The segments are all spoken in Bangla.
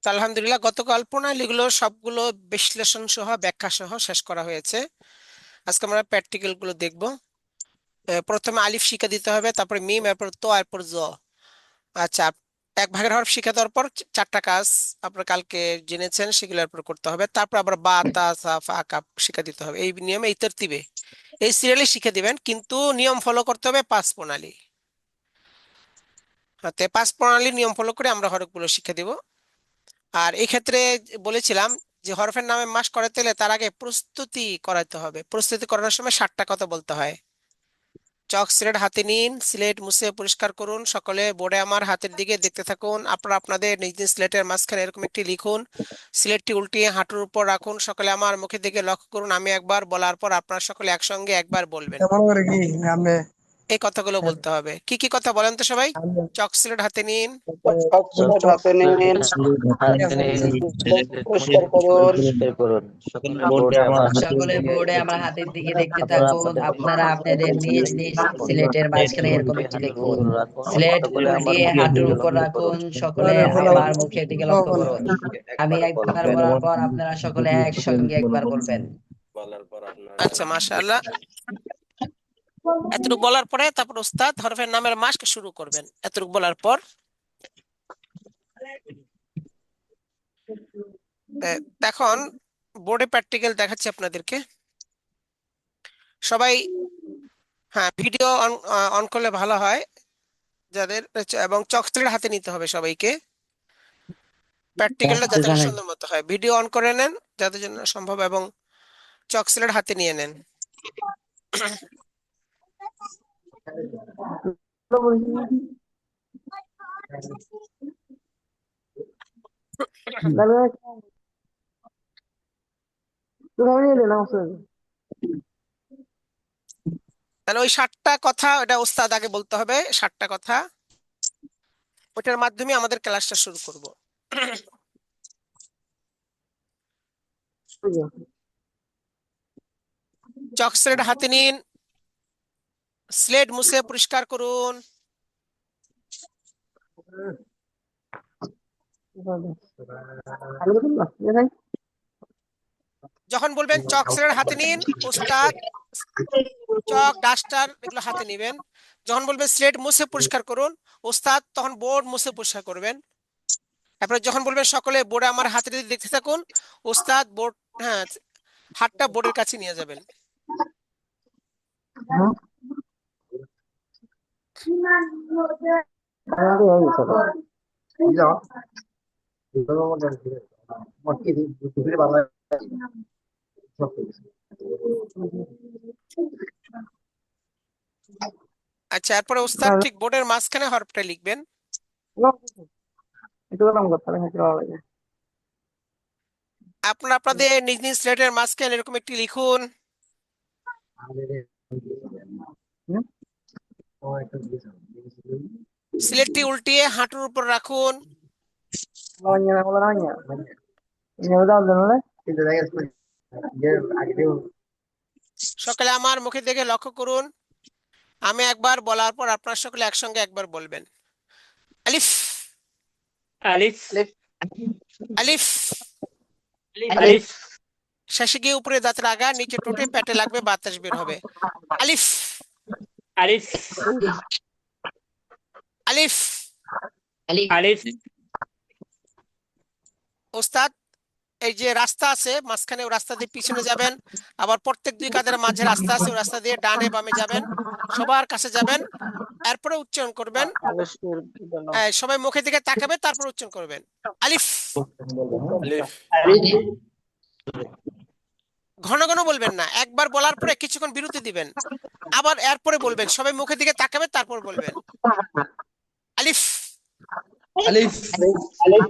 তো আলহামদুলিল্লাহ গতকাল প্রণালীগুলো সবগুলো বিশ্লেষণ সহ ব্যাখ্যা সহ শেষ করা হয়েছে। আজকে আমরা প্র্যাকটিক্যাল গুলো দেখবো। প্রথমে আলিফ শিখা দিতে হবে, তারপরে মিম, এরপর তো, এরপর জ। আচ্ছা, এক ভাগের হরফ শিখা দেওয়ার পর চারটা কাজ আপনারা কালকে জেনেছেন, সেগুলো এরপর করতে হবে। তারপর আবার বা, তা, সা, ফা, কাপ শিখা দিতে হবে। এই নিয়মে, এই তরতিবে, এই সিরিয়ালে শিখে দিবেন, কিন্তু নিয়ম ফলো করতে হবে পাঁচ প্রণালী। হাতে পাঁচ প্রণালী নিয়ম ফলো করে আমরা হরফগুলো শিখে দিব। আর এই ক্ষেত্রে বলেছিলাম যে হরফের নামে মাস করাতে হলে তার আগে প্রস্তুতি করাতে হবে। প্রস্তুতি করানোর সময় 7টা কথা বলতে হয়। চক সিলেট হাতে নিন, সিলেট মুছে পরিষ্কার করুন, সকলে বোর্ডে আমার হাতের দিকে দেখতে থাকুন। আপনারা আপনাদের নিজ নিজ সিলেটের মাঝখানে এরকম একটি লিখুন, সিলেটটি উল্টিয়ে হাঁটুর উপর রাখুন, সকলে আমার মুখের দিকে লক্ষ্য করুন। আমি একবার বলার পর আপনারা সকলে একসঙ্গে একবার বলবেন। কেমন করে কি নামে এই কথাগুলো বলতে হবে। কি কি কথা বলেন তো সবাই? চক সিলেট হাতে নিন, অক্সফোর্ড হাতে নিন, পরিষ্কার করুন, সকলে বোর্ডে আমার হাতের দিকে দেখতে থাকুন। আপনারা আপনাদের নিজ নিজ সিলেটের মাঝখানে এরকম একটি লিখুন, সিলেট উল্টিয়ে হাঁটুর উপর রাখুন, সকলে আমার মুখের দিকে লক্ষ্য করুন। আমি একবার বলার পর আপনারা সকলে একসঙ্গে একবার বলবেন। আচ্ছা মাশাআল্লাহ। এতটুকু বলার পরে তারপর উস্তাদ হরফের নামের মাস্ক শুরু করবেন। এতটুকু বলার পর এখন বোর্ডে প্র্যাকটিক্যাল দেখাচ্ছি আপনাদেরকে। সবাই, হ্যাঁ, ভিডিও অন অন করলে ভালো হয় যাদের, এবং চকস্লেট হাতে নিতে হবে সবাইকে। প্র্যাকটিক্যালটা যাতে সুন্দর মতো হয়, ভিডিও অন করে নেন যাদের জন্য সম্ভব, এবং চকস্লেট হাতে নিয়ে নেন। তাহলে ওই 7টা কথা ওটা ওস্তাদ আগে বলতে হবে, 7টা কথা, ওটার মাধ্যমে আমাদের ক্লাসটা শুরু করব। চকস্লেট হাতে নিন, স্লেট মুছে পরিষ্কার করুন। যখন বলবেন চকস্লেট হাতে নিন, ওস্তাদ চক ডাস্টার এগুলো হাতে নেবেন। যখন বলবেন স্লেট মুছে পরিষ্কার করুন, ওস্তাদ তখন বোর্ড মুছে পরিষ্কার করবেন। তারপরে যখন বলবেন সকলে বোর্ডে আমার হাতে দিয়ে দেখতে থাকুন, ওস্তাদ বোর্ড, হ্যাঁ, হাতটা বোর্ডের কাছে নিয়ে যাবেন। আচ্ছা, এরপরে ওস্তাদ ঠিক বোর্ডের মাঝখানে হরফটা লিখবেন। আপনারা আপনাদের নিজ নিজ স্লেটের মাঝখানে এরকম একটি লিখুন। স্লেটটি উল্টিয়ে হাঁটুর উপর রাখুন। সকলে আমার মুখে দেখে লক্ষ্য করুন। আমি একবার বলার পর আপনারা সকলে একসঙ্গে একবার বলবেন। আলিফ, আলিফ, আলিফ। আলিফ, শেষে গিয়ে উপরে দাঁতের আগা, নিচে ঠোঁটে পেটে লাগবে, বাতাস বের হবে। আলিফ, আলিফ, আলিফ। আলিফ, ওস্তাদ এই যে রাস্তা আছে মাঝখানে, ওই রাস্তা দিয়ে পিছনে যাবেন, আবার প্রত্যেক দুই কাদের মাঝে রাস্তা আছে, ওই রাস্তা দিয়ে ডানে বামে যাবেন, সবার কাছে যাবেন, এরপরে উচ্চারণ করবেন। সবাই মুখের দিকে তাকাবে, তারপর উচ্চারণ করবেন আলিফ। ঘন ঘন বলবেন না, একবার বলার পরে কিছুক্ষণ বিরতি দিবেন, আবার এরপরে বলবেন, সবাই মুখের দিকে তাকাবে, তারপর বলবেন আলিফ, আলিফ আলিফ,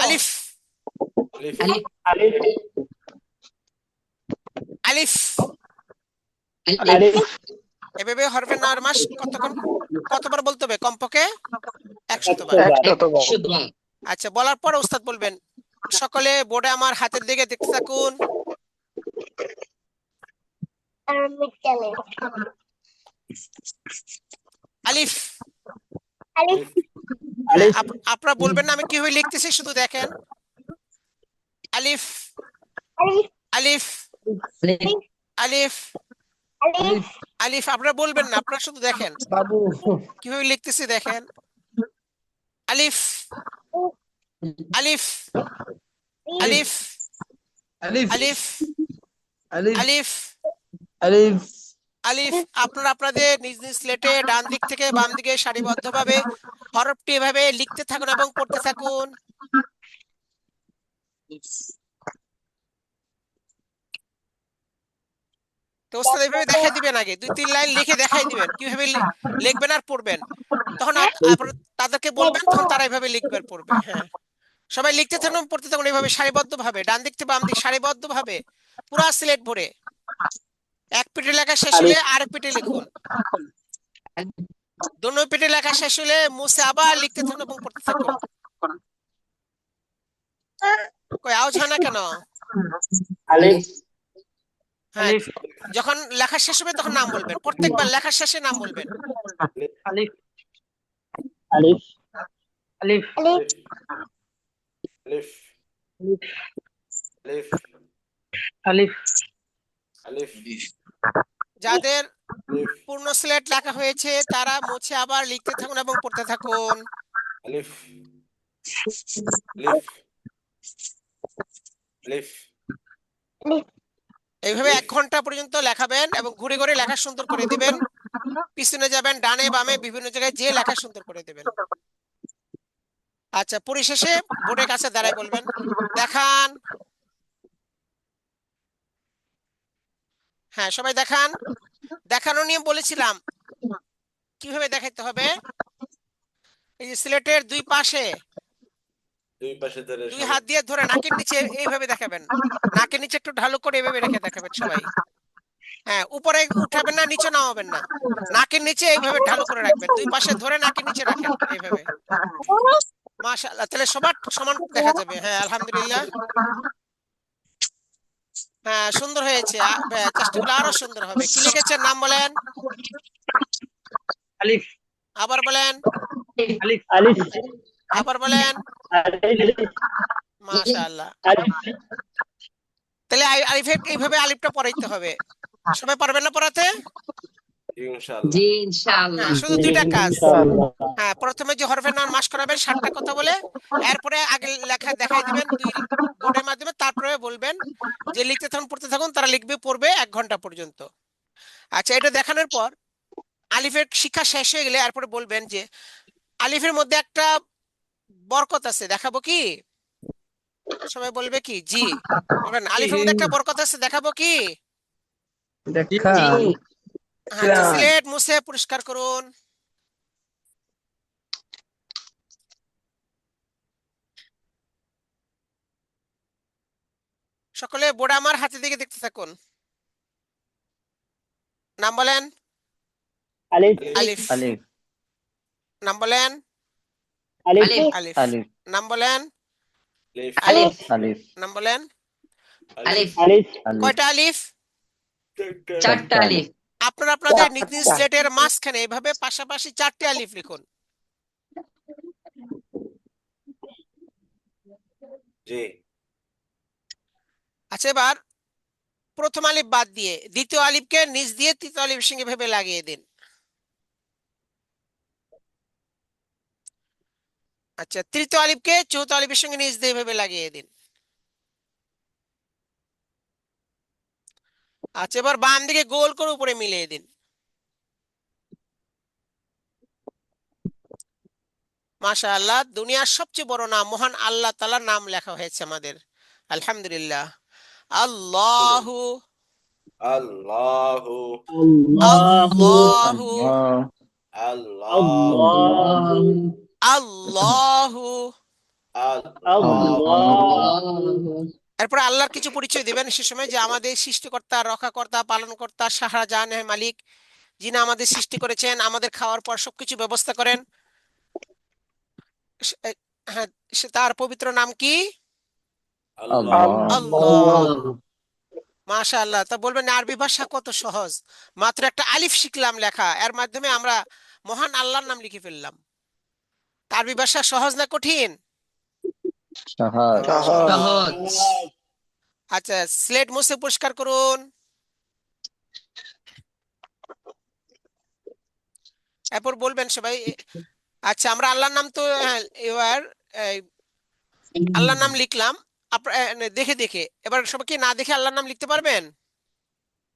আলিফ, আলিফ। আলিফ, এভাবে হরফের নামের মাস কতবার বলতে হবে? কমপক্ষে 100 বার। আচ্ছা, বলার পর উস্তাদ বলবেন, সকলে বোর্ডে আমার হাতের দিকে দেখতে থাকুন। আলিফ, আলিফ, হ্যাঁ আলিফ আপনারা বলবেন না আমি কিভাবে লিখতেছি, শুধু দেখেন। আলিফ, আলিফ, আলিফ আলিফ, আলিফ আলিফ। আপনারা বলবেন না, আপনারা শুধু দেখেন বাবু কিভাবে লিখতেছি, দেখেন। আলিফ, আলিফ, আলিফ, আলিফ আলিফ, আলিফ আলিফ, আলিফ আলিফ। আপনারা আপনাদের নিজ নিজ স্লেটে ডান দিক থেকে বাম দিকে সারিবদ্ধভাবে হরফটি এভাবে লিখতে থাকুন এবং পড়তে থাকুন। তো ওস্তাদ এইভাবে দেখাই দিবেন, আগে 2-3 লাইন লিখে দেখাই দিবেন কিভাবে লিখবেন আর পড়বেন। তখন আপনারা তাদেরকে বলবেন, তখন তারা এইভাবে লিখবে আর পড়বে। হ্যাঁ, সবাই লিখতে থাকুন, পড়তে থাকুন, এইভাবে সারিবদ্ধভাবে ডান দিক থেকে বাম দিক সারিবদ্ধভাবে পুরা সিলেট ভরে। এক পেটে লেখা শেষ হলে আলিফ আরেক পেটে লিখুন। দোনো পেটে লেখা শেষ হলে মুছে আবার লিখতে থাকুন এবং পড়তে থাকুন। কই আওয়াজ হয় না কেন? আলিফ হ্যাঁ, আলিফ যখন লেখা শেষ হবে তখন নাম বলবেন, প্রত্যেকবার লেখার শেষে নাম বলবেন। আলিফ আলিফ আলিফ ألف ألف আলিফ ألف যাদের ألف পূর্ণ সিলেট লেখা হয়েছে তারা মুছে আবার লিখতে থাকুন এবং পড়তে থাকুন। ألف ألف ألف এইভাবে 1 ঘন্টা পর্যন্ত লেখাবেন এবং ঘুরে ঘুরে লেখা সুন্দর করে দিবেন। পিছনে যাবেন, ডানে বামে বিভিন্ন জায়গায় যে লেখা সুন্দর করে দিবেন। আচ্ছা, পরিশেষে বোর্ডের কাছে দাঁড়ায় বলবেন, দেখান। হ্যাঁ, সবাই দেখান। দেখানোর নিয়ম বলেছিলাম কিভাবে দেখাইতে হবে। এই যে সিলেটের দুই পাশে দুই পাশে ধরে দুই সবাই হাত দিয়ে ধরে নাকের নিচে এইভাবে দেখাবেন। নাকের নিচে একটু ঢালু করে এভাবে রেখে দেখাবেন সবাই। হ্যাঁ, উপরে উঠাবেন না, নিচে নামাবেন না, নাকের নিচে এইভাবে ঢালু করে রাখবেন। দুই পাশে ধরে নাকের নিচে রাখেন এইভাবে। মাশাআল্লাহ, তাহলে সবার সমান দেখা যাবে। হ্যাঁ, আলহামদুলিল্লাহ। হ্যাঁ, সুন্দর হয়েছে। চেষ্টাগুলো আরো সুন্দর হবে। কি লিখেছেন, নাম বলেন, আলিফ আবার বলেন, আলিফ আলিফ আবার বলেন। আলিফ মাশাআল্লাহ। আলিফ তাহলে আলিফের এইভাবে আলিফটা পড়াইতে হবে। সবাই পারবেন না পড়াতে? ইনশাআল্লাহ জি হ্যাঁ, ইনশাআল্লাহ। শুধু 2টা কাজ। ইনশাআল্লাহ হ্যাঁ, প্রথমে যে হরফের নাম মাস করাবেন 7টা কথা বলে, এরপরে আগে লেখা দেখাই দিবেন দুই বোর্ডের মাধ্যমে, তারপরে বলবেন যে লিখতে থাকুন পড়তে থাকুন, তারা লিখবে পড়বে 1 ঘন্টা পর্যন্ত। আচ্ছা, এটা দেখানোর পর আলিফের শিক্ষা শেষ হয়ে গেলে এরপরে বলবেন যে আলিফের মধ্যে একটা বরকত আছে, দেখাবো কি? সবাই বলবে কি? জি বলবেন। আলিফের মধ্যে একটা বরকত আছে, দেখাবো কি? দেখা আচ্ছা, সিলেট মুছে পরিষ্কার করুন। সকলে বোর্ড আমার হাতের দিকে দেখতে থাকুন। নাম বলেন। আলিফ আলিফ। আলিফ নাম বলেন। আলিফ আলিফ। আলিফ নাম বলেন। আলিফ আলিফ। আলিফ নাম বলেন। আলিফ আলিফ আলিফ কয়টা আলিফ? 4টা আলিফ। আপনারা আপনাদের নিজ নিজ স্লেটের মাঝখানে এভাবে পাশাপাশি 4টে আলিফ লিখুন। জি আচ্ছা, এবার প্রথম আলিফ বাদ দিয়ে দ্বিতীয় আলিফকে নিচ দিয়ে তৃতীয় আলিফের সঙ্গে এভাবে লাগিয়ে দিন। আচ্ছা, তৃতীয় আলিফকে চতুর্থ আলিফের সঙ্গে নিচ দিয়ে এভাবে লাগিয়ে দিন। আচ্ছা, এবার বাম দিকে গোল করে উপরে মিলিয়ে দিন। মাশাআল্লাহ, দুনিয়ার সবচেয়ে বড় নাম মহান আল্লাহ তাআলার নাম লেখা হয়েছে আমাদের। আলহামদুলিল্লাহ। আল্লাহু আল্লাহু আল্লাহু আল্লাহু আল্লাহু আল্লাহু। আল্লাহু আল্লাহু এরপর আল্লাহর কিছু পরিচয় দিবেন সে সময়, যে আমাদের সৃষ্টিকর্তা, রক্ষাকর্তা, পালনকর্তা, শাহজাহানের মালিক, যিনি আমাদের সৃষ্টি করেছেন, আমাদের খাওয়ার পর সবকিছু ব্যবস্থা করেন। হ্যাঁ, তার পবিত্র নাম কি? আল্লাহ আল্লাহ। মাশাআল্লাহ। তা বলবেন আরবি ভাষা কত সহজ, মাত্র একটা আলিফ শিখলাম লেখা, এর মাধ্যমে আমরা মহান আল্লাহর নাম লিখে ফেললাম। আরবি ভাষা সহজ না কঠিন? সহজ সহজ। আচ্ছা, স্লেট মুছে পরিষ্কার করুন। এরপর বলবেন সবাই। আচ্ছা, আমরা আল্লাহর নাম তো এবার এই, আল্লাহর নাম লিখলাম। আপনার দেখে দেখে, এবার সবাই কি না দেখে আল্লাহর নাম লিখতে পারবেন?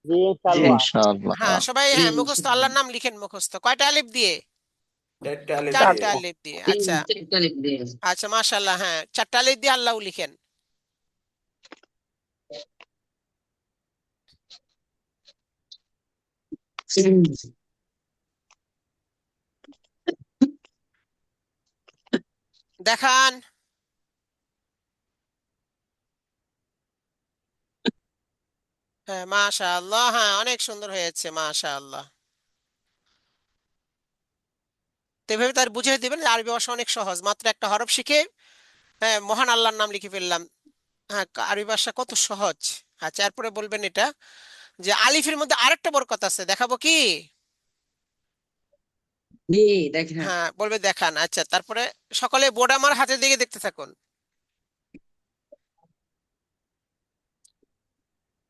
জি ইনশাআল্লাহ। ইনশাআল্লাহ হ্যাঁ সবাই, জি হ্যাঁ মুখস্থ আল্লাহর নাম লিখেন মুখস্থ। কয়টা আলিফ দিয়ে? চারটে আলিফ দিয়ে। চারটা আলিফ দিয়ে। আচ্ছা তিনটা লিখ দিন। আচ্ছা, মাশাআল্লাহ, হ্যাঁ চারটা আলিফ দিয়ে আল্লাহ লিখেন। দেখান। হ্যাঁ মাশাআল্লাহ, হ্যাঁ অনেক সুন্দর হয়েছে, মাশাআল্লাহ। তো এভাবে তার বুঝিয়ে দিবেন যে আরবি ভাষা অনেক সহজ, মাত্র একটা হরফ শিখে হ্যাঁ মহান আল্লাহর নাম লিখে ফেললাম। হ্যাঁ, আরবি ভাষা কত সহজ। আচ্ছা, এরপরে বলবেন এটা যে আলিফের মধ্যে আরেকটা বরকত আছে, দেখাবো কি? জি দেখেন। হ্যাঁ বলবে দেখান। আচ্ছা, তারপরে সকলে বোর্ড আমার হাতের দিকে দেখতে থাকুন।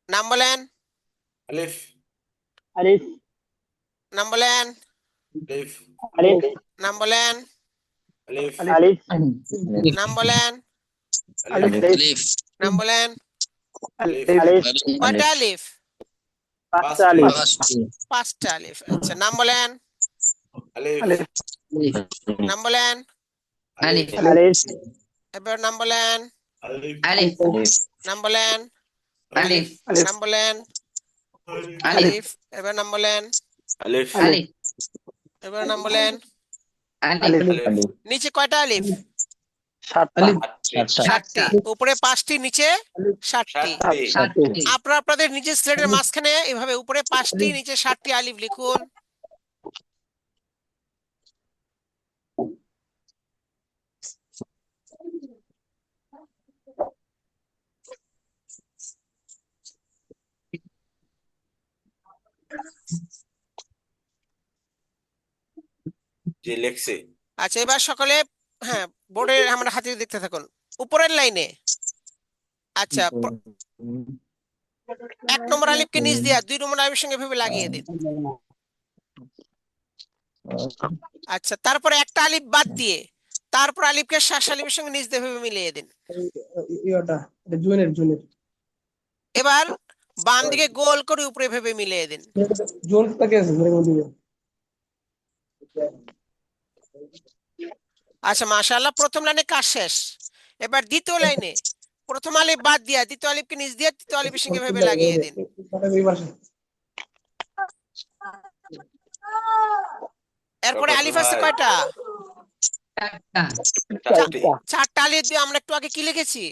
নাম বলেন। আলিফ আলিফ নাম বলেন। আলিফ আলিফ নাম বলেন। আলিফ আলিফ নাম বলেন। আলিফ আলিফ নাম বলেন। আলিফ আলিফ কয়টা আলিফ? পাঁচটা আলিফ পাঁচটা আলিফ। আচ্ছা, নাম বলেন। আলিফ নাম বলেন। আলিফ আলিফ এবার নাম বলেন। আলিফ আলিফ নাম বলেন। আলিফ নাম বলেন। আলিফ আলিফ। এবার নাম বলেন। আলিফ আলিফ এবার নাম বলেন। আলিফ আলিফ নিচে কয়টা আলিফ? সাতটা ষাটটি। উপরে 5টি, নিচে 60টি। ষাটটি। সাতটি। আপনারা আপনাদের নিজের স্লেটের মাঝখানে এভাবে উপরে 5টি, নিচে 60টি আলিফ লিখুন। জি লিখছি। আচ্ছা, এবার সকলে হ্যাঁ বোর্ডের আমরা হাতে দেখতে থাকুন উপরের লাইনে। আচ্ছা, 1 নম্বর আলিফকে নিচ দিয়া 2 নম্বর আলিফের সঙ্গে এভাবে লাগিয়ে দিন। আচ্ছা, তারপরে একটা আলিফ বাদ দিয়ে তারপর আলিফকে শ্বাস আলিফের সঙ্গে নিচ দিয়ে এভাবে মিলিয়ে দিন। জুনের এবার বাম দিকে গোল করে উপরে ভেবে মিলিয়ে দিন। জুন থেকে আছে জুনের মধ্যে আচ্ছা মাশাআল্লাহ, প্রথম লাইনে কাজ শেষ। এবার দ্বিতীয় লাইনে প্রথম আলিফ বাদ দিয়া দ্বিতীয় আলিফকে নিচ দিয়ে তৃতীয় আলিফের সঙ্গে ভেবে লাগিয়ে দিন। এরপরে আলিফ আছে কয়টা? একটা। চারটি। 4টা আলিফ দিয়ে আমরা একটু আগে কি লিখেছি?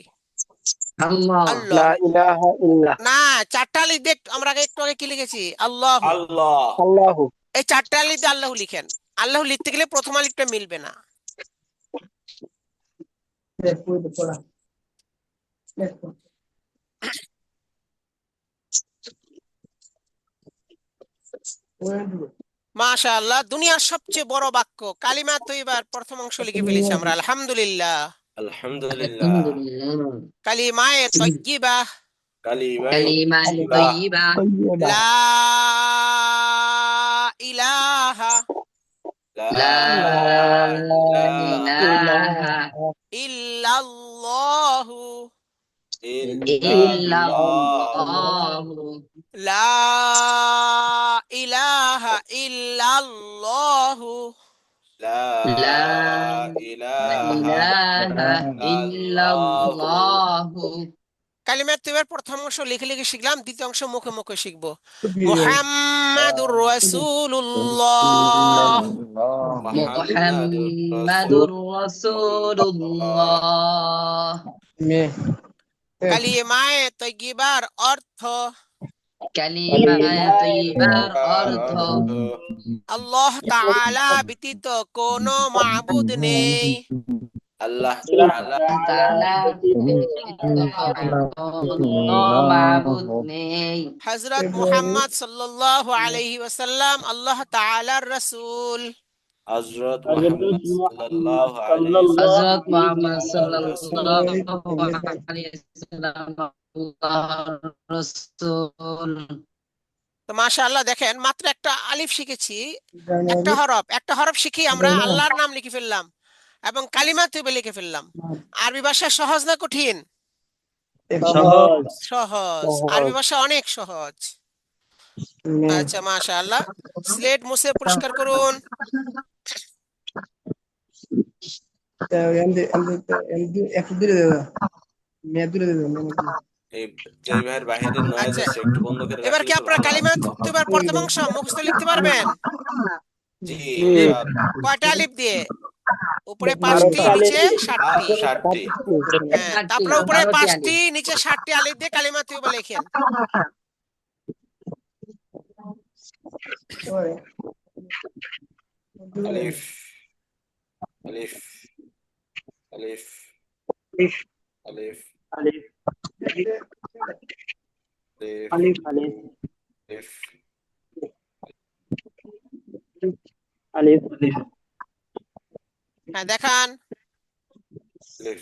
আল্লাহ আল্লাহ। লা ইলাহা ইল্লাহ না, 4টা আলিফ দিয়ে আমরা একটু আগে কি লিখেছি? আল্লাহ। আল্লাহ আল্লাহু এই 4টা আলিফ দিয়ে আল্লাহ লিখেন। আল্লাহ লিখতে গেলে প্রথম আলিফটা মিলবে না। মাশাআল্লাহ, দুনিয়ার সবচেয়ে বড় বাক্য কালিমা তৈয়বার প্রথম অংশ লিখে ফেলেছি আমরা, আলহামদুলিল্লাহ। আলহামদুলিল্লাহ। আলহামদুলিল্লাহ। কালিমায়ে তয়্যিবা। কালিমান তয়্যিবা। লা ইলাহা লা ইলাহা ইলাহা ইল্লাল্লাহু। ইল্লাল্লাহু। লা ইলাহা ইল্লাল্লাহু। লা লা ইলাহা ইলাহা ইল্লাল্লাহু। কালিমা তৈয়বার প্রথম অংশ লিখে লিখে শিখলাম, দ্বিতীয় অংশ মুখে মুখে শিখবো। মুহাম্মাদুর রাসূলুল্লাহ। মুহাম্মাদুর রাসূলুল্লাহ। কালিমায়ে তয়্যিবার অর্থ কালিমায়ে তয়্যিবার অর্থ আল্লাহ তাআলা ব্যতীত কোনো মাবুদ নেই। আল্লাহ তাআলা কোনো মাবুদ নেই। হযরত মুহাম্মদ সাল্লাল্লাহু আলাইহি ওয়াসাল্লাম আল্লাহ তাআলার রাসূল। হযরত হযরত মুহাম্মদ মুহাম্মদ সাল্লাল্লাহু আলাইহি সাল্লাল্লাহু হযরত মুহাম্মদ রাসূল। সাল্লাল্লাহু আলাইহি ওয়াসাল্লাম আল্লাহর রাসূল। তো মাশাআল্লাহ, দেখেন মাত্র একটা আলিফ শিখেছি, একটা হরফ শিখি আমরা আল্লাহর নাম লিখে ফেললাম এবং কালিমা তৈবা লিখে ফেললাম। আরবি ভাষা সহজ না কঠিন? সহজ। সহজ। আরবি ভাষা অনেক সহজ। আচ্ছা, মাশাআল্লাহ। স্লেট মুছে পরিষ্কার করুন। একটু দূরে দেবে, মেয়ে দূরে দেবে। এই যেই ভাইয়ের বাহিরের নয়েজ আচ্ছা, আছে একটু বন্ধ করে এবার রাখলে কি তো আপনারা ভালো হয়। কালিমা তৈবার প্রথম অংশ মুখস্থ লিখতে পারবেন? জি, জি। ইনশাআল্লাহ। কয়টা আলিফ দিয়ে? উপরে 5টি, 12টা নিচে আলিফ। 7টি। 60টি। হ্যাঁ, তা 60টি, আপনারা উপরে 12টি 5টি, আলিফ। নিচে 7টি আলিফ দিয়ে কালিমা তৈবা লেখেন। আলিফ, আলিফ, আলিফ, আলিফ, আলিফ আলিফ, আলিফ আলিফ আলিফ, আলিফ আলিফ। হ্যাঁ, দেখান। আলিফ।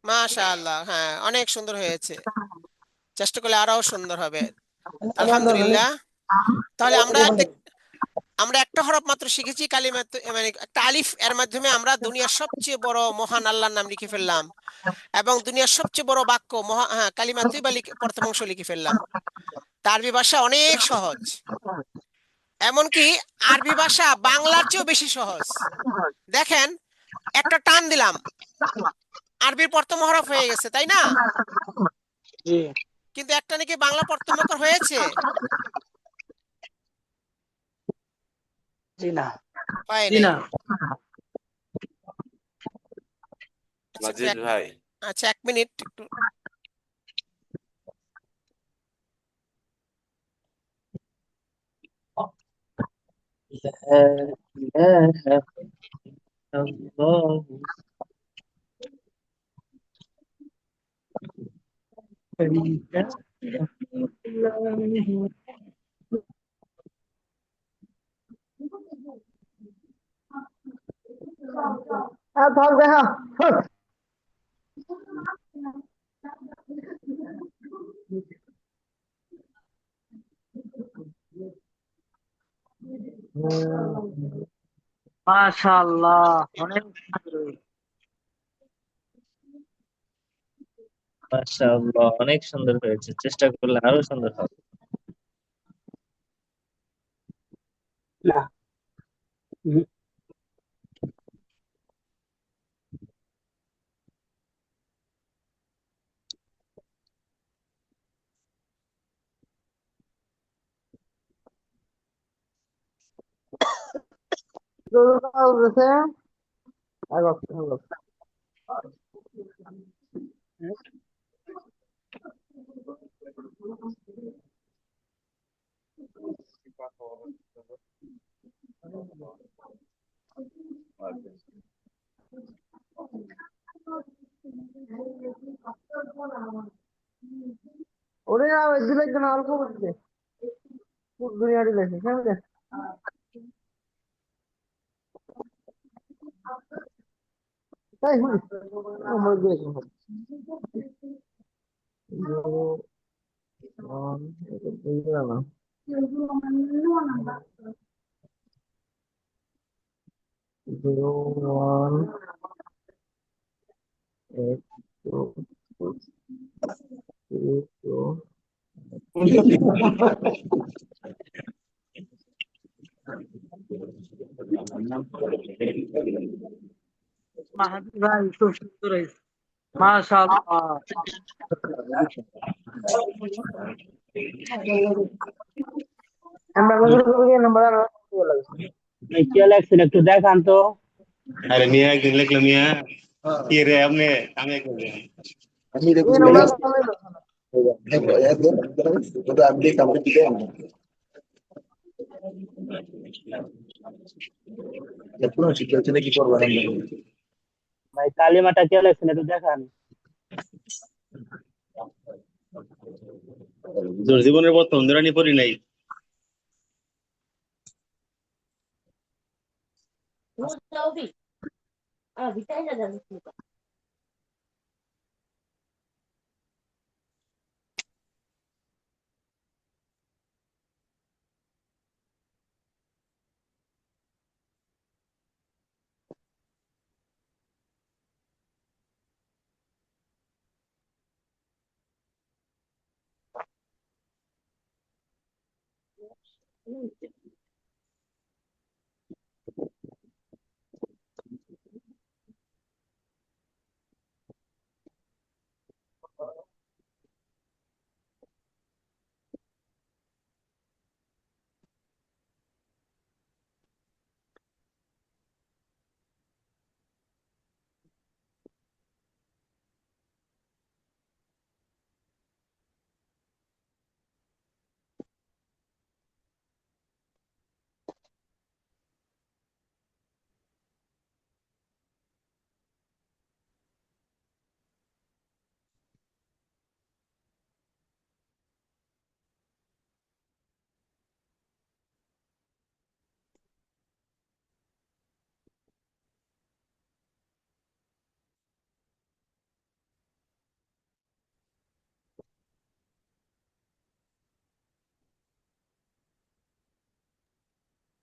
মাশাআল্লাহ, হ্যাঁ, অনেক সুন্দর হয়েছে। চেষ্টা করলে আরো সুন্দর হবে। আলহামদুলিল্লাহ। তাহলে আমরা একটা হরফ মাত্র শিখেছি, কালিমা মানে একটা আলিফ, এর মাধ্যমে আমরা দুনিয়ার সবচেয়ে বড় মহান আল্লাহর নাম লিখে ফেললাম এবং দুনিয়ার সবচেয়ে বড় বাক্য কালিমা তৈবা প্রথম অংশ লিখে ফেললাম। তা আরবি ভাষা অনেক সহজ, এমনকি আরবি ভাষা বাংলার চেয়েও বেশি সহজ। দেখেন, একটা টান দিলাম, আরবির প্রথম হরফ হয়ে গেছে, তাই না? জি কিন্তু একটা নাকি বাংলা প্রথম অক্ষর হয়েছে? জি না হয় জি নাই। না। আচ্ছা, মাজিদ ভাই, আচ্ছা, 1 মিনিট একটু। মাশাআল্লাহ, অনেক সুন্দর। মাশাআল্লাহ, অনেক সুন্দর হয়েছে, চেষ্টা করলে আরো সুন্দর হবে। না হুম। মাহাদি ভাই খুব সুন্দর হয়েছে, মাশাআল্লাহ। কে লেখছেন একটু দেখান তো। अरे मियाँ एक दिन लिख लो मियाँ ये रे हमने हम एक আমি দেখো আপনি কামড়ে দিতে পুরো শিখে হচ্ছে কি করবো ভাই কালিমাটা কে লেখছেন একটু দেখান। তোর জীবনের প্রথম ধরে নি পড়ি নাই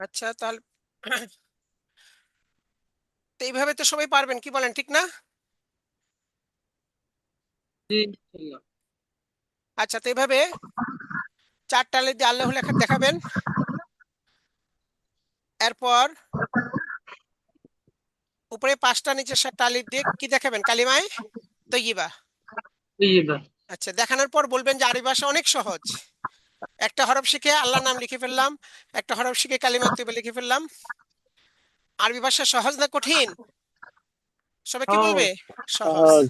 আচ্ছা তাহলে তো এইভাবে তো সবাই পারবেন, কি বলেন, ঠিক না? আচ্ছা, তো এইভাবে চারটা আলি দিয়ে আল্লাহ লেখা দেখাবেন। এরপর উপরে 5টা নিচে 7টা আলি দিয়ে কি দেখাবেন? কালিমায়ে তৈয়িবা। আচ্ছা, দেখানোর পর বলবেন যে আরবি ভাষা অনেক সহজ। একটা হরফ শিখে আল্লাহর নাম লিখে ফেললাম, একটা হরফ শিখে কালিমা তৈয়িবা লিখে ফেললাম। আরবি ভাষা সহজ না কঠিন? সবাই কি বলবে? সহজ।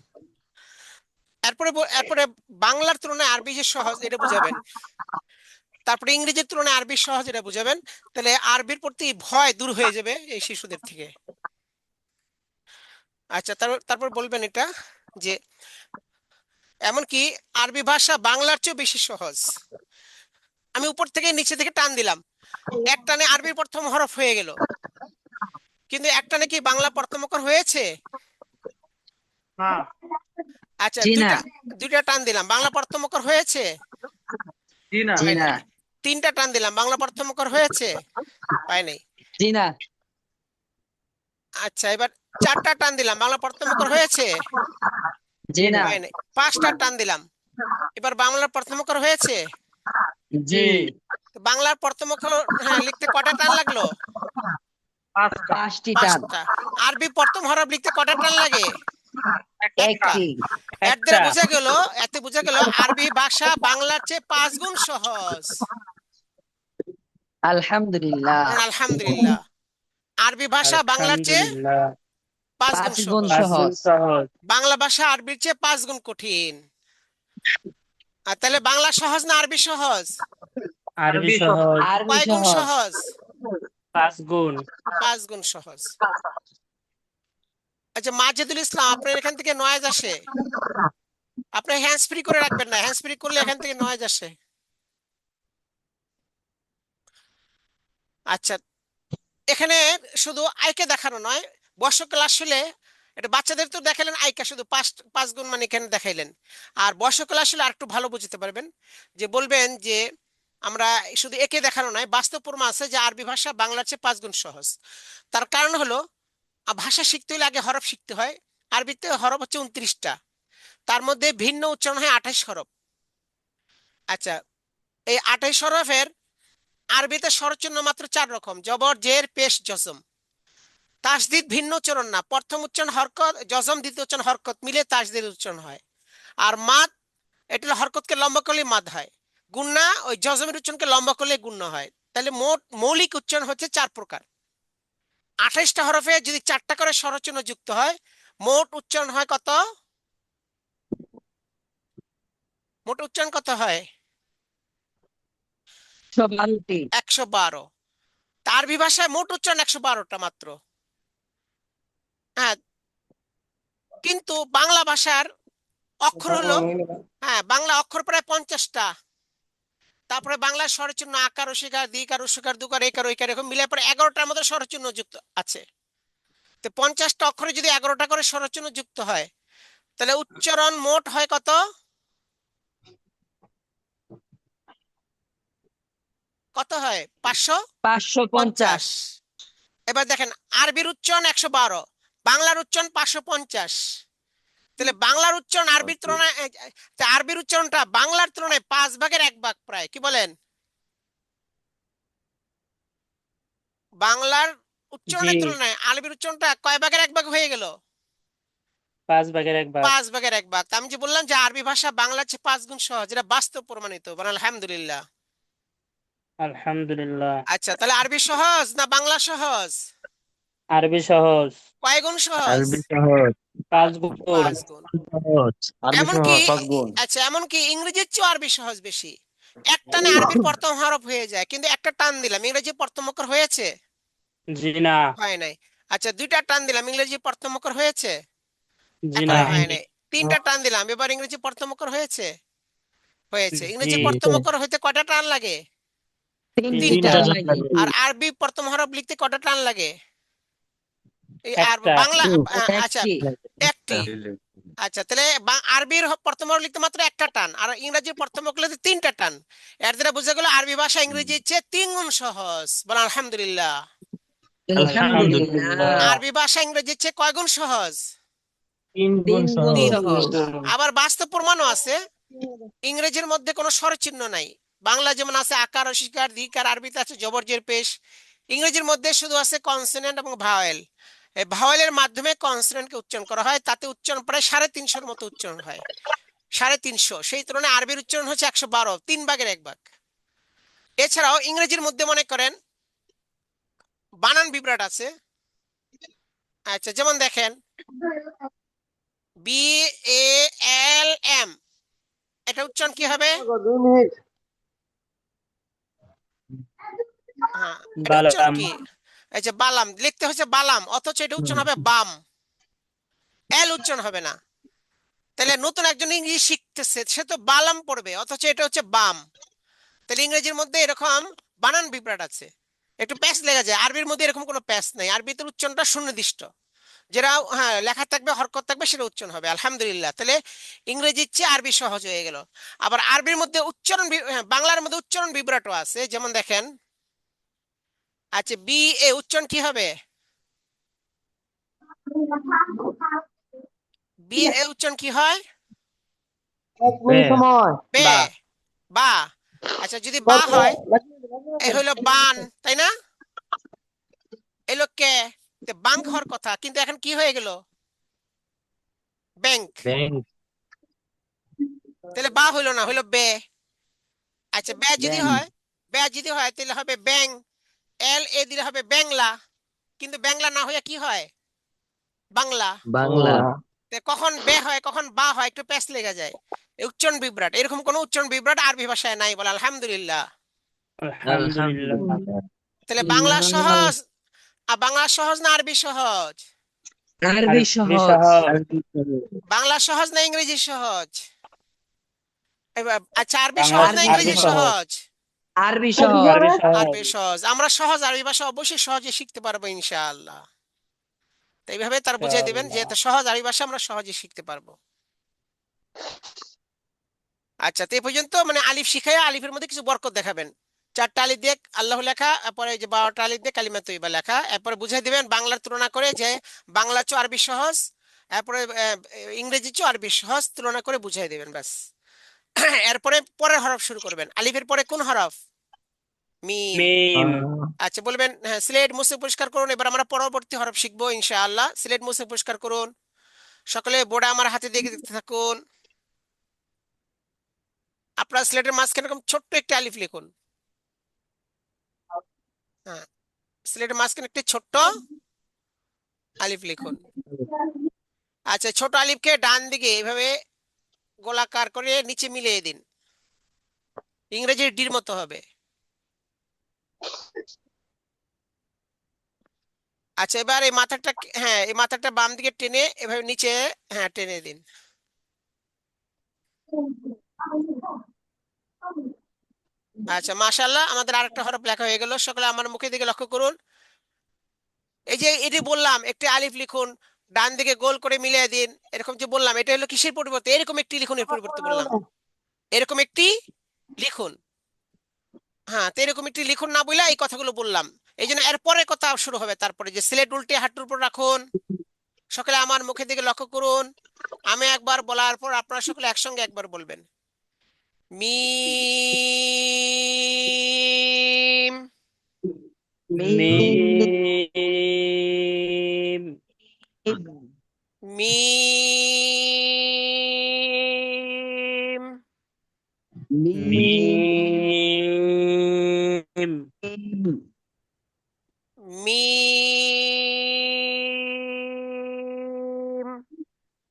এরপরে বাংলার তুলনায় আরবি যে সহজ এটা বুঝাবেন। তারপরে ইংরেজির তুলনায় আরবি সহজ এটা বুঝাবেন। তাহলে আরবির প্রতি ভয় দূর হয়ে যাবে এই শিশুদের থেকে। আচ্ছা, তারপর বলবেন এটা যে এমনকি আরবি ভাষা বাংলার চেয়েও বেশি সহজ। আমি উপর থেকে নিচে থেকে টান দিলাম, এক টানে আরবির প্রথম হরফ হয়ে গেল, কিন্তু এক টানে কি বাংলা প্রথম অক্ষর হয়েছে? আচ্ছা, জি না, দুইটা দুইটা টান দিলাম, বাংলা প্রথম অক্ষর হয়েছে? জি হয় না, নাই। তিনটা টান দিলাম, বাংলা প্রথম অক্ষর হয়েছে? হয় নাই। জি না, আচ্ছা, এবার 4টা টান দিলাম, বাংলা প্রথম অক্ষর হয়েছে? জি না, হয় নাই। 5টা টান দিলাম, এবার বাংলার প্রথম অক্ষর হয়েছে? জি। তো বাংলার প্রথম অক্ষর, হ্যাঁ, লিখতে কটা টান লাগলো? 5টি টান। 5টা। আরবি প্রথম হরফ লিখতে কটা টান লাগে? একটা। একটি। এর দ্বারা বোঝা গেল, এতে বোঝা গেল আরবি ভাষা বাংলার চেয়ে 5 গুণ সহজ। আলহামদুলিল্লাহ। আলহামদুলিল্লাহ। আরবি ভাষা বাংলার চেয়ে 5 গুণ 5 গুণ সহজ। সহজ। বাংলা ভাষা আরবির চেয়ে 5 গুণ কঠিন। আর তাহলে বাংলা সহজ না আরবি সহজ? আরবি সহজ। আরবি কয় গুণ সহজ। সহজ? 5 গুণ। 5 গুণ সহজ। আচ্ছা, মাজেদুল ইসলাম, আপনার এখান থেকে নয়েজ আসে, আপনি হ্যান্ডস ফ্রি করে রাখবেন না, হ্যান্ডস ফ্রি করলে এখান থেকে নয়েজ আসে। আচ্ছা, এখানে শুধু আইকে দেখানো নয়, বয়স্ক ক্লাস হলে এটা বাচ্চাদের তো দেখালেন আইকা শুধু 5 গুণ মানে এখানে দেখাইলেন। আর বয়স্ক ক্লাস হলে আরেকটু ভালো বুঝতে পারবেন, যে বলবেন যে আমরা শুধু একে দেখানো নয়, বাস্তব প্রমাণ আছে যে আরবি ভাষা বাংলার চেয়ে 5 গুণ সহজ। তার কারণ হলো ভাষা শিখতে হলে আগে হরফ শিখতে হয়। আরবিতে হরফ হচ্ছে 29টা, তার মধ্যে ভিন্ন উচ্চারণ হয় 28 হরফ। আচ্ছা, এই 28 হরফের আরবিতে স্বরচিহ্ন মাত্র 4 রকম: জবর, জের, পেশ, জজম। তাসদিদ ভিন্ন উচ্চারণ না, প্রথম উচ্চারণ হরকত, জজম দ্বিতীয় উচ্চারণ হরকত মিলে তাসদিদ উচ্চারণ হয়। আর মাদ, এটা হরকতকে লম্বা করলে মাদ হয়। গুন্না, ওই জজমের উচ্চারণকে লম্বা করলে গুন্না হয়। তাহলে মোট মৌলিক উচ্চারণ হচ্ছে 4 প্রকার। 28টা হরফে যদি 4টা করে স্বরচিহ্ন যুক্ত হয়, মোট উচ্চারণ হয় কত? মোট উচ্চারণ কত হয়? 112টি। 112। আরবি ভাষায় মোট উচ্চারণ 112টা মাত্র। হ্যাঁ, কিন্তু বাংলা ভাষার অক্ষর হলো, হ্যাঁ, বাংলা অক্ষর প্রায় 50টা। তারপরে বাংলার স্বরচিহ্ন আকার, ওশিকার, দ্বিকার, উস্বীকার, দুকার, একার, ঐকার, এরকম মিলে পরে 11টার মধ্যে স্বরচিহ্ন যুক্ত আছে। তো 50টা অক্ষরে যদি 11টা করে স্বরচিহ্ন যুক্ত হয় তাহলে উচ্চারণ মোট হয় কত? কত হয়? 550। 550। এবার দেখেন আরবির উচ্চারণ 112, বাংলার উচ্চারণ 550। তাহলে বাংলার উচ্চারণ আরবির তুলনায় আরবির উচ্চারণটা বাংলার তুলনায় 5 ভাগের 1 ভাগ প্রায়, কি বলেন? বাংলার জি, উচ্চারণের তুলনায় আরবির উচ্চারণটা কয় ভাগের 1 ভাগ হয়ে গেল? 5 ভাগের 1 ভাগ। 5 ভাগের 1 ভাগ। তা আমি যে বললাম যে আরবি ভাষা বাংলার চেয়ে 5 গুণ সহজ, এটা বাস্তব প্রমাণিত, বলেন আলহামদুলিল্লাহ। আলহামদুলিল্লাহ। আচ্ছা, তাহলে আরবি সহজ না বাংলা সহজ? আরবি সহজ। কয় গুণ সহজ? আরবি সহজ। 5 গুণ। 5 গুণ। সহজ। আরবি এমনকি সহজ 5 গুণ। আচ্ছা, এমনকি ইংরেজির চেয়েও আরবি সহজ বেশি। এক টানে আরবির প্রথম হরফ হয়ে যায়, কিন্তু একটা টান দিলাম ইংরেজি প্রথম অক্ষর হয়েছে? জি না। হয় নাই। আচ্ছা, 2টা টান দিলাম ইংরেজি প্রথম অক্ষর হয়েছে? জি না। এখনো হয় নাই। 3টা টান দিলাম এবার ইংরেজি প্রথম অক্ষর হয়েছে? হয়েছে। জি। ইংরেজি প্রথম অক্ষর হইতে কয়টা টান লাগে? 3টা 3টা। তিনটা। লাগে। আর আরবি প্রথম হরফ লিখতে কয়টা টান লাগে? এই আর একটা। বাংলা আচ্ছা, একটি। একটি। আচ্ছা, তাহলে আরবির প্রথম অক্ষর লিখতে মাত্র একটা টান, আর ইংরেজির প্রথম অক্ষর লিখতে 3টা টান। এর দ্বারা বোঝা গেল আরবি ভাষা ইংরেজির চেয়ে 3 গুণ সহজ, বলেন আলহামদুলিল্লাহ। আলহামদুলিল্লাহ। আলহামদুলিল্লাহ। আরবি ভাষা ইংরেজির চেয়ে কয় গুণ সহজ? 3 গুণ 3 গুণ তিন সহজ। গুণ। সহজ। আবার বাস্তব প্রমাণও আছে। ইংরেজির মধ্যে কোনো স্বরচিহ্ন নাই। বাংলা যেমন আছে আকার, অসিকার, দ্বিকার, আরবিতে আছে জবর, জের, পেশ। ইংরেজির মধ্যে শুধু আছে কনসোনেন্ট এবং ভাওয়েল। এই ভাওয়েলের মাধ্যমে কনসোনেন্টকে উচ্চারণ করা হয়, তাতে উচ্চারণ প্রায় 350-এর মতো উচ্চারণ হয়। 350। সেই তুলনায় আরবির উচ্চারণ হচ্ছে 112, 3 ভাগের 1 ভাগ। এছাড়াও ইংরেজির মধ্যে মনে করেন বানান বিভ্রাট আছে। আচ্ছা, যেমন দেখেন BALM, এটা উচ্চারণ কি হবে? 2 মিনিট। হ্যাঁ, এটা উচ্চারণ বালাম। কি? আচ্ছা, বালাম লিখতে হচ্ছে বালাম, অথচ এটা উচ্চারণ হবে বাম, এল উচ্চারণ হবে না। তাহলে নতুন একজন ইংরেজি শিখতেছে, সে তো বালাম পড়বে, অথচ এটা হচ্ছে বাম। তাহলে ইংরেজির মধ্যে এরকম বানান বিভ্রাট আছে, একটু প্যাচ লেগে যায়। আরবির মধ্যে এরকম কোনো প্যাচ নাই, আরবিতে উচ্চারণটা সুনির্দিষ্ট, যেটা হ্যাঁ লেখা থাকবে, হরকত থাকবে, সেটা উচ্চারণ হবে আলহামদুলিল্লাহ। তাহলে ইংরেজির চেয়ে আরবি সহজ হয়ে গেল। আবার আরবির মধ্যে উচ্চারণ বাংলার মধ্যে উচ্চারণ বিভ্রাটও আছে, যেমন দেখেন আচ্ছা উচ্চারণ কি হবে? উচ্চারণ কি হয়? 1 মিনিট সময়। বে, বা। বা। আচ্ছা, যদি বা হয় এ হলো বান, তাই না? এলো কে, বাঙ্ক হওয়ার কথা, কিন্তু এখন কি হয়ে গেল? ব্যাংক। ব্যাংক। তাহলে বা হইলো না, হইলো বে। আচ্ছা, ব্যাং। বে যদি হয় তাহলে হবে ব্যাং, দিলে হবে বাংলা, কিন্তু বাংলা না হইয়া কি হয়? বাংলা। বাংলা। কখন বে হয় কখন বা হয় একটু প্যাচ লেগে যায়। এই উচ্চারণ বিভ্রাট, এরকম কোন উচ্চারণ বিভ্রাট আরবি ভাষায় নাই, বলে আলহামদুলিল্লাহ। আলহামদুলিল্লাহ। আলহামদুলিল্লাহ। তাহলে বাংলা সহজ, আর বাংলা সহজ না আরবি সহজ? আরবি আরবি সহজ। সহজ। আরবি সহজ। বাংলা সহজ না ইংরেজি সহজ? আচ্ছা, আরবি বাংলা। সহজ না আরবি আরবি ইংরেজি সহজ। সহজ। সহজ? আরবি সহজ। আরবি সহজ। আরবি সহজ। আমরা সহজ আরবি ভাষা অবশ্যই সহজে শিখতে পারবো ইনশাআল্লাহ। তো এইভাবে তার বুঝিয়ে দিবেন যে ইনশাআল্লাহ। এটা সহজ আরবি ভাষা আমরা সহজে শিখতে পারবো। আচ্ছা, তো এই পর্যন্ত মানে আলিফ শিখাইয়া আলিফের মধ্যে কিছু বরকত দেখাবেন। 4টা আলিফ দিয়ে আল্লাহ লেখা, এরপরে এই যে 12টা আলিফ দিয়ে কালিমা তৈয়বা লেখা, এরপরে বুঝিয়ে দিবেন বাংলার তুলনা করে যে বাংলা চেয়ে আরবি সহজ, এরপরে ইংরেজি চেয়ে আরবি সহজ তুলনা করে বুঝিয়ে দিবেন, ব্যাস। এরপরে পরের হরফ শুরু করবেন। আলিফের পরে কোন হরফ? মিম। মিম। আচ্ছা, বলবেন হ্যাঁ সিলেট মুছে পরিষ্কার করুন। এবার আমরা পরবর্তী হরফ শিখবো ইনশাআল্লাহ। সিলেট মুছে পরিষ্কার করুন। সকলে বোর্ডে আমার হাতে দিয়ে দেখতে থাকুন। আপনার সিলেটের মাঝখানে এরকম ছোট্ট একটি আলিফ লিখুন। হ্যাঁ, সিলেটের মাঝখানে একটি ছোট্ট আলিফ লিখুন। আচ্ছা, ছোট আলিফকে ডান দিকে এইভাবে গোলাকার করে নিচে মিলিয়ে দিন, ইংরেজির ডির মতো হবে। আচ্ছা, এবার এই মাথাটা, হ্যাঁ এই মাথাটা বাম দিকে টেনে এভাবে নিচে, হ্যাঁ টেনে দিন। আচ্ছা, মাশাআল্লাহ, আমাদের আরেকটা হরফ লেখা হয়ে গেল। সকলে আমার মুখের দিকে লক্ষ্য করুন। এই যে যে এটি বললাম একটি আলিফ লিখুন, ডান দিকে গোল করে মিলিয়ে দিন, এরকম যে বললাম, এটা হলো কিসের পরিবর্তে? এরকম একটি লিখুন, এর পরিবর্তে বললাম এরকম একটি লিখুন। হ্যাঁ, তো এরকম একটি লিখুন না বলে এই কথাগুলো বললাম। এই জন্য এর পরের কথা শুরু হবে, তারপরে যে সিলেট উল্টে হাঁটুর উপর রাখুন। সকলে আমার মুখের দিকে লক্ষ্য করুন। আমি একবার বলার পর আপনারা সকলে একসঙ্গে একবার বলবেন। মিম। মিম মিম। মিম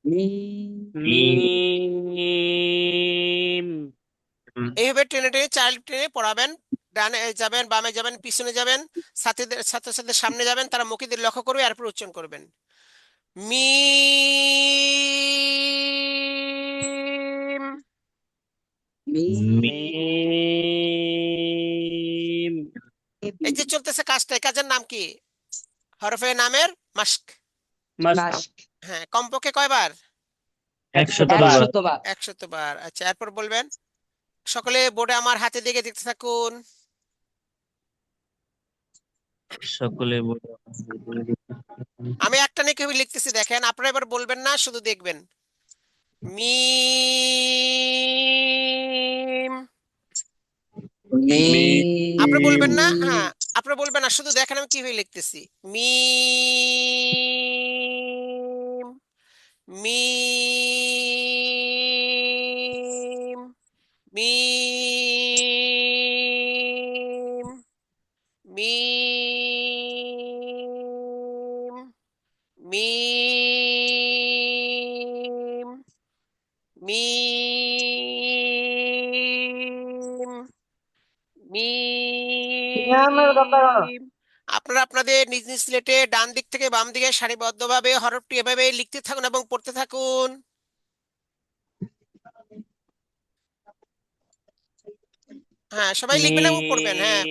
মিম। মিম এইভাবে টেনে টেনে চাইল্ড টেনে পড়াবেন। ডানে যাবেন, বামে যাবেন, পিছনে যাবেন, ছাত্রীদের ছাত্রছাত্রীদের সামনে যাবেন, তারা মুখের দিকে লক্ষ্য করবে, এরপর উচ্চারণ করবেন। মিম। মিম এই যে চলতেছে কাজটা, এই কাজের নাম কি? হরফে নামের মাস্ক। মাস্ক হ্যাঁ, কমপক্ষে কয়বার? 100 বার। 100 বার 100 বার। আচ্ছা, এরপর বলবেন। সকলে বোর্ডে আমার হাতে দিকে দেখতে থাকুন। সকলে বলে আমি একটা নিয়ে কিভাবে লিখতেছি দেখেন, আপনারা এবার বলবেন না, শুধু দেখবেন। মিম। আপনারা বলবেন না, হ্যাঁ, আপনারা বলবেন না, শুধু দেখেন আমি কিভাবে লিখতেছি। মিম। মিম। মিম। মিম। মিম। মিম। মিয়ামের কথা মিম। আপনারা আপনাদের নিজ নিজ স্লেটে ডান দিক থেকে বাম দিকে সারিবদ্ধভাবে হরফটি এভাবে লিখতে থাকুন এবং পড়তে থাকুন। হ্যাঁ, সবাই লিখবেন এবং পড়বেন। হ্যাঁ,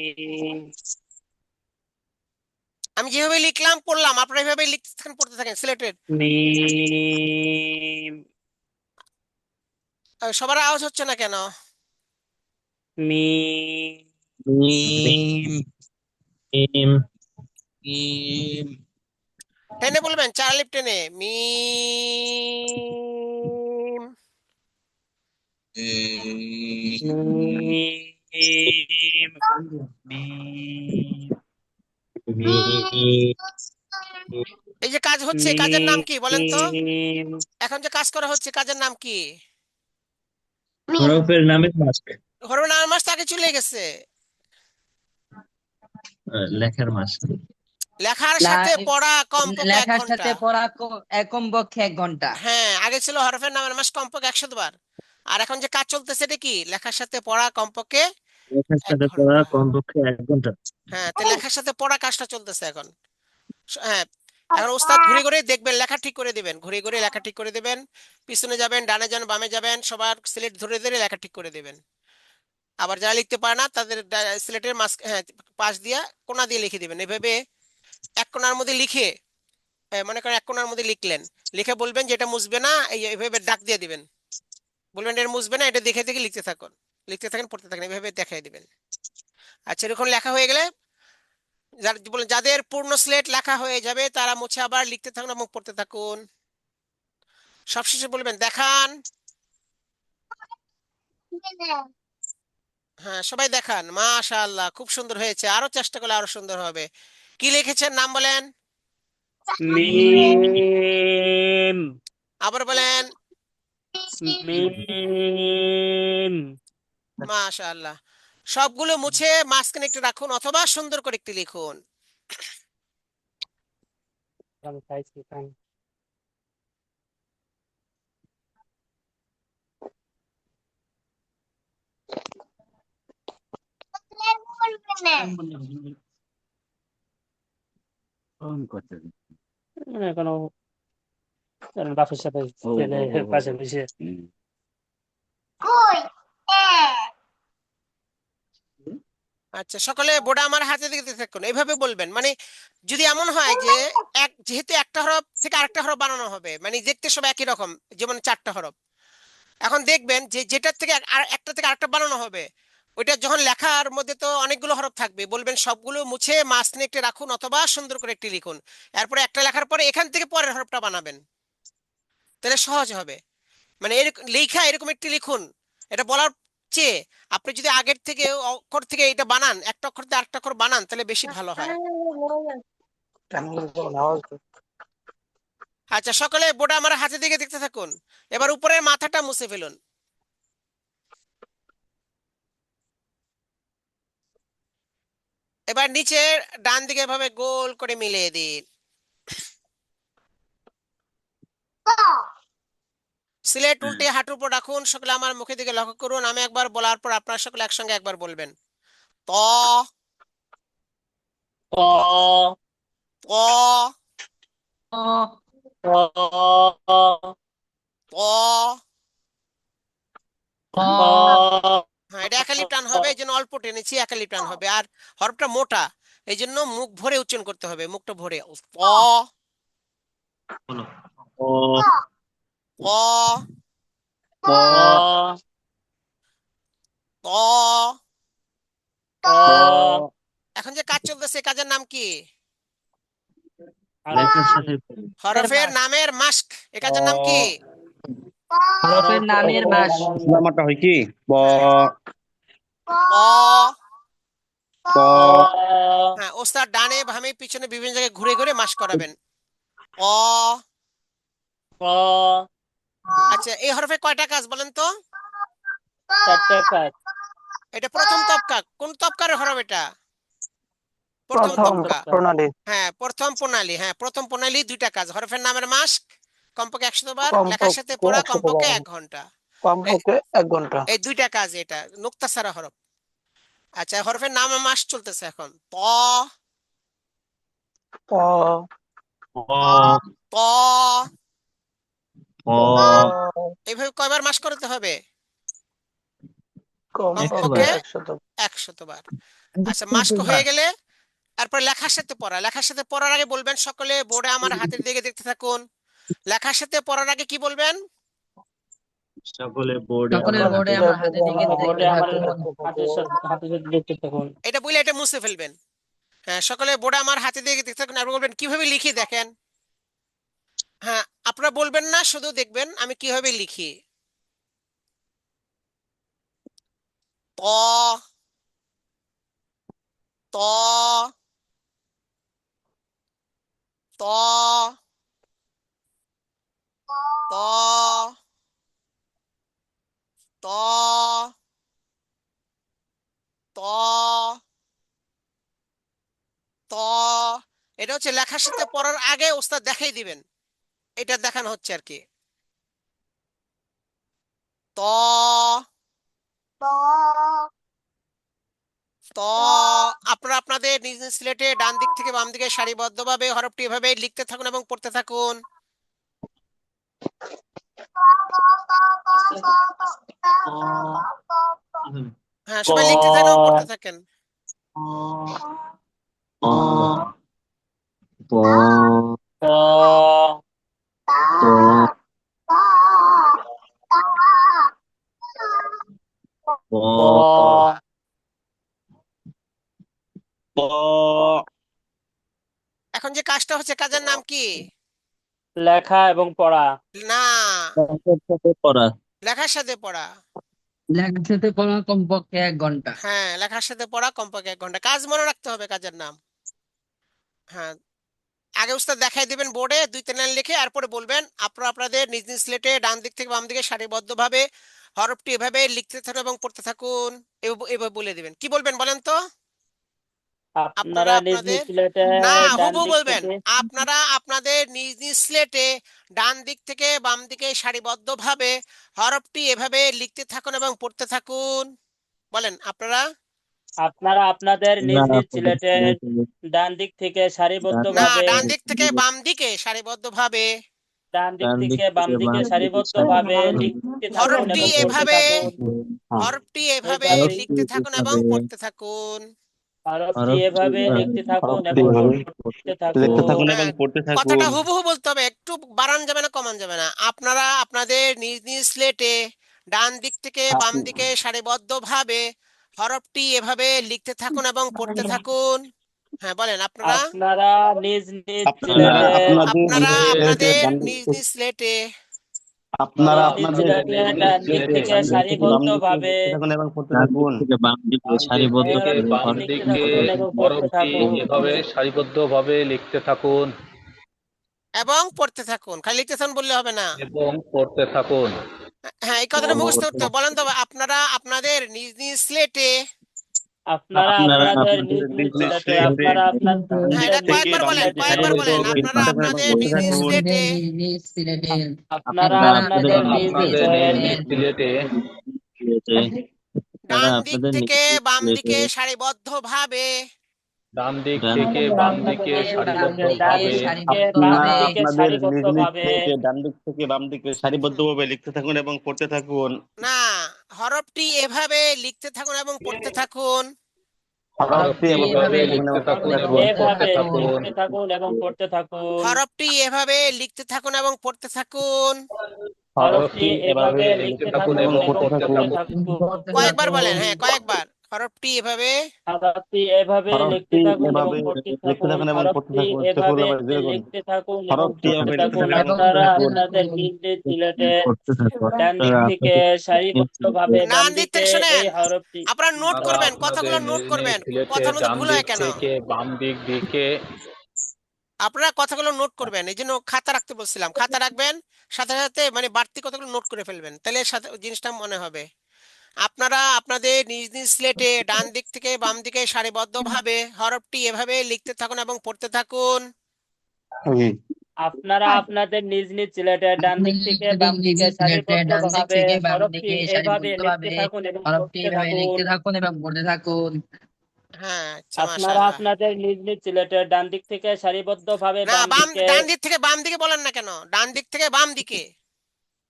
আমি যেভাবে লিখলাম পড়লাম, আপনারা এভাবে লিখতে থাকেন, পড়তে থাকেন সিলেটেড। মিম সবার আওয়াজ হচ্ছে না কেন? মিম মিম মিম টেনে বলবেন, চার আলিফ টেনে। মিম। এই যে কাজ হচ্ছে, কাজের নাম কি বলেন তো? এখন যে কাজ করা হচ্ছে, কাজের নাম কি? হরফের নামের মাস্ক, হরফ নামের মাস তো আগে চলে গেছে। লেখার মাস্ক। লেখার সাথে পড়া কমপক্ষে 1 লেখার ঘন্টা। সাথে পড়া কমপক্ষে 1 ঘন্টা। হ্যাঁ, আগে ছিল হরফের নামের মাস কমপক্ষে 100 বার। আর এখন যে কাজ চলতেছে এটা কি? লেখার সাথে পড়া কমপক্ষে লেখার 1 সাথে পড়া ঘন্টা। কমপক্ষে 1 ঘন্টা। হ্যাঁ, তো লেখার সাথে পড়া কাজটা চলতেছে এখন। হ্যাঁ, এখন ওস্তাদ ঘুরে ঘুরে দেখবেন, লেখা ঠিক করে দিবেন, ঘুরে ঘুরে লেখা ঠিক করে দিবেন। পিছনে যাবেন, ডানে যান, বামে যাবেন, সবার সিলেট ধরে ধরে লেখা ঠিক করে দিবেন। আবার যারা লিখতে পারে না তাদের সিলেটের মাঝ, হ্যাঁ, পাশ দিয়া কোনা দিয়ে লিখে দিবেন এভাবে। এক কোণার মধ্যে লিখে, মনে করেন এক কোণার মধ্যে লিখলেন, লিখে বলবেন যে এটা মুছবে না, এইভাবে ডাক দিয়ে দিবেন। বলবেন এটা মুছবে না, এটা দেখে দেখে লিখতে থাকুন, লিখতে থাকেন, পড়তে থাকেন, এইভাবে দেখাই দিবেন। আচ্ছা, এরকম লেখা হয়ে গেলে যাদের পূর্ণ স্লেট লেখা হয়ে যাবে তারা মুছে আবার লিখতে থাকুন এবং পড়তে থাকুন। সবশেষে বলবেন দেখান। হ্যাঁ, সবাই দেখান। মাশাআল্লাহ, খুব সুন্দর হয়েছে, আরো চেষ্টা করলে আরো সুন্দর হবে। কি লিখেছেন নাম বলেন? মিম আবার বলেন। মিম মাশাআল্লাহ। সবগুলো মুছে মাঝখানে একটু রাখুন অথবা সুন্দর করে একটু লিখুন। এখনো বাপের সাথে ছেলে পাশে বসে আচ্ছা, সকলে বোর্ডে আমার হাতে দিকে থাকুন, এইভাবে বলবেন। মানে যদি এমন হয় যে যেহেতু একটা হরফ থেকে আরেকটা হরফ বানানো হবে, মানে দেখতে সব একই রকম, যেমন 4টা হরফ, এখন দেখবেন যে যেটার থেকে আর একটা থেকে আরেকটা বানানো হবে, ওইটা যখন লেখার মধ্যে তো অনেকগুলো হরফ থাকবে, বলবেন সবগুলো মুছে মাঝখানে একটি রাখুন অথবা সুন্দর করে একটি লিখুন। এরপরে একটা লেখার পরে এখান থেকে পরের হরফটা বানাবেন, তাহলে সহজ হবে। মানে এরকম লেখা এরকম একটি লিখুন। এটা বলার চেয়ে আপনি যদি আগের থেকে অক্ষর থেকে এটা বানান, একটা অক্ষর থেকে আরেকটা অক্ষর বানান, তাহলে বেশি ভালো হয়। আচ্ছা, সকলে বোর্ডে আমার হাতের দিকে দেখতে থাকুন। এবার উপরের মাথাটা মুছে ফেলুন। এবার নিচে ডান দিকে এভাবে গোল করে মিলিয়ে দিন। সিলেট উল্টে হাঁটুর উপর রাখুন। সকলে আমার মুখের দিকে লক্ষ্য করুন। আমি একবার বলার পর আপনারা সকলে একসঙ্গে একবার বলবেন। ত, ক, ত, ক, ত। ক, হ্যাঁ, এটা একালি টান হবে, এই জন্য অল্প টেনেছি, একালি টান হবে। আর হরফটা মোটা, এই জন্য মুখ ভরে উচ্চারণ করতে হবে, মুখটা ভরে। প, ও প, প প। ক। এখন যে কাজ চলতেছে, কাজের নাম কি? লেখার সাথে হরফের নামের মাস্ক। এ কাজের নাম কি? হরফের নামের মাস। লামাটা হয় কি ব হ্যাঁ, প। প হ্যাঁ, ওস্তাদ ডানে বামে পিছনে বিভিন্ন জায়গায় ঘুরে ঘুরে মাস করাবেন। প। ক, আচ্ছা, এই হরফে কয়টা কাজ বলেন তো? 4টা কাজ। এটা প্রথম তবকা। কোন তবকার হরফ এটা? প্রথম প্রথম তবকা। প্রণালী হ্যাঁ, প্রথম প্রণালী। হ্যাঁ, প্রথম প্রণালী 2টা কাজ। হরফের নামের মাস্ক কমপক্ষে 100 বার, লেখার সাথে কমপক্ষে পড়া 100 কমপক্ষে বার 1 ঘন্টা। কমপক্ষে 1 ঘন্টা এই 2টা কাজ, এটা নুক্তা ছাড়া হরফ। আচ্ছা, হরফের নামের মাস্ক চলতেছে এখন। প, প প প। প এইভাবে কয়বার মাস করতে হবে? কমপক্ষে কমপক্ষে 100 100 বার। আচ্ছা, মাস্ক হয়ে গেলে তারপর লেখার সাথে পড়া। লেখার সাথে পড়ার আগে বলবেন, সকলে বোর্ডে আমার হাতের দিকে দেখতে থাকুন। লেখার সাথে পড়ার আগে কি বলবেন? সকলে বোর্ডে সকলের আমার বোর্ডে হাতে আমার হাতের দিকে দেখতে বোর্ডে আমার থাকুন। হাতের সাথে দেখতে থাকুন। এটা বলে এটা মুছে ফেলবেন। হ্যাঁ, সকলে বোর্ডে আমার হাতের দিকে দেখতে থাকুন আর বলবেন কিভাবে লিখি দেখেন। হ্যাঁ, আপনারা বলবেন না, শুধু দেখবেন আমি কিভাবে লিখি। ত, ত, ত, ত, ত, ত, ত। এটা হচ্ছে লেখার সাথে পড়ার আগে ওস্তাদ দেখাই দিবেন, এটা দেখানো হচ্ছে আর কি। ত, ত। আপনারা আপনাদের নিজ নিজ স্লেটে ডান দিক থেকে বাম দিকে সারিবদ্ধভাবে হরফটি এভাবে লিখতে থাকুন এবং পড়তে থাকুন। হ্যাঁ, ক, সবাই লিখতে থাকেন এবং পড়তে থাকেন। প প ক, প প ক। প এখন যে কাজটা হচ্ছে, কাজের নাম কি? লেখা এবং পড়া। না, লেখার সাথে পড়া লেখার সাথে পড়া। লেখার সাথে পড়া কমপক্ষে 1 ঘন্টা। হ্যাঁ, লেখার সাথে পড়া কমপক্ষে 1 ঘন্টা। কাজ মনে রাখতে হবে, কাজের নাম। হ্যাঁ, আগে উস্তাদ দেখাই দিবেন বোর্ডে 2-3 লাইন লিখে, এরপরে বলবেন আপনারা আপনাদের নিজ নিজ স্লেটে ডান দিক থেকে বাম দিকে সারিবদ্ধভাবে হরফটি এভাবে লিখতে থাকুন এবং পড়তে থাকুন। এভাবে বলে দিবেন। কি বলবেন বলেন তো? আপনারা আপনারা নিজ নিজ আপনাদের, সিলেটে না, ডান হুবহু দিক বলবেন। থেকে আপনারা আপনাদের নিজ নিজ স্লেটে ডান দিক থেকে বাম দিকে সারিবদ্ধভাবে হরফটি এভাবে লিখতে থাকুন এবং পড়তে থাকুন। বলেন আপনারা। আপনারা আপনাদের নিজ আপনারা নিজ আপনাদের সিলেটে ডান দিক থেকে না, সারিবদ্ধভাবে ডান দিক থেকে বাম দিকে সারিবদ্ধভাবে ডান দিক ডান দিক থেকে বাম থেকে দিকে বাম দিকে সারিবদ্ধভাবে লিখতে থাকুন হরফটি এবং পড়তে এভাবে থাকুন। হরফটি এভাবে এইভাবে লিখতে থাকুন এবং এভাবে পড়তে থাকুন। হরফটি এভাবে লিখতে থাকুন হরফটি এবং এভাবে পড়তে লিখতে থাকুন। থাকুন এবং হ্যাঁ, পড়তে কথাটা থাকুন। হুবহু বলতে হবে, একটু বাড়ান যাবে না, কমান যাবে না। আপনারা আপনাদের নিজ নিজ স্লেটে ডান দিক থেকে বাম দিকে সারিবদ্ধভাবে হরফটি এভাবে লিখতে থাকুন এবং পড়তে থাকুন। হ্যাঁ বলেন আপনারা। আপনারা নিজ নিজ আপনারা সিলেটে আপনারা স্লেটে আপনাদের ডান দিক নিজ থেকে নিজ স্লেটে আপনারা নিজ নিজ আপনাদের সিলেটে ডান দিক স্লেটে থেকে ডান দিক থেকে বাম দিকে সারিবদ্ধভাবে লিখতে থাকুন এবং পড়তে ডান দিক থাকুন। থেকে বাম দিকে সারিবদ্ধভাবে হরফটি হরফ লিখতে থাকুন এবং পড়তে হরফটি থাকুন এভাবে সারিবদ্ধভাবে লিখতে থাকুন এবং পড়তে থাকুন, খালি লিখতে থাকুন বললে হবে না। এবং পড়তে থাকুন। হ্যাঁ, এই কথাটা এবং মুখস্থ পড়তে করতে হবে। বলেন তো, আপনারা আপনাদের নিজ নিজ স্লেটে। আপনারা আপনারা আপনাদের আপনাদের নিজ নিজ নিজ নিজ সিলেটে স্লেটে আপনারা ডান হ্যাঁ, দিক আপনাদের এটা নিজ থেকে কয়েকবার নিজ বাম বলেন, দিকে সিলেটে কয়েকবার বলেন। সারিবদ্ধভাবে লিখতে আপনারা থাকুন এবং আপনাদের পড়তে নিজ নিজ থাকুন। স্লেটে। আপনারা আপনারা আপনাদের আপনাদের নিজ নিজ নিজ আপনাদের নিজ সিলেটে নিজ সিলেটে সিলেটে আপনারা ডান দিক আপনাদের নিজ থেকে নিজ বাম সিলেটে দিকে সারিবদ্ধভাবে ডান দিক ডান থেকে দিকে বাম বাম দিকে দিকে ডান সারিবদ্ধভাবে দিক থেকে বাম আপনারা দিকে আপনাদের নিজ নিজ সারিবদ্ধভাবে স্লেটে ডান দিক থেকে বাম দিকে সারিবদ্ধভাবে লিখতে থাকুন এবং পড়তে থাকুন। না, হরফটি এভাবে লিখতে থাকুন এবং পড়তে থাকুন। হরফটি হরফটি এভাবে এভাবে লিখতে থাকুন লিখতে এবং থাকুন পড়তে এবং এভাবে পড়তে থাকুন। থাকুন। লিখতে থাকুন এবং পড়তে থাকুন। হরফটি এভাবে লিখতে থাকুন এবং পড়তে থাকুন। হরফটি হরফটি এভাবে এভাবে লিখতে লিখতে থাকুন থাকুন এবং এবং পড়তে পড়তে থাকুন। থাকুন। কয়েকবার বলেন, হ্যাঁ কয়েকবার। হরফটি এভাবে। হরফটি এভাবে লিখতে হরফটি থাকুন এবং এভাবে পড়তে লিখতে থাকুন। থাকুন এবং পড়তে হরফটি থাকুন। এভাবে দেখুন লিখতে থাকুন এবং হরফটি পড়তে এভাবে লিখতে থাকুন। থাকুন এবং পড়তে আপনারা থাকুন। আপনাদের নিজ নিজ সিলেটে পড়তে থাকুন। ডান দিক আপনারা থেকে আপনাদের নিজ সারিবদ্ধভাবে সিলেটে ডান বাম দিক দিকে থেকে শোনেন, এই হরফটি আপনারা নোট আপনারা করবেন, আপনাদের কথাগুলো নোট নিজ নিজ করবেন। সিলেটে কথার মধ্যে ডান ভুল দিক হয় কেন? থেকে বাম দিকে আপনারা কথাগুলো নোট করবেন, এই জন্য খাতা রাখতে বলছিলাম। খাতা রাখবেন, সাথে সাথে মানে বাড়তি কথাগুলো নোট করে ফেলবেন, তাহলে সাথে জিনিসটা মনে হবে। আপনারা আপনাদের নিজ নিজ স্লেটে ডান দিক থেকে বাম দিকে সারিবদ্ধভাবে হরফটি এভাবে লিখতে থাকুন এবং পড়তে থাকুন। আপনারা আপনাদের নিজ নিজ সিলেটে ডান দিক থেকে বাম দিকে সারিবদ্ধভাবে হরফটি এভাবে লিখতে থাকুন এবং পড়তে থাকুন। হ্যাঁ, আচ্ছা, আপনারা মাশাআল্লাহ। আপনাদের নিজ নিজ সিলেটে ডান দিক থেকে সারিবদ্ধভাবে না, বাম দিকে ডান দিক থেকে বাম দিকে বলেন না কেন? ডান দিক থেকে বাম দিকে।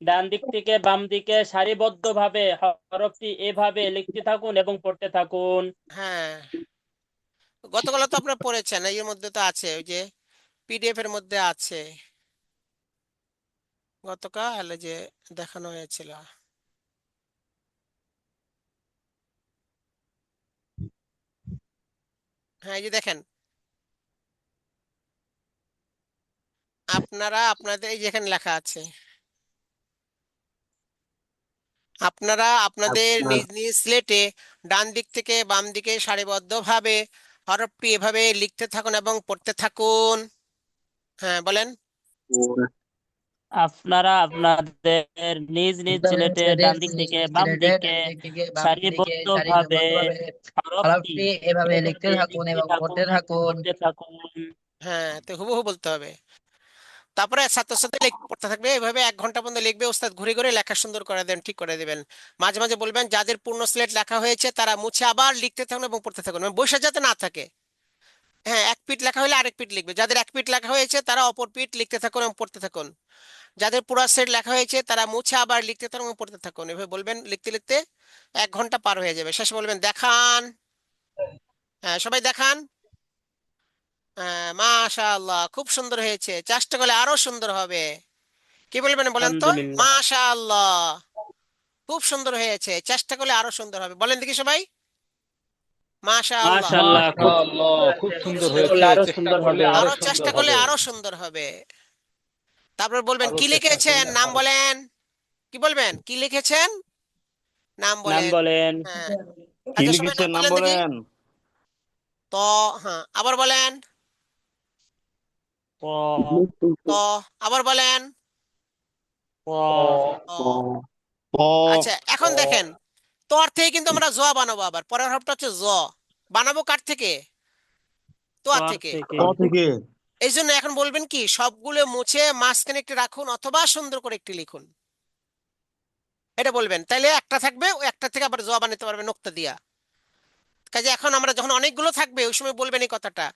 ডান দিক থেকে বাম দিকে সারিবদ্ধভাবে হরফটি এভাবে লিখতে থাকুন এবং পড়তে থাকুন। হ্যাঁ, গতকাল তো আপনারা পড়েছেন, এর মধ্যে তো আছে, ওই যে পিডিএফ এর মধ্যে আছে, গতকাল যে দেখানো হয়েছিল। হ্যাঁ, এই যে দেখেন, আপনারা আপনাদের এই যেখানে লেখা আছে, আপনারা আপনাদের নিজ নিজ স্লেটে ডান দিক থেকে বাম দিকে সারিবদ্ধভাবে হরফটি এভাবে লিখতে থাকুন এবং পড়তে থাকুন। হ্যাঁ বলেন। আপনারা আপনাদের নিজ নিজ সিলেটে ডান দিক থেকে বাম দিকে সারিবদ্ধভাবে হরফটি এভাবে লিখতে থাকুন এবং পড়তে থাকুন। হ্যাঁ, তো হুবহু বলতে হবে। তারপরে ছাত্রছাত্রী পড়তে থাকবে এভাবে, 1 ঘন্টা পর্যন্ত লিখবে। ওস্তাদ ঘুরে ঘুরে লেখা সুন্দর করে দেন, ঠিক করে দিবেন। মাঝে মাঝে বলবেন যাদের পূর্ণ স্লেট লেখা হয়েছে তারা মুছে আবার লিখতে থাকুন এবং পড়তে থাকুন, মানে বসে যাতে না থাকে। হ্যাঁ, এক পিঠ লেখা হলে আরেক পিঠ লিখবে। যাদের এক পিঠ লেখা হয়েছে তারা অপর পিঠ লিখতে থাকুন এবং পড়তে থাকুন। যাদের পুরো সেট লেখা হয়েছে তারা মুছে আবার লিখতে থাকুন এবং পড়তে থাকুন। এভাবে বলবেন, লিখতে লিখতে 1 ঘন্টা পার হয়ে যাবে। শেষে বলবেন দেখান। হ্যাঁ, সবাই দেখান। হ্যাঁ, মাশাআল্লাহ, খুব সুন্দর হয়েছে, চেষ্টা করলে আরো সুন্দর হবে। কি বলবেন বলেন তো? আলহামদুলিল্লাহ। মাশাআল্লাহ, খুব সুন্দর হয়েছে, চেষ্টা করলে আরো সুন্দর হবে। বলেন দেখি সবাই, মাশাআল্লাহ। মাশাআল্লাহ, খুব মাশাআল্লাহ, খুব সুন্দর চেষ্টা হয়েছে, করলে আরো চেষ্টা সুন্দর করলে হবে। আরো আরো সুন্দর চেষ্টা করলে হবে। আরো সুন্দর হবে। তারপর বলবেন আরো কি চেষ্টা লিখেছেন, করলে নাম আরো বলেন। কি বলবেন, কি লিখেছেন, নাম নাম বলেন। বলেন। হ্যাঁ, কি আচ্ছা সবাই লিখেছেন নাম নাম বলেন দেখি। বলেন। তো হ্যাঁ, আবার বলেন। ক তো আবার বলেন। ক ও, ক আচ্ছা এখন দেখেন, তোর থেকে কিন্তু আমরা জ বানাবো। আবার পরের হরফটা হচ্ছে জ। বানাবো কার থেকে? তোয়ার তর থেকে। থেকে। ক থেকে এই জন্য এখন বলবেন কি, সবগুলো মুছে মাঝখানে একটি রাখুন অথবা সুন্দর করে একটি লিখুন, এটা বলবেন। তাইলে একটা থাকবে, ওই একটা থেকে আবার জ বানাতে পারবে নোক্তা দিয়া। কাজে এখন আমরা যখন অনেকগুলো থাকবে ওই সময় বলবেন এই কথাটা।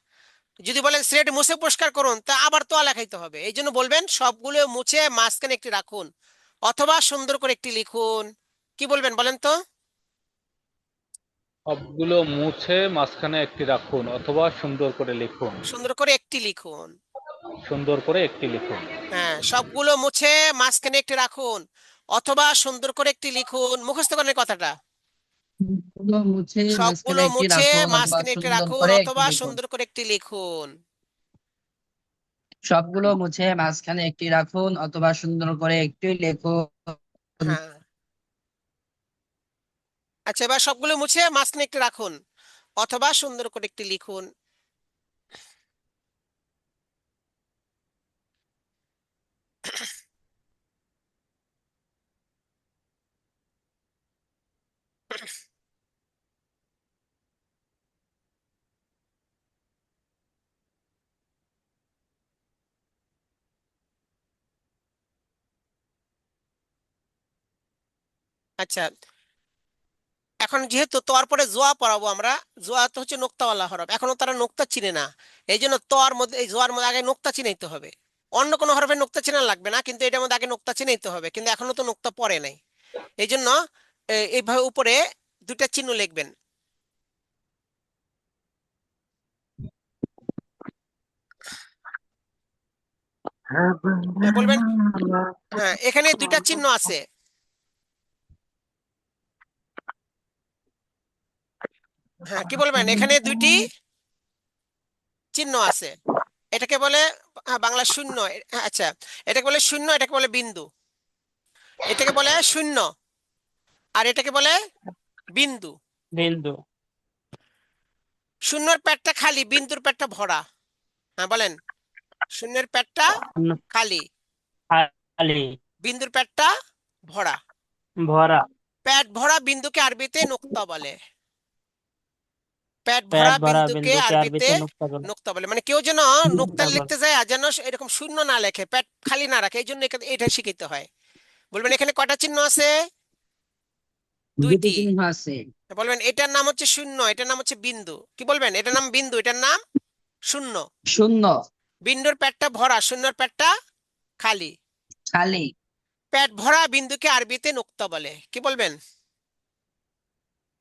যদি বলেন স্লেট মুছে পরিষ্কার করুন, তা আবার তো লেখাইতে হবে। এই জন্য বলবেন সবগুলো মুছে মাঝখানে একটি রাখুন অথবা সুন্দর করে একটি লিখুন। কি বলবেন বলেন তো? সবগুলো মুছে মাঝখানে একটি রাখুন অথবা সুন্দর করে লিখুন। সুন্দর করে একটি লিখুন। সুন্দর করে একটি লিখুন। হ্যাঁ, সবগুলো মুছে মাঝখানে একটি রাখুন অথবা সুন্দর করে একটি লিখুন। মুখস্থ করেন এই কথাটা। সবগুলো মুছে মাঝখানে সবগুলো একটি মুছে রাখুন অথবা মাঝখানে একটি সুন্দর রাখুন করে একটি অথবা লিখুন। সুন্দর করে একটি লিখুন। সবগুলো মুছে মাঝখানে একটি রাখুন অথবা সুন্দর করে একটি লিখুন। হ্যাঁ, আচ্ছা, এবার সবগুলো মুছে মাঝখানে একটি রাখুন অথবা সুন্দর করে একটি লিখুন। আচ্ছা, এখন যেহেতু তর পরে জোয়া পড়াবো আমরা, জোয়া তো হচ্ছে নোক্তাওয়ালা হরফ, এখনো তারা নোক্তা চিনে না। এই জন্য তর মধ্যে, এই জোয়ার মধ্যে আগে নোক্তা চিনাইতে হবে। অন্য কোনো হরফের নোক্তা চেনা লাগবে না, কিন্তু এটার মধ্যে আগে নোক্তা চিনাইতে হবে, কিন্তু এখনো তো নোক্তা পড়ে নাই। এই জন্য এইভাবে উপরে দুইটা চিহ্ন লিখবেন। হ্যাঁ, বলবেন। হ্যাঁ, এখানে দুইটা চিহ্ন আছে। হ্যাঁ, কি বলবেন, এখানে দুইটি চিহ্ন আছে। এটাকে বলে বাংলা শূন্য। আচ্ছা, এটাকে বলে শূন্য, এটাকে বলে বিন্দু। এটাকে বলে শূন্য আর এটাকে বলে বিন্দু। বিন্দু। শূন্যর পেটটা খালি, বিন্দুর পেটটা ভরা। হ্যাঁ, বলেন। শূন্যের পেটটা খালি, খালি। বিন্দুর পেটটা ভরা। ভরা। পেট ভরা বিন্দুকে আরবিতে নুক্তা বলে। পেট পেট ভরা ভরা বিন্দুকে বিন্দুকে আরবিতে আরবিতে নুক্তা বলে। নুক্তা বলে। মানে কেউ যেন নুক্তা নুক্তা বলে। লিখতে যায় আর যেন এরকম শূন্য না লেখে, পেট খালি না রাখে, এই জন্য এটা শিখিতে হয়। বলবেন এখানে কয়টা চিহ্ন আছে? দুটি দুইটি। চিহ্ন আছে। বলবেন এটার নাম হচ্ছে শূন্য, এটার নাম হচ্ছে বিন্দু। কি বলবেন, এটার নাম বিন্দু, এটার নাম শূন্য। শূন্য। বিন্দুর পেটটা ভরা, শূন্যর পেটটা খালি। খালি। পেট ভরা বিন্দুকে আরবিতে নুক্তা বলে। কি বলবেন?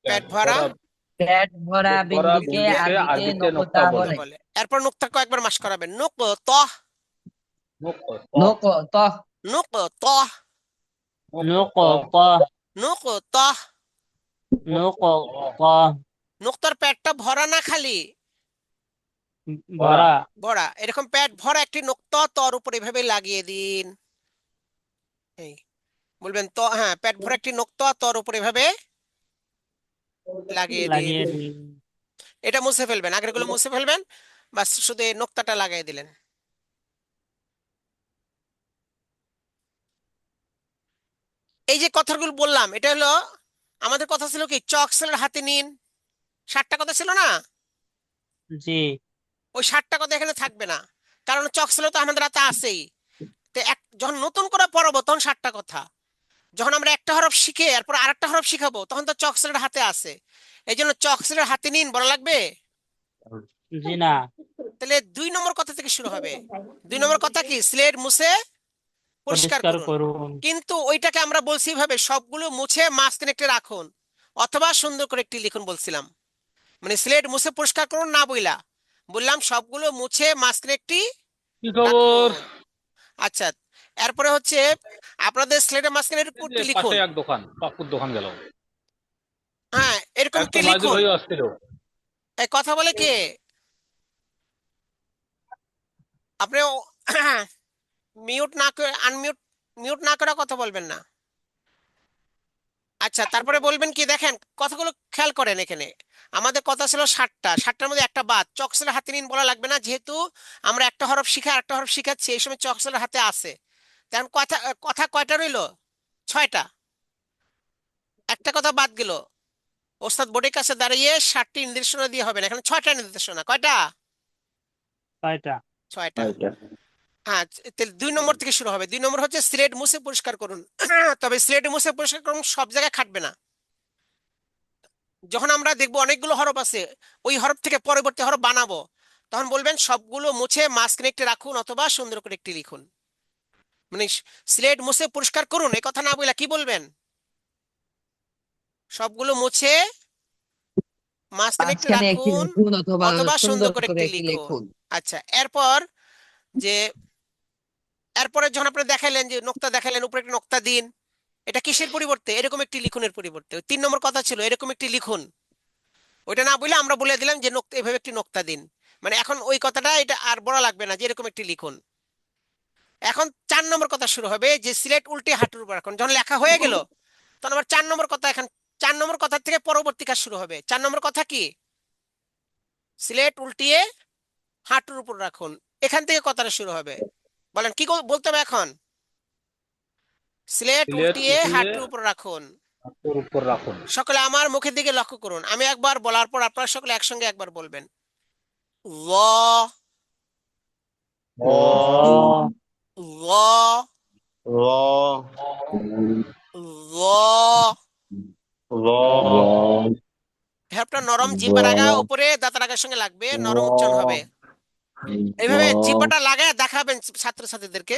পেট ভরা পেট ভরা ভরা বিন্দুকে বিন্দুকে আরবিতে আরবিতে নকুতা নোক্তা বলে। বলে। বলে। এরপর নুক্তা কয়েকবার মাস করাবেন। নুক ত, নকুত। নুক ত, নুকত। নুক ত। নুকত। নুক্তার পেটটা ভরা না খালি? ভরা। ভরা। এরকম পেট ভরা একটি নুক্তা তর উপর এভাবে লাগিয়ে দিন। এই বলবেন তো, হ্যাঁ, পেট ভরা একটি নুক্তা তর উপর এভাবে লাগিয়ে দিন। লাগিয়ে দিন। এটা মুছে ফেলবেন, আগের গুলো মুছে ফেলবেন, বাস শুধু এই নোক্তাটা লাগাই দিলেন। এই যে কথাগুলো বললাম, এটা হলো আমাদের কথা ছিল কি, চক স্লেট হাতে নিন, 60টা কথা ছিল না? জি। ওই 60টা কথা এখানে থাকবে না, কারণ চক স্লেট তো আমাদের হাতে আছেই। তো যখন নতুন করে পড়াবো তখন 60টা কথা। যখন আমরা একটা হরফ শিখে এরপর আরেকটা হরফ শিখাবো তখন তো চক স্লেট হাতে আছে। এই জন্য চক স্লেট হাতে নিন বলা লাগবে। জি না। তাহলে 2 নম্বর কথা থেকে শুরু হবে। 2 নম্বর কথা কি, স্লেট মুছে পরিষ্কার পরিষ্কার করুন। করুন। কিন্তু ওইটাকে আমরা বলছি ভাবে সবগুলো মুছে মাঝখানে একটি রাখুন অথবা সুন্দর করে একটি লিখুন বলছিলাম। মানে স্লেট মুছে পরিষ্কার করুন না বইলা, বললাম সবগুলো মুছে মাঝখানে একটি কি খবর? রাখুন। আচ্ছা, এরপরে হচ্ছে আপনাদের স্লেটের মাঝখানে এরকম এই যে একটি পাশে লিখুন। এক দোকান, পাপুর দোকান গেল। হ্যাঁ, এরকম একটি একদম নাজির লিখুন। হয়ে আসছিল। এই কথা বলে কে? আপনি মিউট না করে, আনমিউট, মিউট না করে কথা বলবেন না। আচ্ছা, তারপরে বলবেন কি, দেখেন কথাগুলো খেয়াল করেন। এখানে আমাদের কথা ছিল 60টা, 60টার মধ্যে একটা বাদ। চকসেলের হাতে নিন বলা লাগবে না, যেহেতু আমরা একটা হরফ শিখে আরেকটা হরফ শিখাচ্ছি, এই সময় চকসেলের হাতে আছে। তখন কথা কথা কয়টা রইলো? 6টা। একটা কথা বাদ গেল। ওস্তাদ বোর্ডের কাছে দাঁড়িয়ে 60টি নির্দেশনা দিয়ে হবে না, এখানে 6টা নির্দেশনা। কয়টা? কয়টা? 6টা। হ্যাঁ, তাহলে 2 নম্বর থেকে শুরু হবে। 2 নম্বর হচ্ছে স্লেট মুছে পরিষ্কার করুন। তবে স্লেট মুছে পরিষ্কার করুন সব জায়গায় খাটবে না। যখন আমরা দেখবো অনেকগুলো হরফ আছে, ওই হরফ থেকে পরবর্তী হরফ বানাবো, তখন বলবেন সবগুলো মুছে মাঝখানে একটি রাখুন অথবা সুন্দর করে একটি লিখুন। মানে স্লেট মুছে পরিষ্কার করুন এই কথা না বলে কি বলবেন, সবগুলো মুছে মাঝখানে একটি মাঝখানে একটি রাখুন লিখুন অথবা অথবা সুন্দর করে একটি একটি লিখুন। লিখুন। আচ্ছা, যে এরপরে যখন আপনি দেখাইলেন যে নোক্তা দেখাইলেন, উপরে একটি নোক্তা দিন, এটা কিসের পরিবর্তে? এরকম একটি লিখুনের পরিবর্তে। ওই 3 নম্বর কথা ছিল এরকম একটি লিখুন, ওইটা না বলে আমরা বলে দিলাম যে নোক্তা, এভাবে একটি নোক্তা দিন। মানে এখন ওই কথাটা এটা আর বলা লাগবে না যে এরকম একটি লিখুন। এখন 4 নম্বর কথা শুরু হবে যে সিলেট উল্টে হাঁটুর উপর রাখুন। যখন লেখা হয়ে গেল তখন আবার 4 নম্বর কথা, এখন 4 নম্বর কথা থেকে পরবর্তী কাজ শুরু হবে। 4 নম্বর কথা কি? সিলেট উল্টিয়ে হাঁটুর উপর রাখুন, এখান থেকে কথাটা শুরু হবে। বলেন কি বলতে হবে এখন? সিলেট সিলেট উল্টিয়ে উঠিয়ে হাঁটুর উপর রাখুন। হাঁটুর উপর রাখুন। সকলে আমার মুখের দিকে লক্ষ্য করুন, আমি একবার বলার পর আপনারা সকলে একসঙ্গে একবার বলবেন। ল র ল র ল র আপনার নরম জিহ্বার আগা উপরে দাঁতের আগার সঙ্গে লাগবে, নরম উচ্চারণ হবে। এইভাবে জিহ্বাটা লাগায় দেখাবেন ছাত্রছাত্রীদেরকে।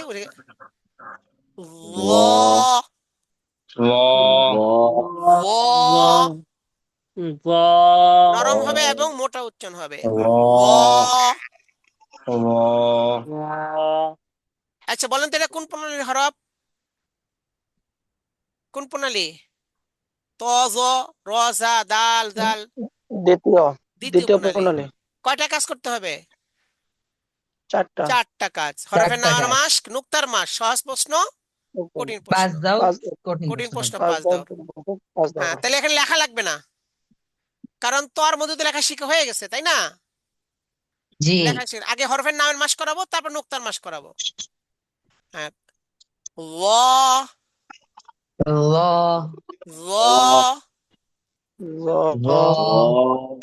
ল র ল নরম হবে এবং মোটা উচ্চারণ হবে। ল আচ্ছা, বলেন তো এটা কোন প্রণালীর হরফ? কোন প্রণালী? ত জ র জা দাল জাল, দ্বিতীয় দ্বিতীয় দ্বিতীয় প্রণালী। প্রণালী। কয়টা কাজ করতে হবে? 4টা। 4টা কাজ। হরফের 4টা নামের কাজ। মাস, নুক্তার মাস, সহজ প্রশ্ন, কঠিন পাঁচ প্রশ্ন। দাও, পাঁচ কঠিন কঠিন প্রশ্ন প্রশ্ন দাও। 5 দাও। পাঁচ দাও। হ্যাঁ, তাহলে এখানে লেখা লাগবে না, কারণ তোর মধ্যে তো লেখা শিখা হয়ে গেছে, তাই না? জি। লেখা শিখা আগে হরফের নামের মাস করাবো, তারপর নুক্তার মাস করাবো। হ্যাঁ, ল ল ল জ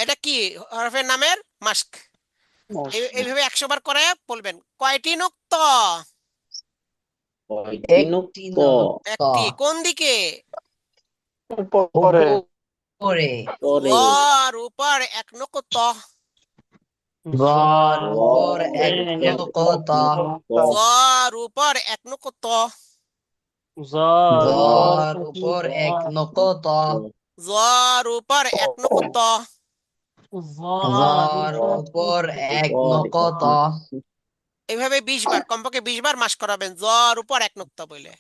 এটা কি? হরফের নামের মাস্ক। এইভাবে 100 বার করে বলবেন। কয়টি নুক্ত? একটি নুক্তা একটি। কোন দিকে? উপরে। উপরে। লর উপর 1 নুক্ত। গর উপর এক নুক্তা। জর উপর 1 নুক্ত। গর উপর এক নুক্তা। জর উপর 1 নুক্ত। গর উপর এক নুক্তা। এইভাবে 20 বার, কমপক্ষে 20 বার মাস করাবেন জর উপর 1 নুক্তা বলে।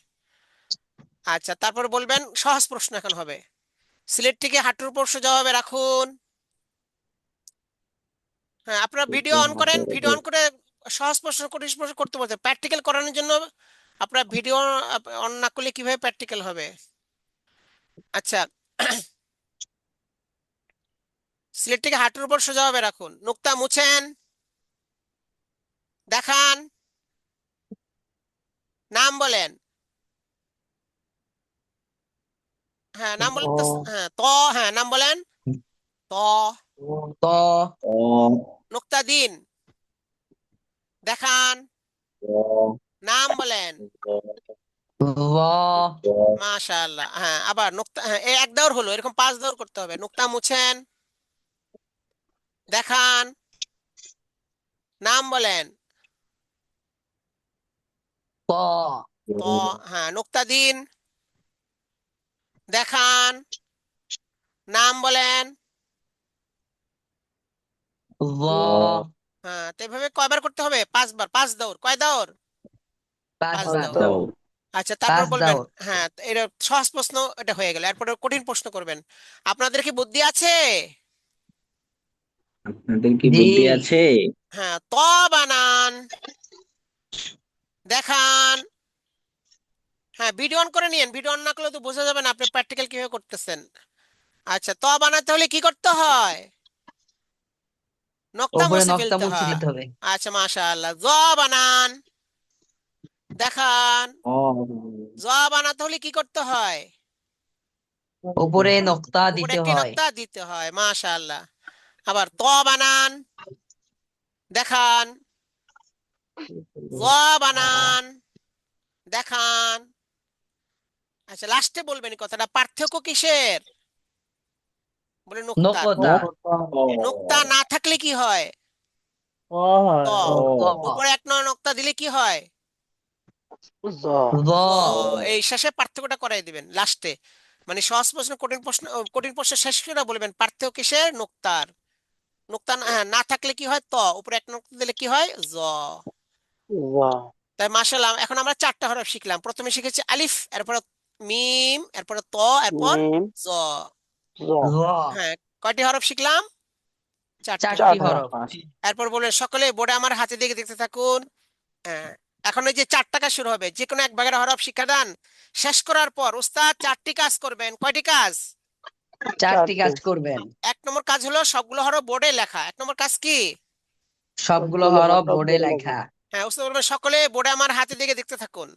আচ্ছা, তারপর বলবেন সহজ প্রশ্ন এখন হবে। সিলেটটিকে হাঁটুর উপর সোজাভাবে রাখুন। হ্যাঁ, আপনারা ভিডিও অন করেন, ভিডিও অন করে সহজ প্রশ্ন কঠিন প্রশ্ন করতে বলতে, প্র্যাকটিক্যাল করানোর জন্য আপনারা ভিডিও অন না করলে কিভাবে প্র্যাকটিক্যাল হবে? আচ্ছা, সিলেটটিকে হাঁটুর উপর সোজাভাবে রাখুন, নুক্তা মুছেন, দেখান, নাম বলেন। হ্যাঁ, নাম বলেন তো। হ্যাঁ, হ্যাঁ, নাম বলেন। ত ত নুক্তা দিন, দেখান, নাম বলেন। ল মাশাআল্লাহ। হ্যাঁ, আবার নুক্তা, হ্যাঁ, এই 1 দৌড় হলো, এরকম 5 দৌড় করতে হবে। নুক্তা মুছেন, দেখান, নাম বলেন। ত ত হ্যাঁ, নুক্তা দিন, দেখান, নাম বলেন। ল হ্যাঁ, তো এভাবে কয়বার করতে হবে? 5 বার। 5 দৌড়। কয় দৌড়? 5 5 বার। দৌড়। আচ্ছা, তারপর 5 বলবেন। দাও। হ্যাঁ, তো এটা সহজ প্রশ্ন, এটা হয়ে গেল। এরপরে কঠিন প্রশ্ন করবেন। আপনাদের কি বুদ্ধি আছে? আপনাদের কি জি। বুদ্ধি আছে? হ্যাঁ, ত বানান, দেখান। হ্যাঁ, ভিডিও অন করে নিন, ভিডিও অন না করলে তো বোঝা যাবে না আপনি প্র্যাকটিক্যাল কিভাবে করতেছেন। আচ্ছা, ত বানাতে হলে কি করতে হয়? নক্তা উপরে মুছে নকটা ফেলতে মুছে হয়। দিতে হবে। আচ্ছা, মাশাআল্লাহ। জ বানান, দেখান। জ বানাতে হলে কি করতে হয়? উপরে নকটা উপরে দিতে একটি হয়। নক্তা দিতে হয়। মাশাআল্লাহ। আবার ত বানান, দেখান। জ বানান, দেখান। আচ্ছা, লাস্টে বলবেন এই কথাটা, পার্থক্য কিসের? বলে নুক্তার। নকতা নুক্তা না থাকলে কি হয়? ত। ত উপরে 1 নক্তা দিলে কি হয়? জ জ জ। এই শেষে পার্থক্যটা করাই দিবেন লাস্টে। মানে সহজ প্রশ্ন কঠিন প্রশ্ন শেষ করে বলবেন পার্থক্য কিসের, নোক্তার। নোক্তা না থাকলে কি হয়, ত, উপরে এক নোক্তা দিলে কি হয়, জ। জ, তাই মাশাআল্লাহ, এখন আমরা 4টা হরফ শিখলাম। প্রথমে শিখেছি আলিফ, এরপরে মিম, এরপরে ত, এরপর মিম, জ। জ, র, হ্যাঁ, কয়টি হরফ শিখলাম? 4টি 4টি হরফ। চারটা। হরফ। এরপর বললেন সকলে বোর্ডে আমার হাতে দিকে দেখতে থাকুন। হ্যাঁ, এখন ওই যে 4 টাকা শুরু হবে, যে কোনো এক ভাগের হরফ শিক্ষাদান শেষ করার পর উস্তাদ 4টি কাজ করবেন। কয়টি কাজ? 4টি কাজ চারটে। করবেন। 1 নম্বর কাজ হলো সবগুলো হরফ বোর্ডে লেখা। 1 নম্বর কাজ কি? সবগুলো সবগুলো হরফ হরফ বোর্ডে বোর্ডে লেখা। লেখা। হ্যাঁ, উস্তাদ বলবেন সকলে বোর্ডে আমার হাতে দিকে দেখতে থাকুন।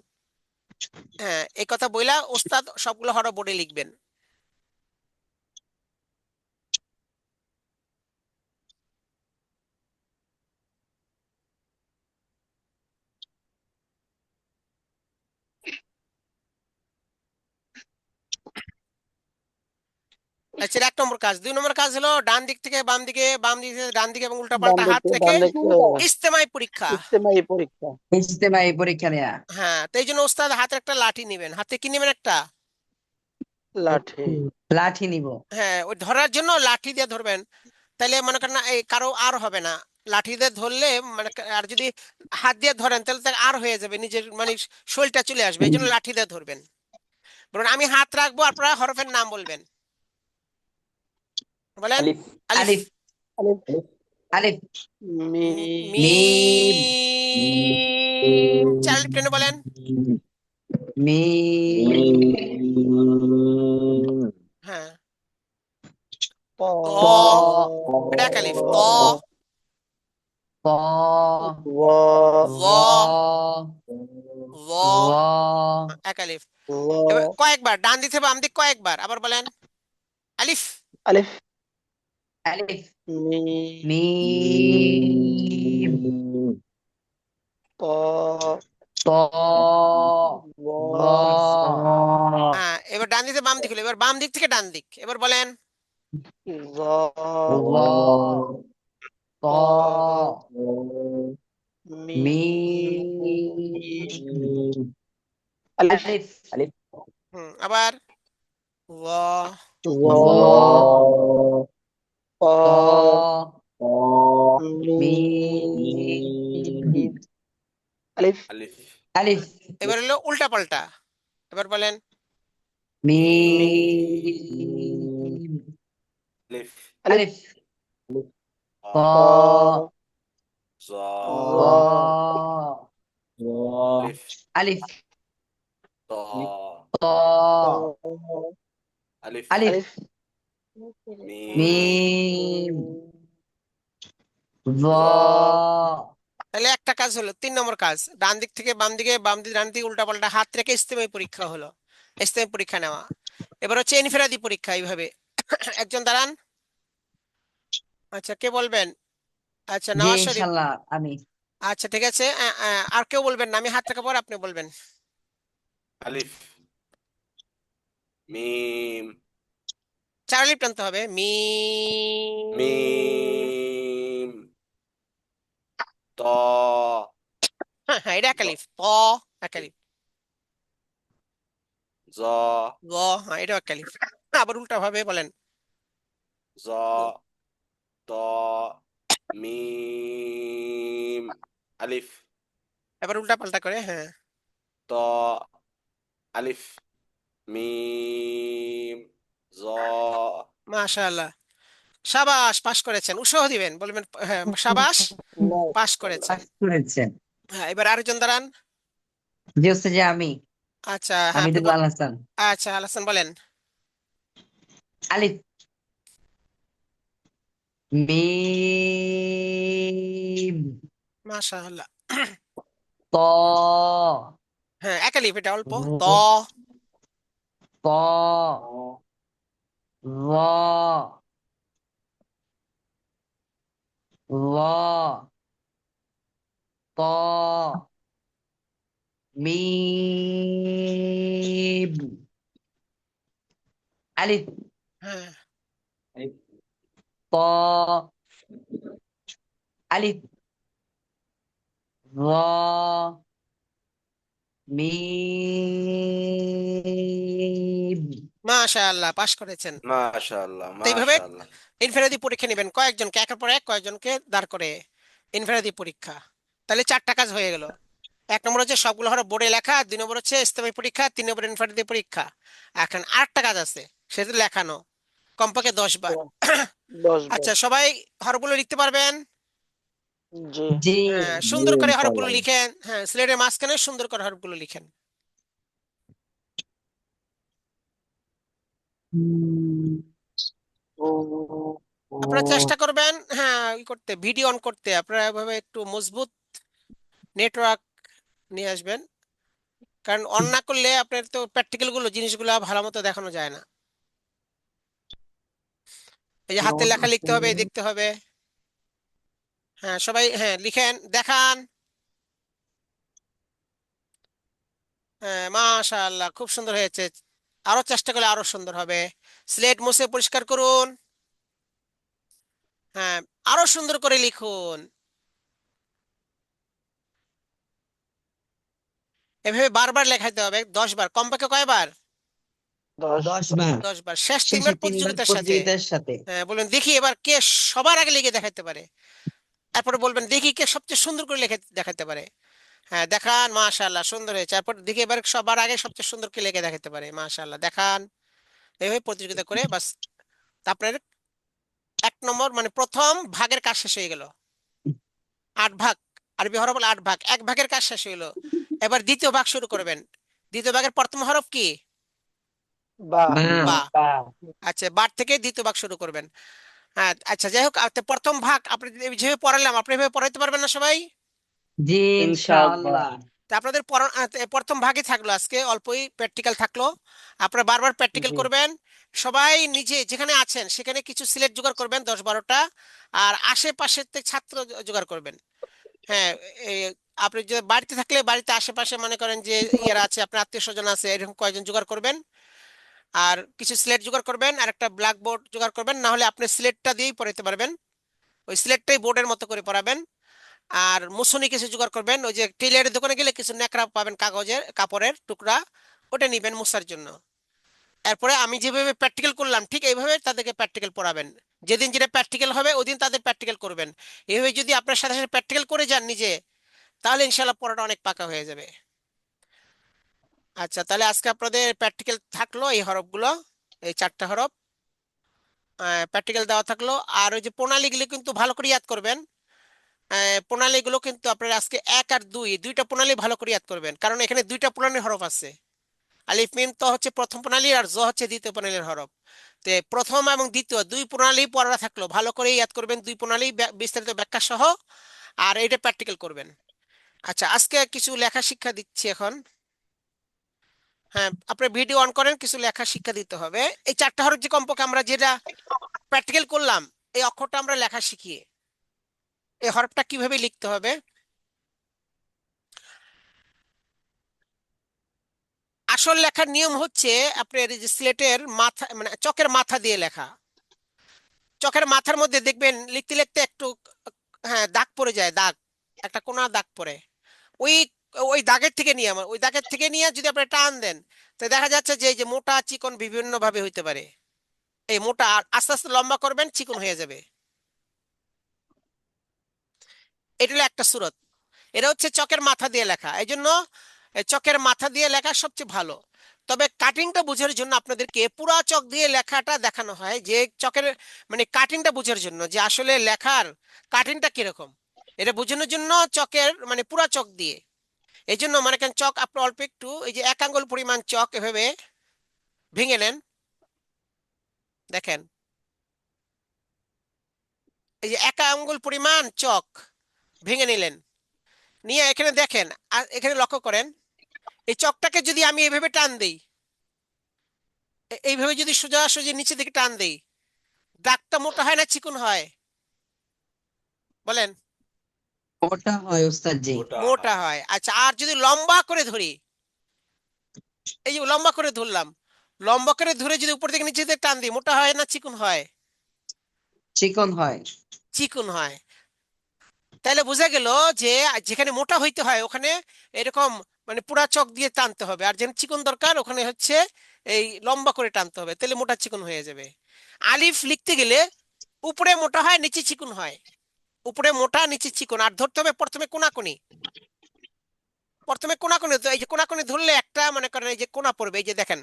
হ্যাঁ, এই কথা বইলা উস্তাদ সবগুলো হরফ বোর্ডে লিখবেন। আচ্ছা, 1 নম্বর কাজ। 2 নম্বর কাজ হলো ডান দিক থেকে বাম দিকে, বাম দিক থেকে ডান দিকে এবং উল্টা বাম পাল্টা দিক হাত থেকে রেখে ডান দিকে ইজতেমাই পরীক্ষা। ইজতেমায়ী পরীক্ষা। ইজতেমায়ী পরীক্ষা নেয়া। হ্যাঁ, তো এই জন্য উস্তাদ হাতে একটা লাঠি নেবেন। হাতে কি নেবেন? একটা লাঠি। লাঠি নিব। হ্যাঁ, ওই ধরার জন্য লাঠি দিয়ে ধরবেন। তাইলে মনে করেন না, এই কারো আর হবে না। লাঠি দিয়ে ধরলে মানে আর যদি হাত দিয়ে ধরেন তাহলে তার আর হয়ে যাবে, নিজের মানে শরীরটা চলে আসবে। এই জন্য লাঠি দিয়ে ধরবেন। বলুন আমি হাত রাখবো, আপনারা হরফের নাম বলবেন। বলেন। আলিফ, আলিফ। আলিফ, আলিফ, আলিফ, মিম, মিম, মিম। চার টেনে বলেন। মিম, হ্যাঁ, ত, ত। এটা এক আলিফ, ত, ত, ব, জ, জ, র, এক আলিফ। এবার ল, কয়েকবার ডান দিক থেকে বাম দিক কয়েকবার আবার বলেন। আলিফ। আলিফ, আলিফ, মিম, মিম, ত, ত, র, ব, হ্যাঁ, এবার ডান দিক থেকে বাম দিক হলো, এবার বাম দিক থেকে ডান দিক এবার বলেন। জ, র, ত, ত, মিম, আলিফ, আলিফ, আবার ল, জ, প, ত, মিম, মিম, আলিফ, আলিফ আলিফ, এবার হলো উল্টা পাল্টা। এবার বলেন। মিম, আলিফ আলিফ, আলিফ, ত, ত, জ জ, র, আলিফ আলিফ, ত ত, ত, আলিফ আলিফ, আলিফ, মিম মিম, র, জ তাহলে একটা কাজ হলো। 3 নম্বর কাজ, ডান দিক থেকে বাম দিকে, বাম দিক ডান দিকে উল্টা পাল্টা হাত রেখে ইজতেমাই পরীক্ষা হলো। ইজতেমাই পরীক্ষা নেওয়া। এবার হচ্ছে ইনফিরাদি পরীক্ষা। এইভাবে একজন দাঁড়ান। আচ্ছা, কে বলবেন? আচ্ছা, জি নওয়াজ শরীফ। ইনশাল্লাহ আমি। আচ্ছা, ঠিক আছে। আর কেউ বলবেন না, আমি হাত রাখার পর আপনি বলবেন। আলিফ মিম 4 আলিফ টানতে হবে। মিম। মিম ত হ্যাঁ হ্যাঁ, এটা এক জ আলিফ। ত, এক আলিফ। জ গ, হ্যাঁ, এটাও এক আলিফ। আবার উল্টা ভাবে বলেন। জ ত মিম আলিফ এবার উল্টা পাল্টা করে, হ্যাঁ। ত আলিফ মিম জ মাশাআল্লাহ, সাবাস, পাশ করেছেন। উৎসাহ দিবেন, বলবেন হ্যাঁ সাবাস, পাশ করেছেন। পাস করেছেন। হ্যাঁ, এবার আরেকজন দাঁড়ান। জি হচ্ছে যে আমি আচ্ছা, হ্যাঁ আপনি হামিদুল্লাহ আল হাসান। আচ্ছা, আল হাসান বলেন। আলিফ, মিম, মাশাআল্লাহ। ত, হ্যাঁ, এক আলিফ, এটা অল্প। ত, ত, র, র, ত, মিম, আলিফ, হ্যাঁ, ত, আলিফ, র, মিম, মাশাআল্লাহ, পাশ করেছেন। মাশাআল্লাহ, তো এইভাবে মাশাআল্লাহ। ইনফেরাদি পরীক্ষা নেবেন, কয়েকজনকে একের পর এক কয়েকজনকে দাঁড় করে ইনফেরাদি পরীক্ষা। তাহলে 4টা কাজ হয়ে গেল। 1 নম্বর হচ্ছে সবগুলো হরফ বোর্ডে লেখা, 2 নম্বর হচ্ছে ইসলামী পরীক্ষা, 3 নম্বর ইনফেরাদি পরীক্ষা। এখন আরেকটা কাজ আছে, সেটা লেখানো, কমপক্ষে 10 বার। 10 বার। আচ্ছা, সবাই হরফগুলো লিখতে পারবেন? জি। জি। হ্যাঁ, জি সুন্দর করে হরফগুলো ইনশাআল্লাহ। লিখেন। হ্যাঁ, স্লেটের মাঝখানে সুন্দর করে হরফগুলো লিখেন। আপনারা চেষ্টা করবেন, হ্যাঁ, করতে ভিডিও অন করতে। আপনারা এভাবে একটু মজবুত নেটওয়ার্ক নিয়ে আসবেন, কারণ অন না করলে আপনার তো প্র্যাকটিক্যাল গুলো জিনিসগুলো ভালো মতো দেখানো যায় না। এই যে হাতের লেখা লিখতে হবে, দেখতে হবে। হ্যাঁ, সবাই হ্যাঁ লিখেন, দেখান। হ্যাঁ, মাশাআল্লাহ, খুব সুন্দর হয়েছে। আরো চেষ্টা করলে আরো সুন্দর হবে। স্লেট মুছে পরিষ্কার করুন। হ্যাঁ, আরো সুন্দর করে লিখুন। এভাবে বারবার লেখাইতে হবে, 10 বার, কমপক্ষে কয়বার? 10 10 বার। 10 বার। শেষ 3 বার শেষে 3 বার প্রতিযোগিতার সাথে। প্রতিযোগিতার সাথে। হ্যাঁ, বলুন দেখি এবার কে সবার আগে লিখে দেখাতে পারে। তারপরে বলবেন দেখি কে সবচেয়ে সুন্দর করে লিখে দেখাতে পারে। হ্যাঁ, দেখান, মাশাআল্লাহ, সুন্দর হয়েছে। তারপর দেখি এবার সবার আগে সবচেয়ে সুন্দর কে লিখে দেখাতে পারে। মাশাআল্লাহ, দেখান। এইভাবে প্রতিযোগিতা করে বাস আপনার 1 নম্বর মানে প্রথম ভাগের কাজ শেষ হয়ে গেল। 8 ভাগ, আরবি হরফ হলো 8 ভাগ, 1 ভাগের কাজ শেষ হইলো। এবার দ্বিতীয় ভাগ শুরু করবেন। দ্বিতীয় ভাগের প্রথম হরফ কি? বা। বা। বা। আচ্ছা, বার থেকে দ্বিতীয় ভাগ শুরু করবেন। হ্যাঁ, আচ্ছা, যাই হোক, প্রথম ভাগ আপনি যেভাবে পড়ালাম আপনি এভাবে পড়াইতে পারবেন না সবাই? জি ইনশাআল্লাহ। ইনশাআল্লাহ। তা আপনাদের প্রথম ভাগে থাকলো, আজকে অল্পই প্র্যাকটিক্যাল থাকলো। আপনারা বারবার প্র্যাকটিক্যাল জি। করবেন। সবাই নিজে যেখানে আছেন সেখানে কিছু সিলেট জোগাড় করবেন, 10-12টা। আর আশেপাশের থেকে ছাত্র জোগাড় করবেন। হ্যাঁ, এই আপনি যে বাড়িতে থাকলে বাড়িতে আশেপাশে মনে করেন যে ইয়ারা আছে, আপনার আত্মীয় স্বজন আছে, এরকম কয়েকজন জোগাড় করবেন। আর কিছু সিলেট জোগাড় করবেন, আর একটা ব্ল্যাকবোর্ড জোগাড় করবেন, না হলে আপনি সিলেটটা দিয়েই পড়াতে পারবেন। ওই সিলেটটাই বোর্ডের মতো করে পড়াবেন। আর মুছুনি কিছু জোগাড় করবেন, ওই যে টেইলারের দোকানে গেলে কিছু ন্যাকড়া পাবেন, কাগজের কাপড়ের টুকরা, ওটা নিবেন মুছার জন্য। এরপরে আমি যেভাবে প্র্যাকটিক্যাল করলাম ঠিক এইভাবে তাদেরকে প্র্যাকটিক্যাল পড়াবেন। যেদিন যেটা প্র্যাকটিক্যাল হবে ওদিন তাদের প্র্যাকটিক্যাল করবেন। এইভাবে যদি আপনার সাথে সাথে প্র্যাকটিক্যাল করে যান নিজে, তাহলে ইনশাল্লাহ পড়াটা অনেক পাকা হয়ে যাবে। আচ্ছা, তাহলে আজকে আপনাদের প্র্যাকটিক্যাল থাকলো এই হরফগুলো, এই 4টা হরফ প্র্যাকটিক্যাল দেওয়া থাকলো। আর ওই যে প্রণালীগুলো কিন্তু ভালো করে ইয়াদ করবেন। প্রণালীগুলো কিন্তু আপনার আজকে 1 আর 2, দুইটা প্রণালী ভালো করে ইয়াদ করবেন, কারণ এখানে দুইটা প্রণালীর হরফ আছে। আলিফ মিম তো হচ্ছে প্রথম প্রণালী, আর জ হচ্ছে দ্বিতীয় প্রণালীর হরফ। তো প্রথম এবং দ্বিতীয় দুই প্রণালী পড়া থাকলো, ভালো করে ইয়াদ করবেন, দুই প্রণালী বিস্তারিত ব্যাখ্যা সহ। আর এটা প্র্যাকটিক্যাল করবেন। আচ্ছা, আজকে কিছু লেখা শিক্ষা দিচ্ছি এখন। হ্যাঁ, আপনি ভিডিও অন করেন, কিছু লেখা শিক্ষা দিতে হবে। এই 4টা হরফ যে কমপক্ষে আমরা যেটা প্র্যাকটিক্যাল করলাম, এই অক্ষরটা আমরা লেখা শিখি। এই হরফটা কিভাবে লিখতে হবে? আসল লেখার নিয়ম হচ্ছে আপনার এই যে স্লেটের মাথা মানে চকের মাথা দিয়ে লেখা। চকের মাথার মধ্যে দেখবেন লিখতে লিখতে একটু, হ্যাঁ, দাগ পড়ে যায়, দাগ, একটা কোনা দাগ পড়ে। ওই ওই দাগের থেকে নিয়ে ওই দাগের থেকে নিয়ে যদি আপনি টান দেন, তো দেখা যাচ্ছে যে এই যে মোটা চিকন বিভিন্ন ভাবে হইতে পারে। এই মোটা আর আস্তে আস্তে লম্বা করবেন, চিকন হয়ে যাবে। এটা হলো একটা সূরত। এটা হচ্ছে চকের মাথা দিয়ে লেখা, এই জন্য চকের মাথা দিয়ে লেখা সবচেয়ে ভালো। তবে কাটিংটা বোঝার জন্য আপনাদেরকে পুরা চক দিয়ে লেখাটা দেখানো হয়, যে চকের মানে কাটিংটা বোঝার জন্য যে আসলে লেখার কাটিংটা কিরকম, এটা বোঝানোর জন্য চকের মানে পুরা চক দিয়ে। এই জন্য মানে কেন চক আপনি অল্প একটু এই যে 1 আঙ্গুল পরিমাণ চক এভাবে ভেঙে নেন। দেখেন, এই যে 1 আঙ্গুল পরিমাণ চক ভেঙে নিলেন, নিয়ে এখানে দেখেন, আর এখানে লক্ষ্য করেন, এই চকটাকে যদি আমি এইভাবে টান দেই, এইভাবে যদি সোজাসুজি নিচে দিকে টান দেই, দাগটা মোটা হয় না চিকন হয়? বলেন। মোটা হয় ওস্তাদ জি। মোটা মোটা হয়। হয়। আচ্ছা, আর যদি লম্বা করে ধরি, এই যে লম্বা করে ধরলাম, লম্বা করে ধরে যদি উপর থেকে নিচে দিকে টান দিই, মোটা হয় না চিকন হয়? চিকন হয়। চিকন হয়। তাহলে বোঝা গেল যে যেখানে মোটা হইতে হয় ওখানে এরকম মানে পুরা চক দিয়ে টানতে হবে, আর যেন চিকন দরকার ওখানে হচ্ছে এই লম্বা করে টানতে হবে, তাহলে মোটা চিকন হয়ে যাবে। আলিফ লিখতে গেলে উপরে মোটা হয় নিচে চিকন হয়, উপরে মোটা নিচে চিকন, আর ধরতে হবে প্রথমে কোনাকুনি। প্রথমে কোনাকুনি, তো এই যে কোনাকুনি ধরলে একটা মনে করেন এই যে কোনা পড়বে, এই যে দেখেন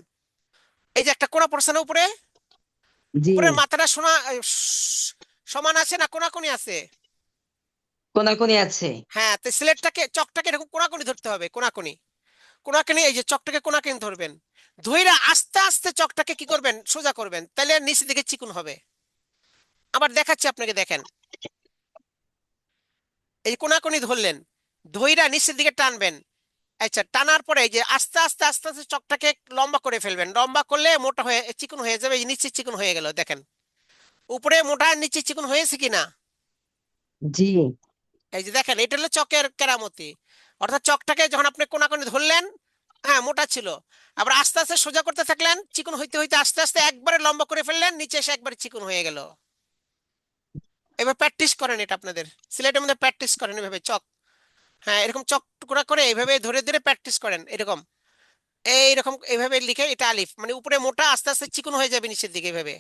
এই যে একটা কোনা পড়ছে না উপরে, জি, উপরের মাথাটা সমান আছে না কোনাকুনি আছে? কোনাকুনি আছে। হ্যাঁ, তো সিলেটটাকে চকটাকে এরকম কোনাকুনি ধরতে হবে, কোনাকুনি। কোনাকুনি এই যে চকটাকে কোনাকুনি ধরবেন, ধইরা আস্তে আস্তে চকটাকে কি করবেন, সোজা করবেন, তাহলে নিচের দিকে চিকন হবে। আবার দেখাচ্ছি আপনাকে, দেখেন এই যে কোনাকুনি ধরলেন, ধইরা নিচের দিকে টানবেন। আচ্ছা, টানার পরে এই যে আস্তে আস্তে আস্তে আস্তে চকটাকে লম্বা করে ফেলবেন, লম্বা করলে মোটা হয়ে চিকন হয়ে যাবে, এই যে নিচে চিকন হয়ে গেল, দেখেন উপরে মোটা নিচে চিকন হয়েছে কিনা। জি, এই যে দেখেন, এটা হলো চকের কেরামতি। অর্থাৎ চকটাকে যখন আপনি কোনাকুনি ধরলেন, হ্যাঁ মোটা ছিল, আবার আস্তে আস্তে সোজা করতে থাকলেন, চিকন হইতে হইতে আস্তে আস্তে একবারে লম্বা করে ফেললেন, নিচে এসে একবারে চিকন হয়ে গেল। এবার প্র্যাকটিস করেন, এটা আপনাদের সিলেটের মধ্যে প্র্যাকটিস করেন এভাবে চক, হ্যাঁ এরকম চক টুকরা করে এইভাবে ধরে ধরে প্র্যাকটিস করেন, এরকম এইরকম এইভাবে লিখে, এটা আলিফ মানে উপরে মোটা আস্তে আস্তে চিকন হয়ে যাবে নিচের দিকে এইভাবে।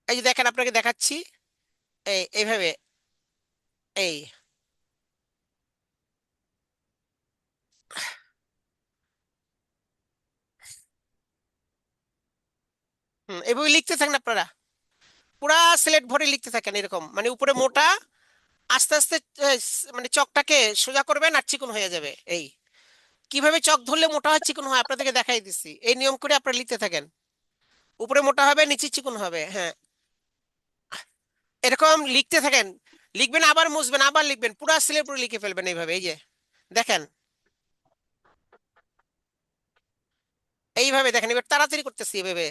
এই যে দেখেন আপনাকে দেখাচ্ছি, এইভাবে এই এইভাবে লিখতে থাকেন আপনারা, পুরা সিলেট ভরে লিখতে থাকেন এরকম, মানে উপরে মোটা আস্তে আস্তে মানে চকটাকে সোজা করবেন আর চিকন হয়ে যাবে। এই কিভাবে চক ধরলে মোটা হয় চিকন হয় আপনাদেরকে দেখাই দিচ্ছি, এই নিয়ম করে আপনারা লিখতে থাকেন, উপরে মোটা হবে নিচে চিকন হবে। হ্যাঁ, এরকম লিখতে থাকেন, লিখবেন আবার মুছবেন আবার লিখবেন, পুরা সিলেট পুরো লিখে ফেলবেন এইভাবে। এই যে দেখেন এইভাবে দেখেন, এবার তাড়াতাড়ি করতেছি এভাবে,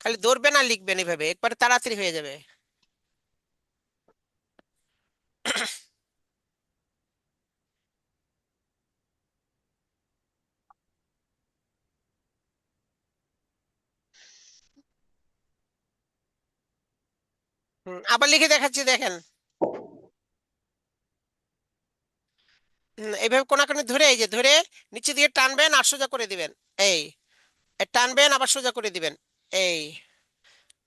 খালি ধরবেন আর লিখবেন এইভাবে, একবারে তাড়াতাড়ি হয়ে যাবে। আবার লিখে দেখাচ্ছি, দেখেন এইভাবে কোনাকুনি ধরে এই যে ধরে নিচে দিয়ে টানবেন আর সোজা করে দিবেন। এই টানবেন আবার সোজা করে দিবেন, এই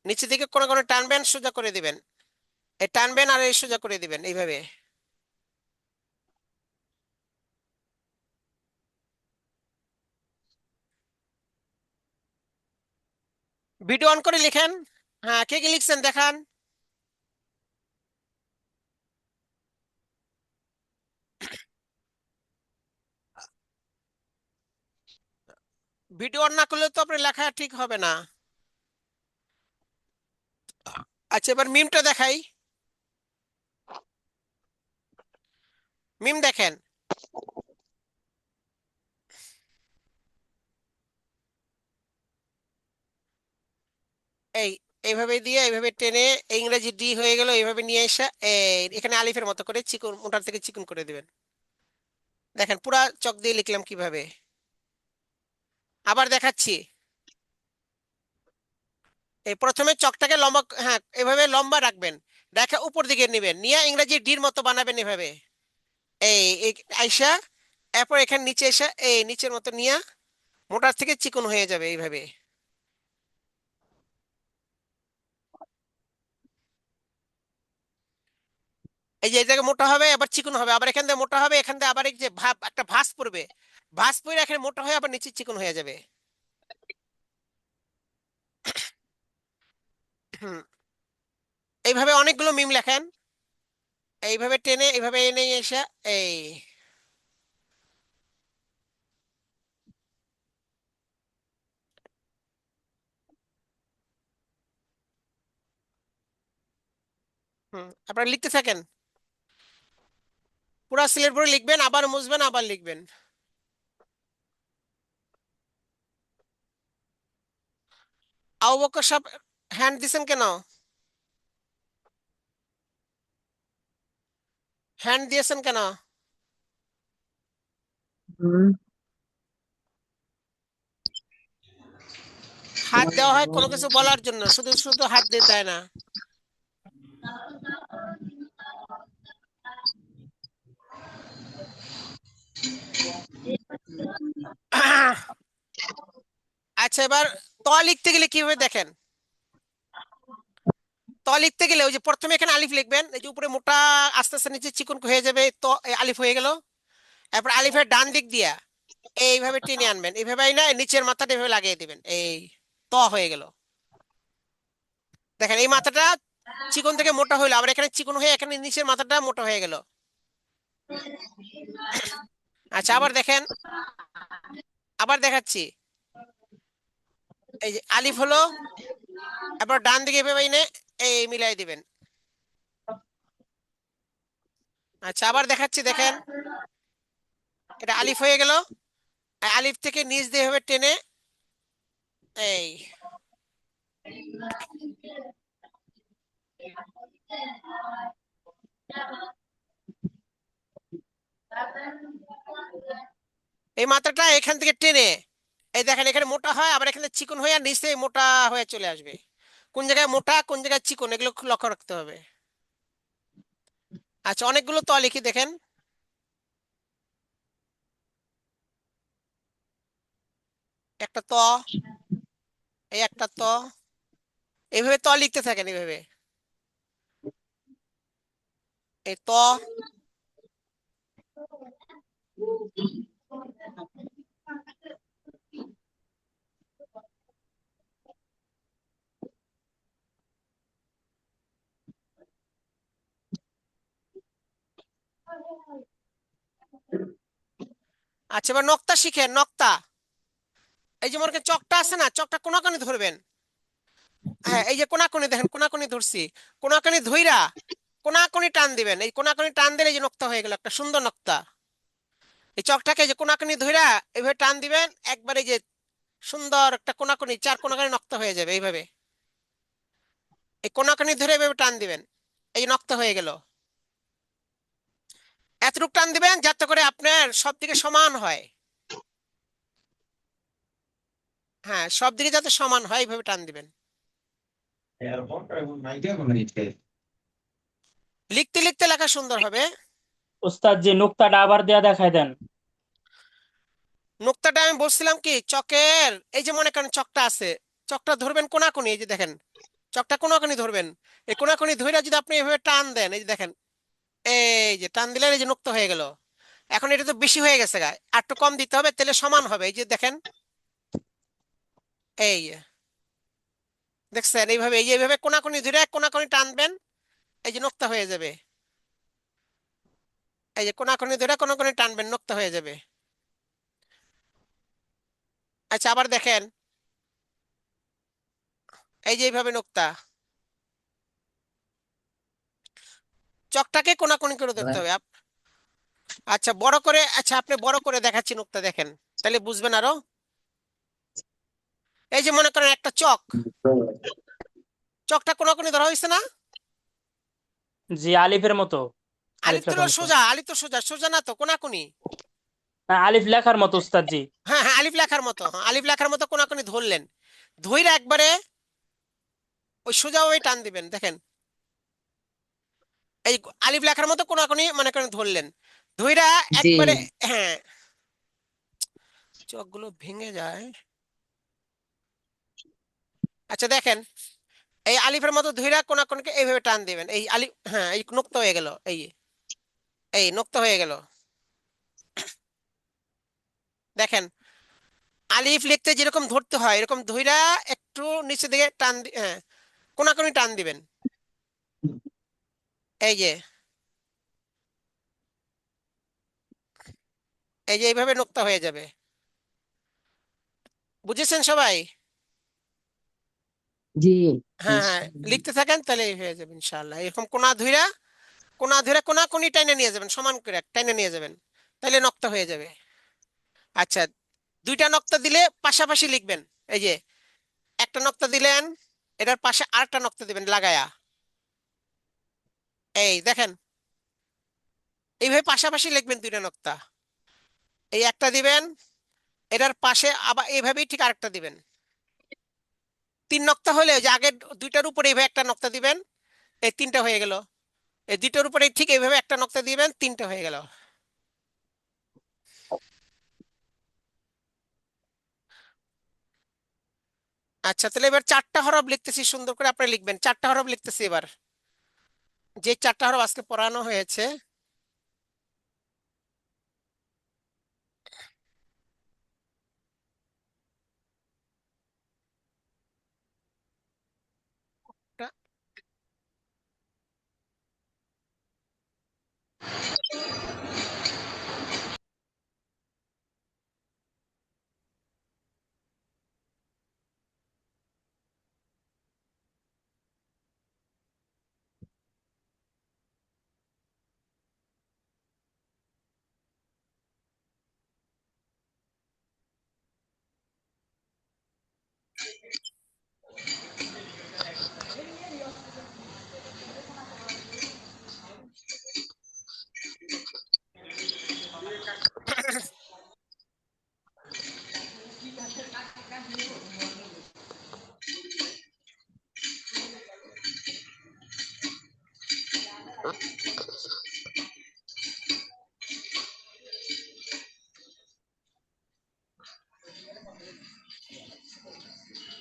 নিচে দিকে কোন কোন টানবেন সোজা করে দিবেন, এই টানবেন আর এই সোজা করে দিবেন এইভাবে। ভিডিও অন করে লিখেন। হ্যাঁ, কে কে লিখছেন দেখান। ভিডিও অন না করলে তো আপনার লেখা ঠিক হবে না। আচ্ছা, এবার মিমটা দেখাই, মিম দেখেন। এই এইভাবে দিয়ে এইভাবে টেনে ইংরেজি ডি হয়ে গেল, এইভাবে নিয়ে এসে এখানে আলিফের মতো করে চিকন, মোটার থেকে চিকন করে দিবেন। দেখেন পুরা চক দিয়ে লিখলাম কিভাবে। আবার দেখাচ্ছি, এই প্রথমে চকটাকে লম্বা, হ্যাঁ এভাবে লম্বা রাখবেন, রেখে উপর দিকে নেবেন, নিয়ে ইংরেজি ডির মতো বানাবেন এভাবে। এই আইসা এরপর এখানে নিচে এসে এই নিচের মতো নিয়ে মোটার থেকে চিকন হয়ে যাবে এইভাবে। এই যে এই জায়গায় মোটা হবে আবার চিকন হবে, আবার এখান থেকে মোটা হবে, এখান থেকে আবার এই যে ভাব একটা ভাঁজ পড়বে, ভাঁজ পড়ে এখানে মোটা হয়ে আবার নিচে চিকন হয়ে যাবে। হুম, এইভাবে অনেকগুলো মিম লেখেন, এইভাবে টেনে এইভাবে এনে এসে এই আপনারা লিখতে থাকেন, পুরা সিলেট পরে লিখবেন আবার মুছবেন আবার লিখবেন। আবু বকর সাহেব হ্যান্ড দিছেন কেন, হ্যান্ড দিয়েছেন কেন? হাত দেওয়া হয় কোনো কিছু বলার জন্য, শুধু শুধু হাত দিয়ে দেয় না। আচ্ছা, এবার ত লিখতে গেলে কিভাবে দেখেন? ত লিখতে গেলে ওই যে প্রথমে এখানে আলিফ লিখবেন, এই যে উপরে মোটা আস্তে আস্তে নিচে চিকন হয়ে যাবে, তো এই আলিফ হয়ে গেল। এরপর আলিফের ডান দিক দিয়া এইভাবে টেনে আনবেন, এইভাবে না নিচের মাথাটা এইভাবে লাগিয়ে দিবেন, এই ত হয়ে গেল। দেখেন এই মাথাটা চিকন থেকে মোটা হইলো, আবার এখানে চিকন হয়ে এখানে নিচের মাথাটা মোটা হয়ে গেল। আচ্ছা, আবার দেখেন, আবার দেখাচ্ছি। এই যে আলিফ হলো, এবার ডান দিকে এভাবে এনে এই মিলাই দিবেন। আচ্ছা, আবার দেখাচ্ছি, দেখেন এটা আলিফ হয়ে গেল। আলিফ থেকে নিচ দিয়ে এভাবে টেনে এই এই মাথাটা এখান থেকে টেনে এই দেখেন এখানে মোটা হয়, আবার এখানে চিকন হয়ে আর নিচে মোটা হয়ে চলে আসবে। কোন জায়গায় মোটা কোন জায়গায় চিকন এগুলো খুব লক্ষ্য রাখতে হবে। আচ্ছা, অনেকগুলো ত লিখি, দেখেন একটা ত, এই একটা ত, এইভাবে ত লিখতে থাকেন, এইভাবে এই ত। আচ্ছা, এবার নক্তা শিখেন, নক্তা। এই যে মনে করেন চকটা আছে না, চকটা কোনাকুনি ধরবেন। হ্যাঁ, এই যে কোনাকুনি দেখেন, কোনাকুনি ধরছি, কোনাকুনি ধইরা কোনাকুনি টান দিবেন, এই কোনাকুনি টান দিলে এই যে নক্তা হয়ে গেল, একটা সুন্দর নক্তা। এই চকটাকে এই যে কোনাকুনি ধইরা এইভাবে টান দিবেন, একবার এই যে সুন্দর একটা কোনাকুনি, চার কোনাকুনি নক্তা হয়ে যাবে এইভাবে। এই কোনাকুনি ধরে এইভাবে টান দিবেন, এই যে নক্তা হয়ে গেল। এতটুক টান দিবেন যাতে করে আপনার সব দিকে সমান হয়। হ্যাঁ, সব দিকে যাতে সমান হয় এইভাবে টান দিবেন। লিখতে লিখতে লেখা সুন্দর হবে। উস্তাদ জি, নুক্তাটা আবার দেয়া দেখায় দেন। নোক্তাটা আমি বলছিলাম কি, চকের এই যে মনে করেন চকটা আছে, চকটা ধরবেন কোনাকুনি, এই যে দেখেন চকটা কোনাকুনি ধরবেন। এই কোনাকুনি ধরে যদি আপনি এভাবে টান দেন, এই যে দেখেন এই যে টান দিলেন, এই যে নোক্তা হয়ে গেল। এখন এটা তো বেশি হয়ে গেছে গা, আর একটু কম দিতে হবে, তাহলে সমান হবে। এই যে দেখেন এই দেখছেন, এইভাবে এই যে এইভাবে কোনাকুনি ধরে কোনাকুনি টানবেন, এই যে নোক্তা হয়ে যাবে। এই যে কোনাকুনি ধরে কোনাকুনি টানবেন, নোক্তা হয়ে যাবে। আচ্ছা, আবার দেখেন এই যে এইভাবে নোক্তা, চকটাকে কোনাকুনি করে দেখতে হবে আচ্ছা, বড় করে, আচ্ছা আপনি বড় করে দেখাচ্ছি নোক্তা, দেখেন তাহলে বুঝবেন আরো। এই যে মনে করেন একটা চক, চকটা কোনাকুনি ধরা হয়েছে না? জি, আলিফের মতো। আলিফ আলিফ তো লেখার মতো। সোজা, আলিফ তো সোজা, সোজা না তো কোনাকুনি। হ্যাঁ, আলিফ লেখার মতো উস্তাদ জি। হ্যাঁ হ্যাঁ, আলিফ লেখার মতো, হ্যাঁ আলিফ লেখার মতো কোনাকুনি ধরলেন, ধইরা একবারে ওই সোজা ওই টান দিবেন, দেখেন এই আলিফ লেখার মতো কোনাকুনি মনে করেন ধরলেন, ধইরা জি একবারে। হ্যাঁ, চকগুলো ভেঙে যায়। আচ্ছা দেখেন, এই আলিফের মতো ধইরা কোনাকুনিকে এইভাবে টান দিবেন, এই আলিফ, হ্যাঁ এই নোক্তা হয়ে গেল, এই এই নোক্তা হয়ে গেল। দেখেন আলিফ লিখতে যেরকম ধরতে হয় এরকম ধইরা একটু নিচে দিকে টান হ্যাঁ কোনাকুনি টান দিবেন, এই যে এই যে এইভাবে নোক্তা হয়ে যাবে। বুঝেছেন সবাই? জি হ্যাঁ হ্যাঁ, লিখতে থাকেন তাহলে এই হয়ে যাবে ইনশাআল্লাহ। এরকম কোনা ধইরা, কোনা ধইরা কোনাকুনি টাইনে নিয়ে যাবেন, সমান করে টাইনে নিয়ে যাবেন, তাহলে নক্তা হয়ে যাবে। আচ্ছা, দুইটা নক্তা দিলে পাশাপাশি লিখবেন। এই যে একটা নক্তা দিলেন, এটার পাশে আরেকটা নক্তা দিবেন লাগায়া, এই দেখেন এইভাবে পাশাপাশি লিখবেন দুইটা নক্তা। এই একটা দিবেন, এটার পাশে আবার এইভাবেই ঠিক আরেকটা দিবেন। তিন নক্তা হলে ওই যে আগের দুইটার উপরে এইভাবে একটা নক্তা দিবেন, এই তিনটা হয়ে গেল। এই দুইটার উপরে ঠিক এইভাবে একটা নক্তা দিবেন, তিনটা হয়ে গেল। আচ্ছা, তাহলে এবার 4টা হরফ লিখতেছি, সুন্দর করে আপনি লিখবেন। 4টা হরফ লিখতেছি এবার, যে 4টা হরফ আজকে পড়ানো হয়েছে। টা-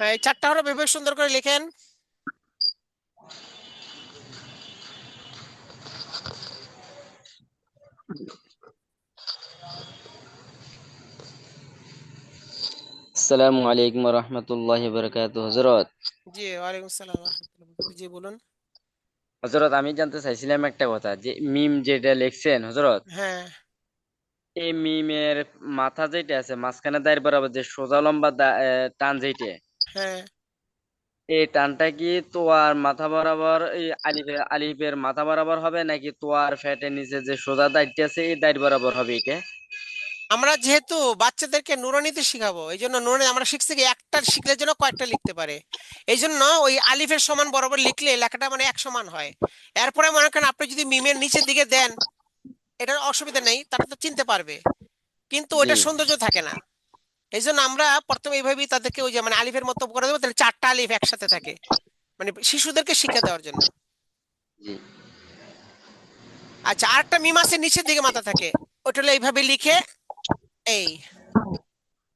এই 4টা হরফ এভাবে সুন্দর করে লিখেন। আসসালামু আলাইকুম রহমতুল্লাহি বারাকাতু। হযরত, জি, ওয়ালাইকুম আসসালাম ওয়া রাহমাতুল্লাহি ওয়া বারাকাতুহু। জি বলুন। হযরত আমি জানতে চাইছিলাম একটা কথা, যে মিম যেটা লিখছেন হযরত, হ্যাঁ, এই মিমের মাথা যেটা আছে মাঝখানে দাঁড় বরাবর যে সোজা লম্বা টান যেটা, হ্যাঁ, এই টানটা কি তোয়ার মাথা বরাবর, এই আলিফের মাথা বরাবর হবে, নাকি তোয়ার ফ্যাটের নিচে যে সোজা দাঁড়টি আছে এই দাঁড় বরাবর হবে এটা? আমরা যেহেতু বাচ্চাদেরকে নুরানিতে শিখাবো, এই জন্য নুরানি আমরা শিখছি কি একটা শিখলে যেন কয়েকটা লিখতে পারে। এই জন্য ওই আলিফের সমান বরাবর লিখলে লেখাটা মানে এক সমান হয়। এরপরে মনে করেন আপনি যদি মিমের নিচের দিকে দেন, এটার অসুবিধা নেই, তারা তো চিনতে পারবে, কিন্তু জি ওইটা সৌন্দর্য থাকে না। এই জন্য আমরা প্রথমে এইভাবেই তাদেরকে ওই যে মানে আলিফের মতো করে দেবো, তাহলে 4টা আলিফ একসাথে থাকে, মানে শিশুদেরকে শিক্ষা দেওয়ার জন্য। জি আচ্ছা, আরেকটা মিম আছে নিচের দিকে মাথা থাকে, ওটা হলো এইভাবে লিখে এই,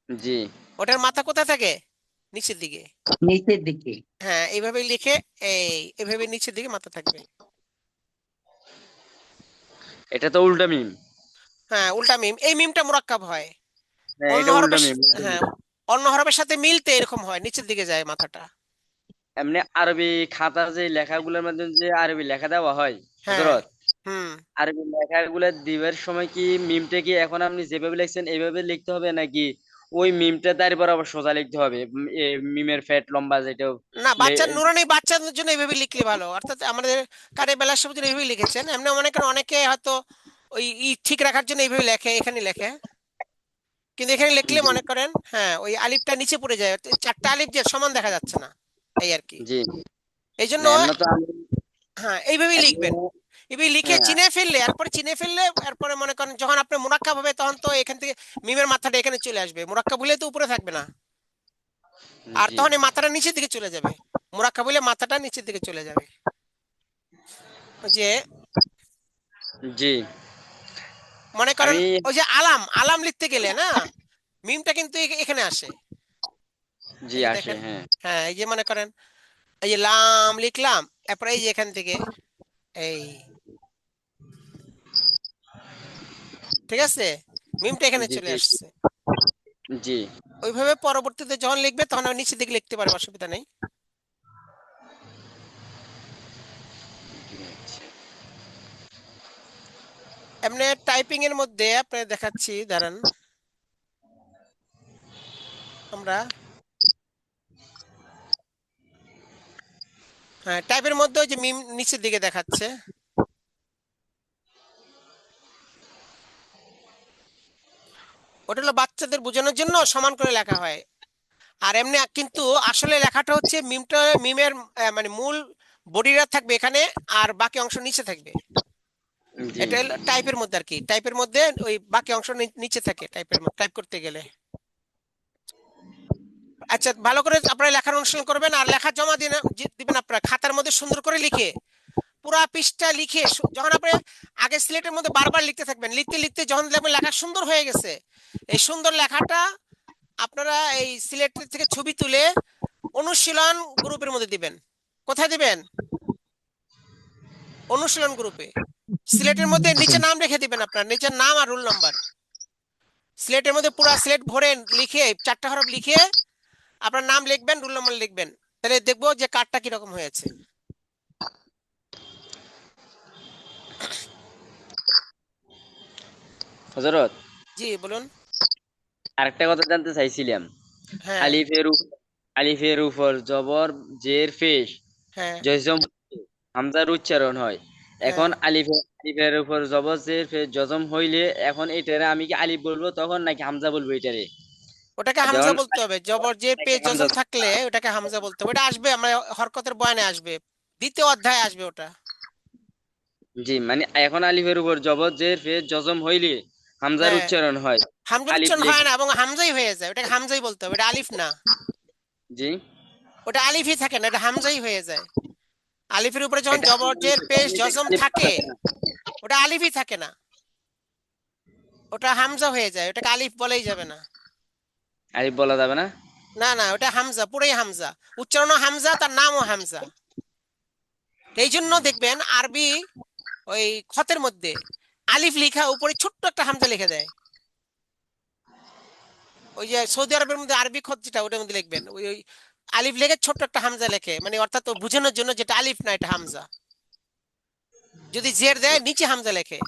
জি ওটার মাথা কোথায় থাকে? নিচের দিকে। নিচের দিকে। হ্যাঁ, এইভাবে লিখে এইভাবে নিচের দিকে মাথা থাকবে। এটা তো উল্টা মিম। হ্যাঁ, উল্টা মিম। এই মিমটা মুরাক্কাব হয় হ্যাঁ, অন্য এটা উল্টা হরফের মিম। হ্যাঁ, অন্য হরফের সাথে মিলতে এরকম হয়, নিচের দিকে যায় মাথাটা। এমনি আরবি খাতার যে লেখাগুলোর মাধ্যমে যে আরবি লেখা দেওয়া হয় হ্যাঁ। হযরত, হুম। আরবি লেখাগুলো দিবার সময় কি মিমটা কি এখন আপনি যেভাবে লিখছেন এইভাবে লিখতে হবে, নাকি ওই মিমটা দাঁড়ি বরাবর সোজা লিখতে হবে? মিমের ফ্যাট লম্বা যেটা না, লে- নুরানি বাচ্চাদের জন্য এইভাবে লিখলে ভালো, অর্থাৎ আমাদের কারে বেলার সময় এইভাবে লিখেছেন। এমনি মনে করেন অনেকে হয়তো ওই ঠিক রাখার জন্য এইভাবে লেখে, এখানে লেখে, কিন্তু এখানে লিখলে জি মনে করেন হ্যাঁ ওই আলিফটা নিচে পড়ে যায়, 4টা আলিফ যে সমান দেখা যাচ্ছে না, এই আর কি। জি এই জন্য না, এমন তো আমি হ্যাঁ এইভাবেই লিখবেন। এমনি- এভাবে লিখে হ্যাঁ চিনে ফেললে, এরপরে চিনে ফেললে এরপরে মনে করেন যখন আপনি মুরাক্কাব হবে তখন তো এখান থেকে মিমের মাথাটা এখানে চলে আসবে, মুরাক্কাব হলে তো উপরে থাকবে না, আর জি তখন এই মাথাটা নিচের দিকে চলে যাবে। মুরাক্কাব হলে মাথাটা নিচের দিকে চলে যাবে। ওই যে জি মনে করেন আমি ওই যে আলাম আলাম লিখতে গেলে না, মিমটা কিন্তু এখানে আসে। জি এই যে আসে, দেখেন, হ্যাঁ হ্যাঁ এই যে মনে করেন এই যে লাম লিখলাম, এরপরে এই যে এখান থেকে এই, ঠিক আছে, মিমটা এখানে জি চলে জি আসছে। জি ওইভাবে পরবর্তীতে যখন লিখবে তখন আমি নিচের দিকে লিখতে পারবো, অসুবিধা নেই। এমনি টাইপিং এর মধ্যে আপনি দেখাচ্ছি, দাঁড়ান। আমরা হ্যাঁ টাইপের মধ্যে ওই যে মিম নিচের দিকে দেখাচ্ছে, ওটা হলো বাচ্চাদের বোঝানোর জন্য সমান করে লেখা হয়। আর এমনি কিন্তু আসলে লেখাটা হচ্ছে মিমটা, মিমের মানে মূল বডিটা থাকবে এখানে, আর বাকি অংশ নিচে থাকবে। জি এটা হলো টাইপের মধ্যে আর কি, টাইপের মধ্যে ওই বাকি অংশ নিচে থাকে টাইপের মধ্যে, টাইপ করতে গেলে। আচ্ছা, ভালো করে আপনারা লেখার অনুশীলন করবেন, আর লেখা জমা দিবেন আপনারা খাতার মধ্যে সুন্দর করে লিখে, পুরা পৃষ্ঠা লিখে যখন আপনি আগে সিলেটের মধ্যে বারবার লিখতে থাকবেন, লিখতে লিখতে যখন দেখবেন লেখা সুন্দর হয়ে গেছে, এই সুন্দর লেখাটা আপনারা এই সিলেট থেকে ছবি তুলে অনুশীলন গ্রুপের মধ্যে দিবেন। কোথায় দিবেন? অনুশীলন গ্রুপে। সিলেটের মধ্যে নিচে নাম রেখে দিবেন, আপনার নিচের নাম আর রোল নাম্বার। সিলেটের মধ্যে পুরো সিলেট ভরে লিখে 4টা হরফ লিখে আপনার নাম লিখবেন, রোল নাম্বার লিখবেন, তাহলে দেখবো যে কার্ডটা কিরকম হয়েছে। হযরত, জি বলুন। আরেকটা কথা জানতে চাইছিলাম। হ্যাঁ আলিফের উপর জবর জের পেশ হ্যাঁ জজম হামজার উচ্চারণ হয়। হ্যাঁ এখন আলিফের উপর জবর জের পেশ জজম হইলে এখন এটারে আমি কি আলিফ বলবো তখন নাকি হামজা বলবো এটারে? ওটাকে আর হামজা যখন বলতে হবে। জবর যে নাকি পেশ হামজা, জজম থাকলে ওটাকে হামজা বলতে হবে। ওটা আসবে, আমরা হরকতের বয়ানে আসবে, 2য় অধ্যায়ে আসবে ওটা। জি মানে এখন আলিফের উপর জবর জের পেশ জজম হইলে হামজার হ্যাঁ, উচ্চারণ হয়। হামজার আলিফ উচ্চারণ লিখ। হয় না এবং হামজাই হয়ে যায়, ওটাকে হামজাই বলতে হবে, এটা আলিফ না। জি, ওটা আলিফই থাকে না, এটা হামজাই হয়ে যায়। আলিফের উপরে যখন এটা জবর জের পেশ জজম আলিফ থাকে থাকে না। ওটা আলিফই থাকে না, ওটা হামজা হয়ে যায়, ওটাকে আলিফ বলাই যাবে না। আলিফ বলা যাবে না। না না, ওটা হামজা, পুরোই হামজা, উচ্চারণও হামজা, তার নামও হামজা। এই জন্য দেখবেন আরবি ওই খতের মধ্যে আলিফ লিখা উপরে ছোট্ট একটা হামজা লিখে দেয়। ওই যে সৌদি আরবের মধ্যে আরবি খত যেটা, ওটার মধ্যে লিখবেন ওই ওই আলিফ লেখে ছোট্ট একটা হামজা লেখে, মানে অর্থাৎ ও বোঝানোর জন্য যেটা আলিফ না, এটা হামজা। যদি জের দেয় নিচে হামজা লেখে,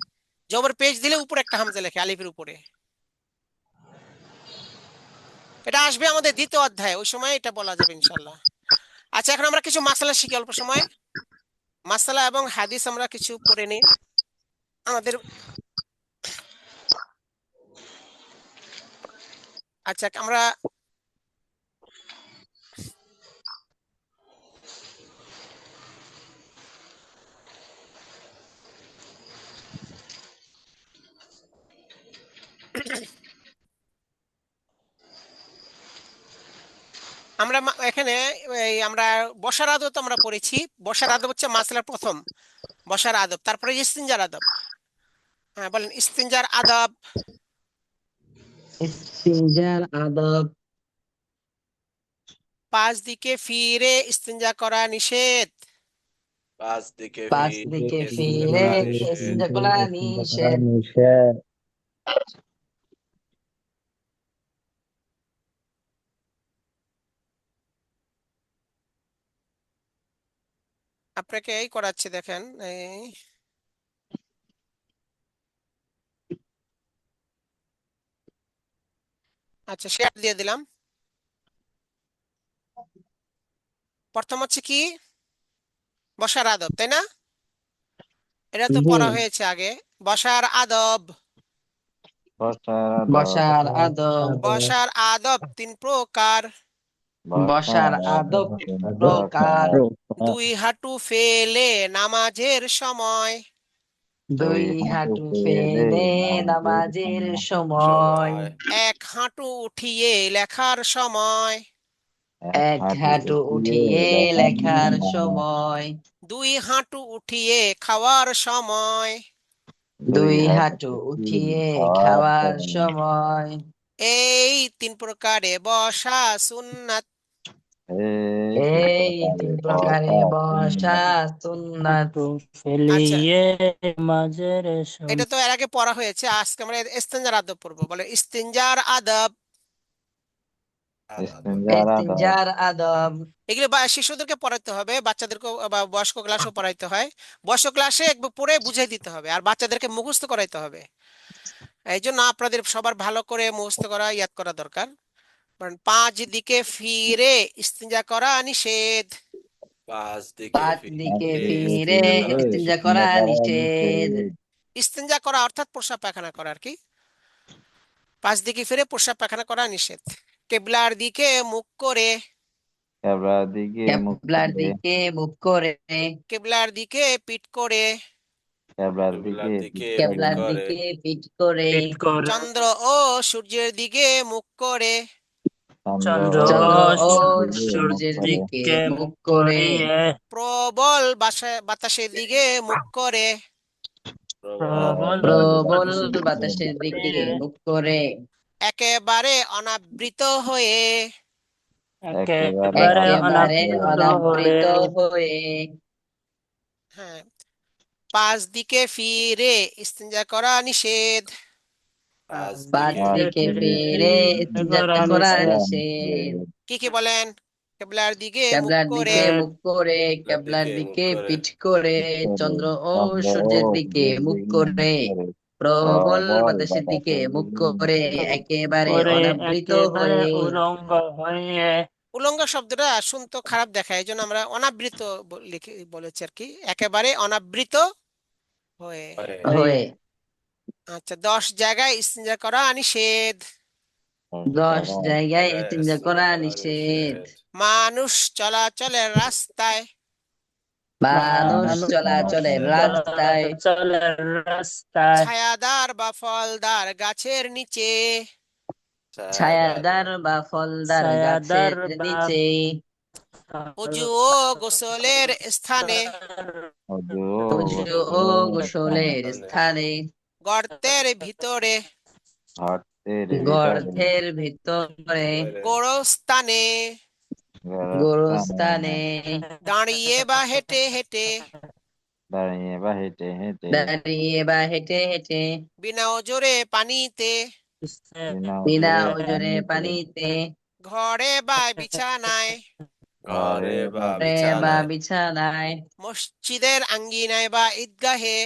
জবর পেজ দিলে উপরে একটা হামজা লেখে আলিফের উপরে। এটা আসবে আমাদের 2য় অধ্যায়ে, ওই সময় এটা বলা যাবে ইনশাল্লাহ। আচ্ছা, এখন আমরা কিছু মাসালা শিখি অল্প সময়। মাসালা এবং হাদিস আমরা কিছু পড়ে নিই আমাদের। আচ্ছা, আমরা এখানে আমরা বসার আদব তো আমরা পড়েছি। বসার আদব হচ্ছে মাসলার প্রথম, বসার আদব, তারপরে ইস্তিনজার আদব। হ্যাঁ বলেন, ইস্তিনজার আদব। ইস্তিনজার আদব। 5 দিকে ফিরে ইস্তিনজা করা নিষেধ। 5 দিকে 5 দিকে ফিরে ইস্তিনজা করা নিষেধ। আপনাকে এই করাচ্ছি, দেখেন এই আচ্ছা, শেয়ার দিয়ে দিলাম। প্রথম হচ্ছে কি? বসার আদব, তাই না? এটা তো জি। পড়া হয়েছে আগে। বসার আদব। বসার আদব। বসার আদব 3 প্রকার। বসার আদব প্রকার। 2 হাঁটু ফেলে নামাজের সময়। 2 হাঁটু ফেলে নামাজের সময়। 1 হাঁটু উঠিয়ে লেখার সময়। 1 হাঁটু উঠিয়ে লেখার সময়। 2 হাঁটু উঠিয়ে খাওয়ার সময়। 2 হাঁটু উঠিয়ে খাওয়ার সময়। এই 3 প্রকারে বসা সুন্নাত। এই 3 প্রকারে বসা সুন্নাত। আচ্ছা, ফেলিয়ে মাঝের এটা তো এর আগে পড়া হয়েছে, আজকে আমরা ইস্তিনজার আদব পড়বো। বলে ইস্তিনজার আদব। ইস্তিনজার আদব। এগুলো শিশুদেরকে পড়াতে হবে, বাচ্চাদেরকে বা বয়স্ক ক্লাসও পড়াইতে হয়। বয়স্ক ক্লাসে একবার পড়ে বুঝিয়ে দিতে হবে, আর বাচ্চাদেরকে মুখস্থ করাইতে হবে। এই জন্য আপনাদের সবার ভালো করে মুখস্থ করা, ইয়াদ করা দরকার। 5 দিকে ফিরে ইস্তিনজা করা নিষেধ। 5 5 দিকে ফিরে ইস্তিনজা করা নিষেধ। ইস্তিনজা করা অর্থাৎ প্রস্রাব পায়খানা করা আর কি। 5 দিকে ফিরে প্রস্রাব পায়খানা করা নিষেধ। কেবলার দিকে মুখ করে। কেবলার দিকে মুখ করে। কেবলার দিকে পিঠ করে। কেবলার দিকে পিঠ করে। চন্দ্র ও সূর্যের দিকে মুখ করে। চন্দ্র চন্দ্র ও সূর্যের সূর্যের দিকে দিকে মুখ করে। প্রবল বাতাসের দিকে মুখ করে। প্রবল বাতাসের দিকে মুখ করে। একেবারে অনাবৃত হয়ে। একেবারে একেবারে অনাবৃত হয়ে হ্যাঁ, পাঁচ দিকে ফিরে ইস্তিঞ্জা করা নিষেধ। পাঁচ দিকে ফিরে ইস্তিঞ্জা করা নিষেধ। কি কি বলেন? কেবলার দিকে মুখ কেবলার করে, দিকে মুখ করে, কেবলার দিকে পিঠ করে, চন্দ্র ও সূর্যের দিকে মুখ করে, প্রবল বাতাসের দিকে মুখ করে, একেবারে অনাবৃত হয়ে। উলঙ্গ হয়ে। উলঙ্গ শব্দটা শুনতে খারাপ দেখায়, এই জন্য আমরা অনাবৃত লিখে বলেছি আর কি, একেবারে অনাবৃত হয়ে। হয়ে। আচ্ছা, 10 জায়গায় ইস্তিঞ্জা করা নিষেধ। 10 জায়গায় ইস্তিঞ্জা করা নিষেধ। মানুষ চলাচলের রাস্তায়, মানুষ চলাচলের রাস্তায়, চলাচলের রাস্তায়, ছায়াদার বা ফলদার গাছের নিচে, ছায়াদার বা ফলদার গাছের নিচে, অজু ও গোসলের স্থানে, ওযু ও গোসলের স্থানে, গর্তের ভিতরে, গর্তের ভিতরে, গোরস্থানে, গোরস্থানে, দাঁড়িয়ে বা হেঁটে হেঁটে, দাঁড়িয়ে বা হেঁটে হেঁটে, বিনা ওজরে পানিতে, বিনা ওজরে পানিতে, ঘরে বা বিছানায়, ঘরে বা ঘরে বা বিছানায়, মসজিদের আঙ্গিনায় বা ঈদগাহে,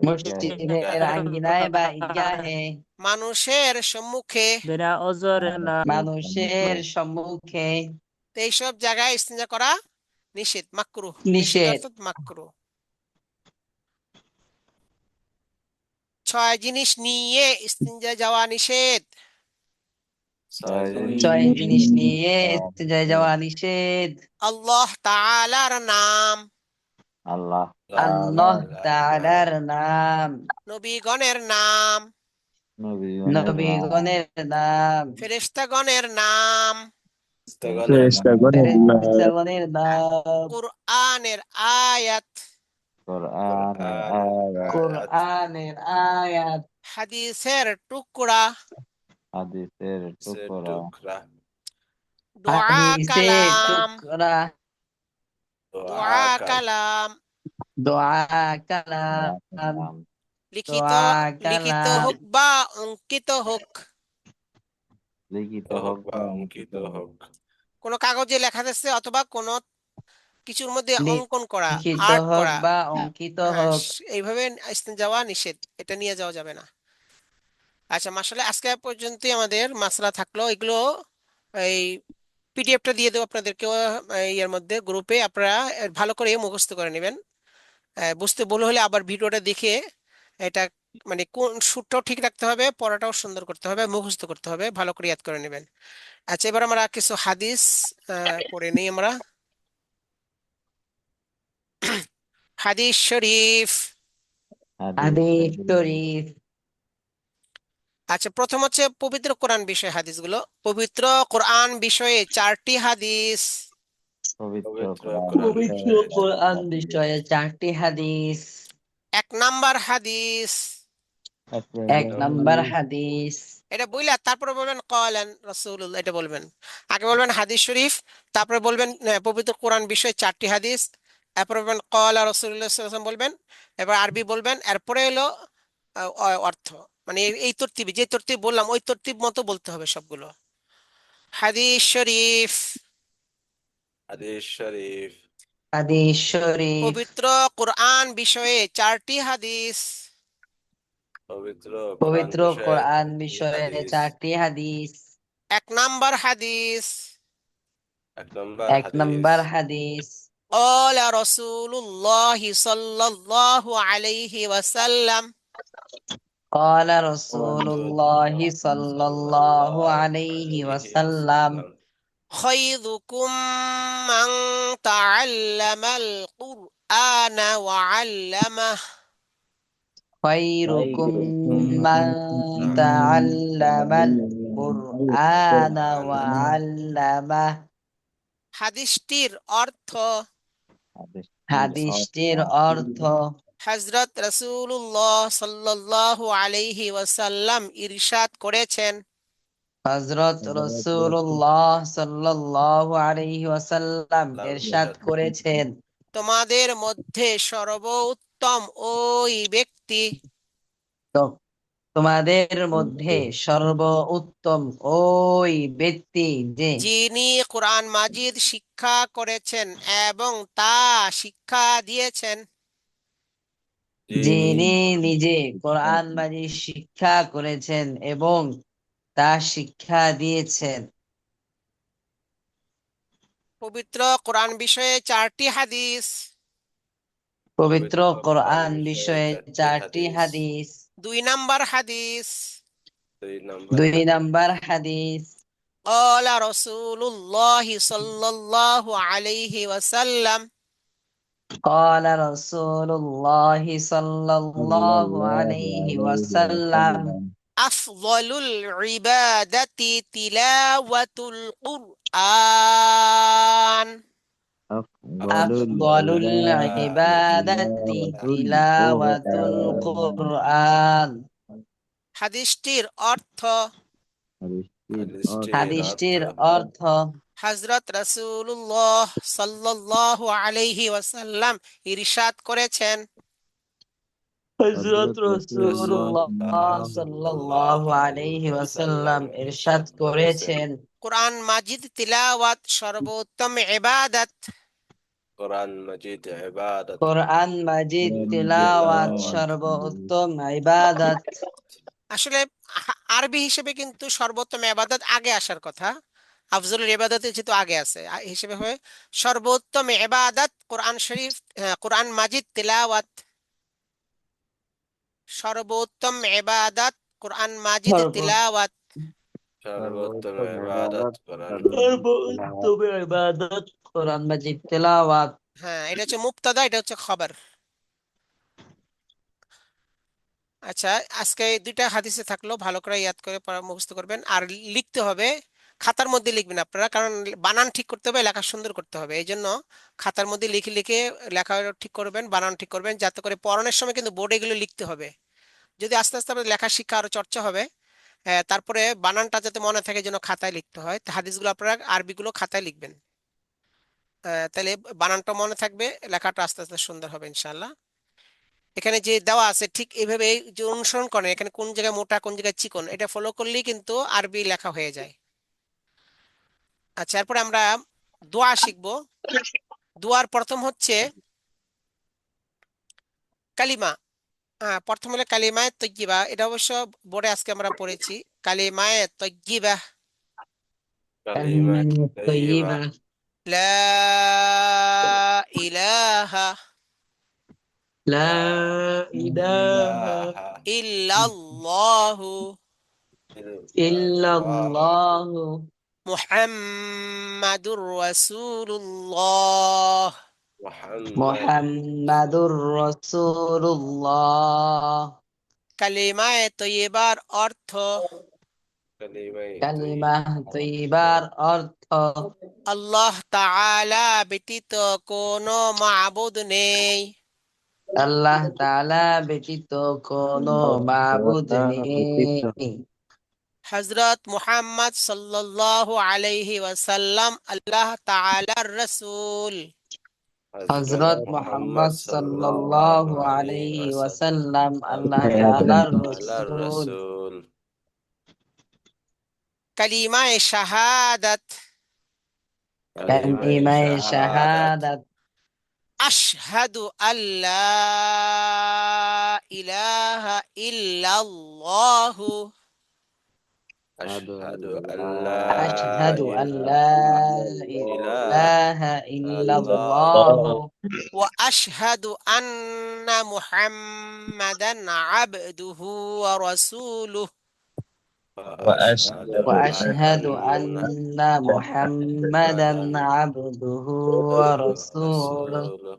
মসজিদের আঙ্গিনায় বা ঈদগাহে, মানুষের সম্মুখে, বিনা ওজরে না। মানুষের সম্মুখে। এইসব জায়গায় ইস্তিঞ্জা করা নিষেধ, মাকরুহ। নিষেধ। অর্থাৎ মাকরুহ। 6 জিনিস নিয়ে ইস্তিঞ্জা যাওয়া নিষেধ। 6 জিনিস নিয়ে ইস্তিঞ্জায় যাওয়া নিষেধ। আল্লাহ তাআলার নাম, আল্লাহ তাআলার নাম, নবীগণের নাম, নবীগণের নাম, ফেরেশতাগণের নাম, ফেরেশতাগণের নাম, কুরআনের আয়াত, কোরআনের আয়াত, হাদিসের টুকরা, দোয়া হাদিসের কালাম, টুকরা, দোয়া কালাম, দোয়া কালাম, লিখিত দোয়া লিখিত কালাম, হোক বা অঙ্কিত হোক, কোনো কাগজে লেখা থাকছে অথবা কোনো কিছুর মধ্যে অঙ্কন করা, লিখিত আর্ট হোক করা, বা অঙ্কিত হ্যাঁ, হোক। এইভাবে ইস্তিঞ্জা যাওয়া নিষেধ, এটা নিয়ে যাওয়া যাবে না। আচ্ছা, মাশাআল্লাহ, আজকে পর্যন্তই আমাদের মাসলা থাকলো। এগুলো এই পিডিএফটা দিয়ে দেবো আপনাদেরকেও, এর মধ্যে গ্রুপে, আপনারা ভালো করে মুখস্থ করে নেবেন। বুঝতে ভুল হলে আবার ভিডিওটা দেখে এটা, মানে কোন সুরটাও ঠিক রাখতে হবে, পড়াটাও সুন্দর করতে হবে, মুখস্থ করতে হবে, ভালো করে ইয়াদ করে নেবেন। আচ্ছা, এবার আমরা কিছু হাদিস পড়ে নিই আমরা। হাদিস শরীফ। হাদিস শরীফ। আচ্ছা, প্রথম হচ্ছে পবিত্র কোরআন বিষয়ে হাদিসগুলো। পবিত্র কোরআন বিষয়ে 4টি হাদিস। পবিত্র কোরআন বিষয়ে 4টি হাদিস। 1 নাম্বার হাদিস, 1 নাম্বার হাদিস। এটা বইলা তারপরে বলবেন ক্বালান রাসূলুল্লাহ, এটা বলবেন। আগে বলবেন হাদিস শরীফ, তারপরে বলবেন পবিত্র কোরআন বিষয়ে 4টি হাদিস, এরপর বলবেন ক্বালা রাসূলুল্লাহ সাল্লাল্লাহু আলাইহি ওয়াসাল্লাম বলবেন, এবার আরবি বলবেন, এরপরে হলো অর্থ। মানে এই তরতিবে, যে তরতিব বললাম ওই তরতিব মতো বলতে হবে সবগুলো। হাদিস শরীফ। হাদিস শরীফ। পবিত্র কোরআন বিষয়ে 4টি হাদিস। পবিত্র কোরআন বিষয়ে 4টি হাদিস। 1 নাম্বার হাদিস, 1 নাম্বার হাদিস। قال رسول الله صلى الله عليه وسلم، قال رسول الله صلى الله عليه وسلم، خيركم من تعلم القرآن وعلمه، خيركم من تعلم القرآن وعلمه। হাদিসটির অর্থ, হাদিসটির অর্থ, হযরত রাসূলুল্লাহ সাল্লাল্লাহু আলাইহি ওয়াসাল্লাম ইরশাদ করেছেন, হযরত রাসূলুল্লাহ সাল্লাল্লাহু আলাইহি ওয়াসাল্লাম ইরশাদ করেছেন, তোমাদের মধ্যে সর্বোত্তম ওই ব্যক্তি তো তোমাদের মধ্যে সর্বোত্তম ওই ব্যক্তি যে যিনি কোরআন মাজিদ শিক্ষা করেছেন এবং তা শিক্ষা দিয়েছেন। যিনি নিজে কোরআন মাজিদ শিক্ষা করেছেন এবং তা শিক্ষা দিয়েছেন। পবিত্র কোরআন বিষয়ে 4টি হাদিস। পবিত্র কোরআন বিষয়ে 4টি হাদিস। 2 নাম্বার হাদিস, 2 নাম্বার হাদিস, قال رسول الله صلى الله عليه وسلم قال رسول الله صلى الله عليه وسلم أفضل العبادة تلاوة القرآن أفضل العبادة تلاوة القرآن। হাদিসটির অর্থ, হাদিসটির অর্থ, হযরত রাসূলুল্লাহ সাল্লাল্লাহু আলাইহি ওয়াসাল্লাম ইরশাদ করেছেন, হযরত রাসূলুল্লাহ সাল্লাল্লাহু আলাইহি ওয়াসাল্লাম ইরশাদ করেছেন, কোরআন মাজিদ তিলাওয়াত সর্বোত্তম ইবাদত। কোরআন মাজিদ ইবাদত। কোরআন মাজিদ তিলাওয়াত সর্বোত্তম ইবাদত। আসলে আরবি হিসেবে কিন্তু সর্বোত্তম ইবাদত আগে আসার কথা, আফজলুল ইবাদতের যেহেতু আগে আছে হিসেবে হয় সর্বোত্তম ইবাদত কোরআন শরীফ, কোরআন মাজিদ তিলাওয়াত। সর্বোত্তম ইবাদত কোরআন মাজিদ তিলাওয়াত। সর্বোত্তম ইবাদত কোরআন সর্বোত্তম ইবাদত কোরআন মাজিদ তিলাওয়াত। হ্যাঁ, এটা হচ্ছে মুবতাদা, এটা হচ্ছে খবর। আচ্ছা, আজকে এই 2টা হাদিসে থাকলো, ভালো করে ইয়াদ করে মুখস্থ করবেন আর লিখতে হবে। খাতার মধ্যে লিখবেন আপনারা, কারণ বানান ঠিক করতে হবে, লেখা সুন্দর করতে হবে। এই জন্য খাতার মধ্যে লিখে লিখে লেখা ঠিক করবেন, বানান ঠিক করবেন, যাতে করে পড়ানোর সময় কিন্তু বোর্ডে এগুলো লিখতে হবে। যদি আস্তে আস্তে আপনার লেখা শিক্ষা আরো চর্চা হবে, তারপরে বানানটা যাতে মনে থাকে যেন খাতায় লিখতে হয়। হাদিসগুলো আপনারা আরবিগুলো খাতায় লিখবেন, তাহলে বানানটা মনে থাকবে, লেখাটা আস্তে আস্তে সুন্দর হবে ইনশাআল্লাহ। এখানে যে দেওয়া আছে ঠিক এইভাবে যে অনুসরণ করেন, এখানে কোন জায়গায় মোটা কোন জায়গায় চিকন, এটা ফলো করলেই কিন্তু আরবি লেখা হয়ে যায়। আচ্ছা, এরপরে আমরা দোয়া শিখবো। দোয়ার প্রথম হচ্ছে কালিমা। প্রথম হলো কালিমায়ে তয়্যিবা, এটা অবশ্য বোর্ডে আজকে আমরা পড়েছি। কালিমায়ে তয়্যিবা, কালিমাত তাইয়্যিবা। তাইয়্যিবা, লা ইলাহা লা ইলাহা ইলাহা ইল্লাল্লাহু ইল্লাল্লাহ ইল্লাল্লাহু মুহাম্মাদুর রাসূলুল্লাহ। মুহাম্মদ। মুহাম্মাদুর রাসূলুল্লাহ। কালিমায়ে তয়্যিবার অর্থ, কালিমায়ে কালিমা তয়্যিবা। তৈবার অর্থ, আল্লাহ তাআলা ব্যতীত কোনো মাবুদ নেই। আল্লাহ তাআলা ব্যতীত কোনো মাবুদ নেই। হযরত মুহাম্মদ সাল্লাল্লাহু আলাইহি ওয়াসাল্লাম আল্লাহ তাআলার রাসূল। হযরত মুহাম্মদ সাল্লাল্লাহু আলাইহি ওয়াসাল্লাম আল্লাহ তাআলার আল্লাহর রাসূল। রাসূল। কালিমায়ে শাহাদাত, কালিমায়ে কালিমায়ে শাহাদাত। শাহাদাত, আশহাদু আল্লা ইলাহা ইল্লাল্লাহু আশহাদু আল্লা আশহাদু আল্লা ইলাহা ইলাহা ইল্লাল্লাহ ইল্লাল্লাহু ওয়া আশহাদু আন্না মুহাম্মাদান আবদুহু ওয়া রাসূলুহু। وأشهد وأشهد أن أن محمدا عبده ورسوله। رسوله।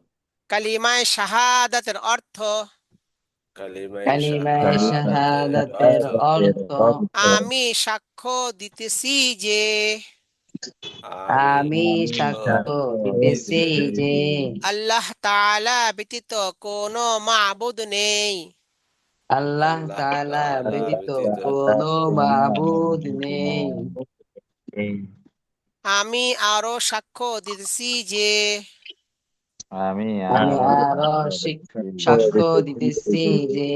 কালিমায়ে শাহাদাতের অর্থ, কালিমায়ে কালিমায়ে শাহাদাতের শাহাদাতের অর্থ অর্থ, আমি সাক্ষ্য দিতেছি যে আমি আমি সাক্ষ্য দিতেছি যে আল্লাহ তাআলা ব্যতীত কোনো মাবুদ নেই। আল্লাহ আল্লাহ তাআলা তাআলা ব্যতীত ব্যতীত কোনো মাবুদ নেই। আমি আরো সাক্ষ্য দিতেছি যে আমি আরো সাক্ষ্য দিতেছি যে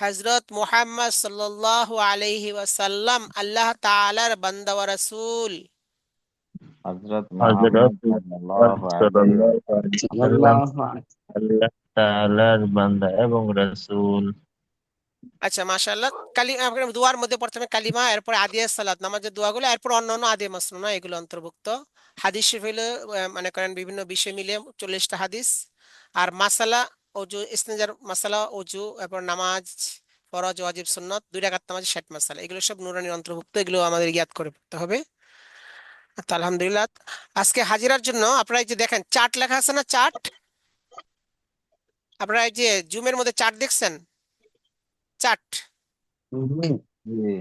হযরত মুহাম্মদ সাল্লাল্লাহু আলাইহি ওয়াসাল্লাম আল্লাহ তাআলার বান্দা ওয়া রাসূল। হযরত সাল্লাল্লাহু সাল্লাল্লাহু আলাইহি আল্লাহ তাআলার বান্দা এবং রাসূল। আচ্ছা মাশাআল্লাহ। আপনার দোয়ার মধ্যে প্রথমে কালিমা, এরপর আদিয়া সালাত নামাজের দোয়াগুলো, এরপর অন্যান্য আদিয়া মাসনুনা এগুলো অন্তর্ভুক্ত। হাদিস শরীফ হলো মনে করেন বিভিন্ন বিষয় মিলে 40টা হাদিস। আর মাসালা ওযু, ইস্তেঞ্জার মাসালা, ওযু, এরপর নামাজ, ফরজ, ওয়াজিব, সুন্নত, 2 রাকাত নামাজে 60 মাসালা, এগুলো সব নুরানির অন্তর্ভুক্ত। এগুলো আমাদের ইয়াদ করে পড়তে হবে। তো আলহামদুলিল্লাহ, আজকে হাজিরার জন্য আপনারা এই যে দেখেন চার্ট লেখা আছে না, চার্ট, আপনারা এই যে জুমের মধ্যে চার্ট দেখছেন, চার্ট,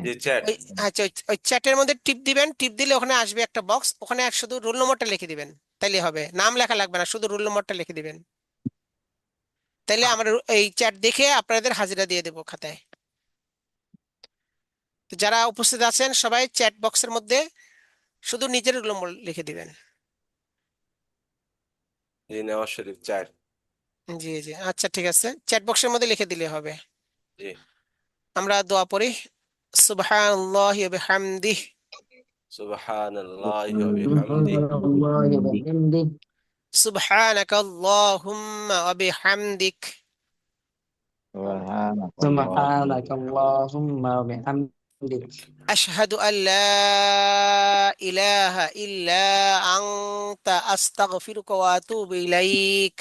যে চ্যাট। ওই আচ্ছা ওই চ্যাটের মধ্যে টিপ দিবেন, টিপ দিলে ওখানে আসবে একটা বক্স, ওখানে শুধু রোল নম্বরটা লিখে দিবেন, তাইলে হবে, নাম লেখা লাগবে না, শুধু রোল নম্বরটা লিখে দিবেন। তাইলে আমরা এই চ্যাট দেখে আপনাদের হাজিরা দিয়ে দেবো খাতায়। তো যারা উপস্থিত আছেন সবাই চ্যাট বক্সের মধ্যে শুধু নিজের রোল নম্বর লিখে দিবেন। জি নেওয়াজ শরীফ চ্যাট। জি জি, আচ্ছা ঠিক আছে, চ্যাট বক্সের মধ্যে লিখে দিলে হবে। জি। আমরা দোয়া পড়ি। সুবহানাল্লাহি ওয়া বিহামদিহি, সুবহানাল্লাহি ওয়া বিহামদিহি, সুবহানাকাল্লাহুম্মা ওয়া বিহামদিক, সুবহানাকাল্লাহুম্মা ওয়া বিহামদিক আশহাদু আল্লা ইলাহা ইল্লা আনতা আস্তাগফিরুকা ওয়া আতুবু ইলাইক।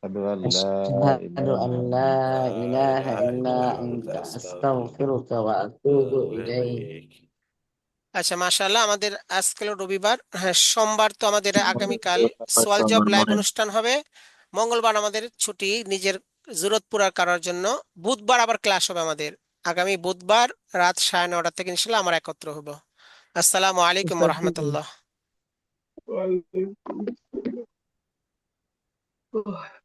আশহাদু আন লা ইলাহা ইল্লা আনতা আস্তাগফিরুকা ওয়া আতুবু ইলাইক। আচ্ছা মাশাআল্লাহ, আমাদের আজকে হলো রবিবার, হ্যাঁ সোমবার তো আমাদের আগামীকাল সোয়াল জব লাইভ অনুষ্ঠান হবে। মঙ্গলবার আমাদের ছুটি নিজের জরুরত পুরা করার জন্য। বুধবার আবার ক্লাস হবে আমাদের, আগামী বুধবার রাত 9:30 থেকে ইনশাল্লাহ আমরা একত্র হব। আসসালামু আলাইকুম ওয়া রাহমাতুল্লাহ। ওয়ালাইকুম আসসালাম।